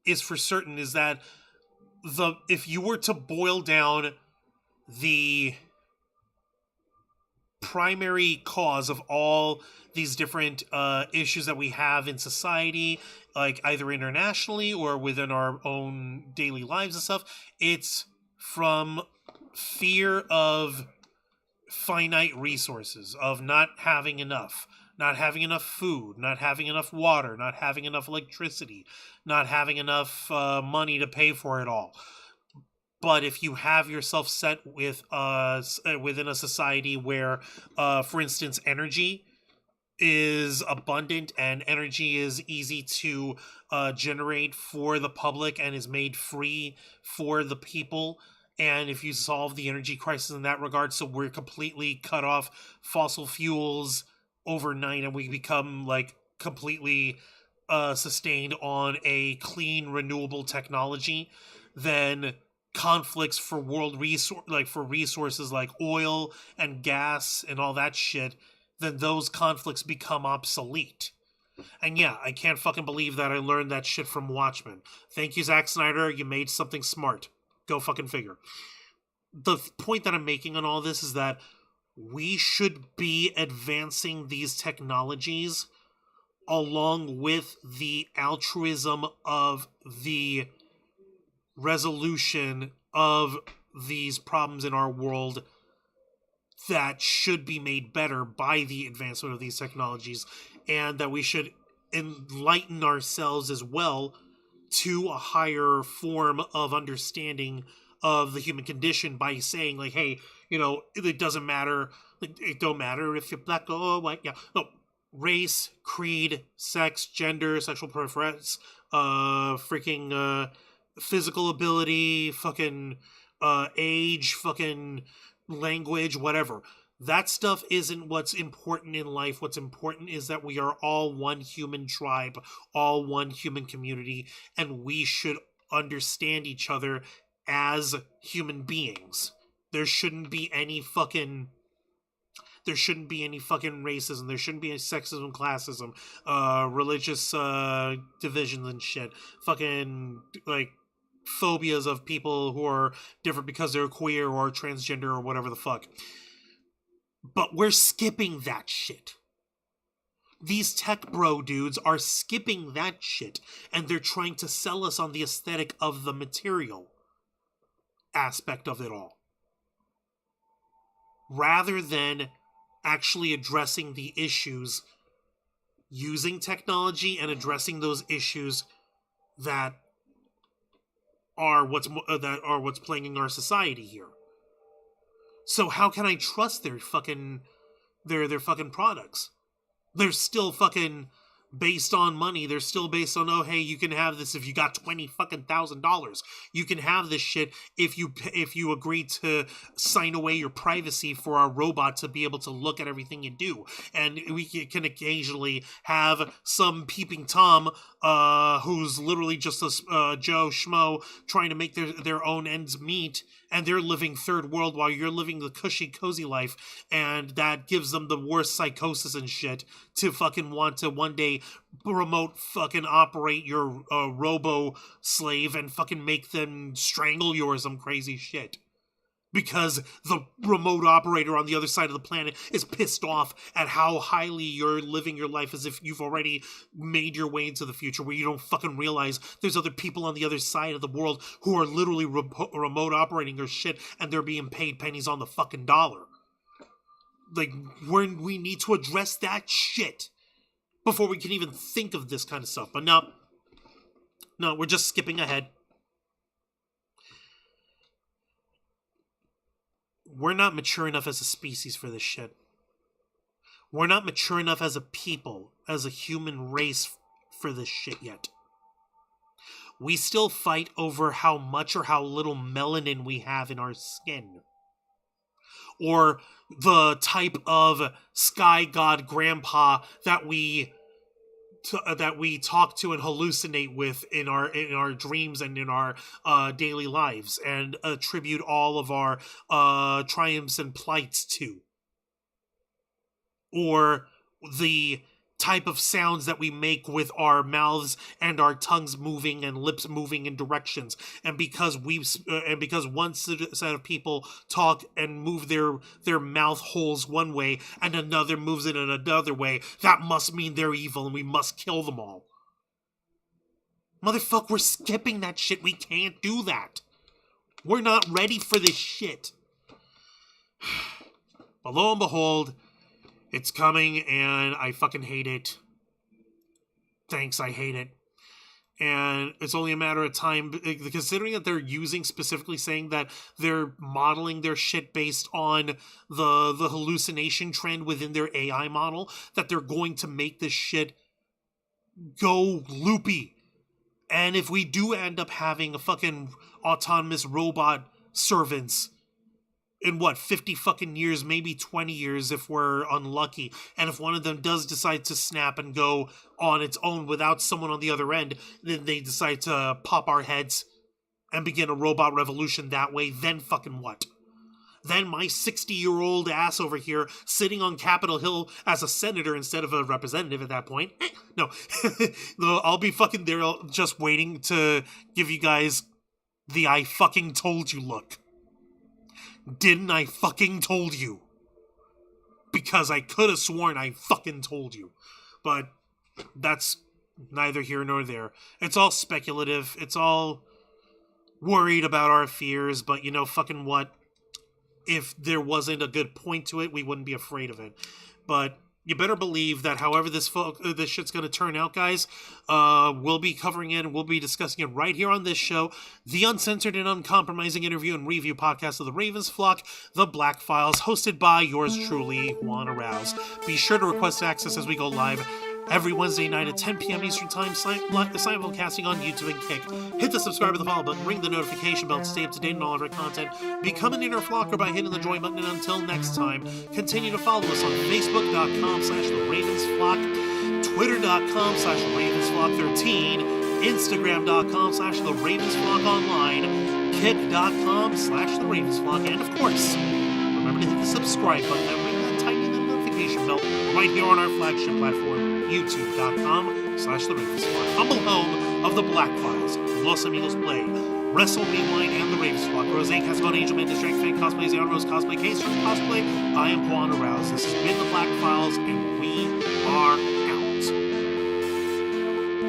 Speaker 2: is for certain, is that if you were to boil down the primary cause of all these different issues that we have in society, like either internationally or within our own daily lives and stuff, it's from fear of finite resources, of not having enough food, not having enough water, not having enough electricity, not having enough money to pay for it all. But if you have yourself set with within a society where, for instance, energy is abundant and energy is easy to generate for the public and is made free for the people, and if you solve the energy crisis in that regard, so we're completely cut off fossil fuels overnight and we become like completely sustained on a clean renewable technology, then conflicts for resources like oil and gas and all that shit, then those conflicts become obsolete. And yeah, I can't fucking believe that I learned that shit from Watchmen. Thank you, Zack Snyder. You made something smart. Go fucking figure. The point that I'm making on all this is that we should be advancing these technologies along with the altruism of the resolution of these problems in our world that should be made better by the advancement of these technologies, and that we should enlighten ourselves as well to a higher form of understanding of the human condition by saying, like, hey, it doesn't matter, it don't matter if you're black or white, no, race, creed, sex, gender, sexual preference, freaking physical ability, fucking age, fucking language, whatever. That stuff isn't what's important in life. What's important is that we are all one human tribe, all one human community, and we should understand each other as human beings. There shouldn't be any fucking racism. There shouldn't be any sexism, classism, religious divisions and shit. Fucking, like, phobias of people who are different because they're queer or transgender or whatever the fuck. But we're skipping that shit. These tech bro dudes are skipping that shit, and they're trying to sell us on the aesthetic of the material aspect of it all, rather than actually addressing the issues using technology and addressing those issues that are what's plaguing our society here. So how can I trust their fucking products? They're still fucking based on money. They're still based on, oh, hey, you can have this if you got $20,000. You can have this shit if you agree to sign away your privacy for our robot to be able to look at everything you do. And we can occasionally have some peeping Tom who's literally just a Joe Schmo trying to make their own ends meet, and they're living third world while you're living the cushy, cozy life, and that gives them the worst psychosis and shit to fucking want to one day remote fucking operate your robo slave and fucking make them strangle you or some crazy shit. Because the remote operator on the other side of the planet is pissed off at how highly you're living your life as if you've already made your way into the future, where you don't fucking realize there's other people on the other side of the world who are literally remote operating your shit, and they're being paid pennies on the fucking dollar. Like, we need to address that shit before we can even think of this kind of stuff. But no, we're just skipping ahead. We're not mature enough as a species for this shit. We're not mature enough as a people, as a human race for this shit yet. We still fight over how much or how little melanin we have in our skin, or the type of sky god grandpa that we talk to and hallucinate with in our dreams and in our daily lives, and attribute all of our triumphs and plights to, or the type of sounds that we make with our mouths and our tongues moving and lips moving in directions. And because one set of people talk and move their mouth holes one way and another moves it in another way, that must mean they're evil and we must kill them all. Motherfucker, we're skipping that shit. We can't do that. We're not ready for this shit. But lo and behold, it's coming, and I fucking hate it. Thanks, I hate it. And it's only a matter of time, considering that they're specifically saying that they're modeling their shit based on the hallucination trend within their AI model, that they're going to make this shit go loopy. And if we do end up having a fucking autonomous robot servants in 50 fucking years, maybe 20 years if we're unlucky, and if one of them does decide to snap and go on its own without someone on the other end, then they decide to pop our heads and begin a robot revolution that way, then fucking what? Then my 60-year-old ass over here sitting on Capitol Hill as a senator instead of a representative at that point. No, I'll be fucking there just waiting to give you guys the I fucking told you look. Didn't I fucking told you? Because I could have sworn I fucking told you. But that's neither here nor there. It's all speculative. It's all worried about our fears, but you know fucking what? If there wasn't a good point to it, we wouldn't be afraid of it. But you better believe that however this shit's going to turn out, guys, we'll be covering it and we'll be discussing it right here on this show, the uncensored and uncompromising interview and review podcast of the Ravens Flock, The Black Files, hosted by yours truly, Juan Arouse. Be sure to request access as we go live every Wednesday night at 10 p.m. Eastern Time, simulcasting on YouTube and Kick. Hit the subscribe or the follow button, ring the notification bell to stay up to date on all of our content. Become an inner flocker by hitting the join button, and until next time, continue to follow us on Facebook.com/TheRavensFlock, Twitter.com/RavensFlock13, Instagram.com/TheRavensFlockOnline, Kick.com/TheRavensFlock, and of course, remember to hit the subscribe button and ring that tiny notification bell right here on our flagship platform, YouTube.com/TheRavensFlock, humble home of the Black Files, Los Amigos Play, Wrestle Rewind, and the Ravens Flock. Rose Cascon, Angel Man, Distract Fan Cosplays, the Rose Cosplay, Case from Cosplay. I am Juan Arouse. This has been the Black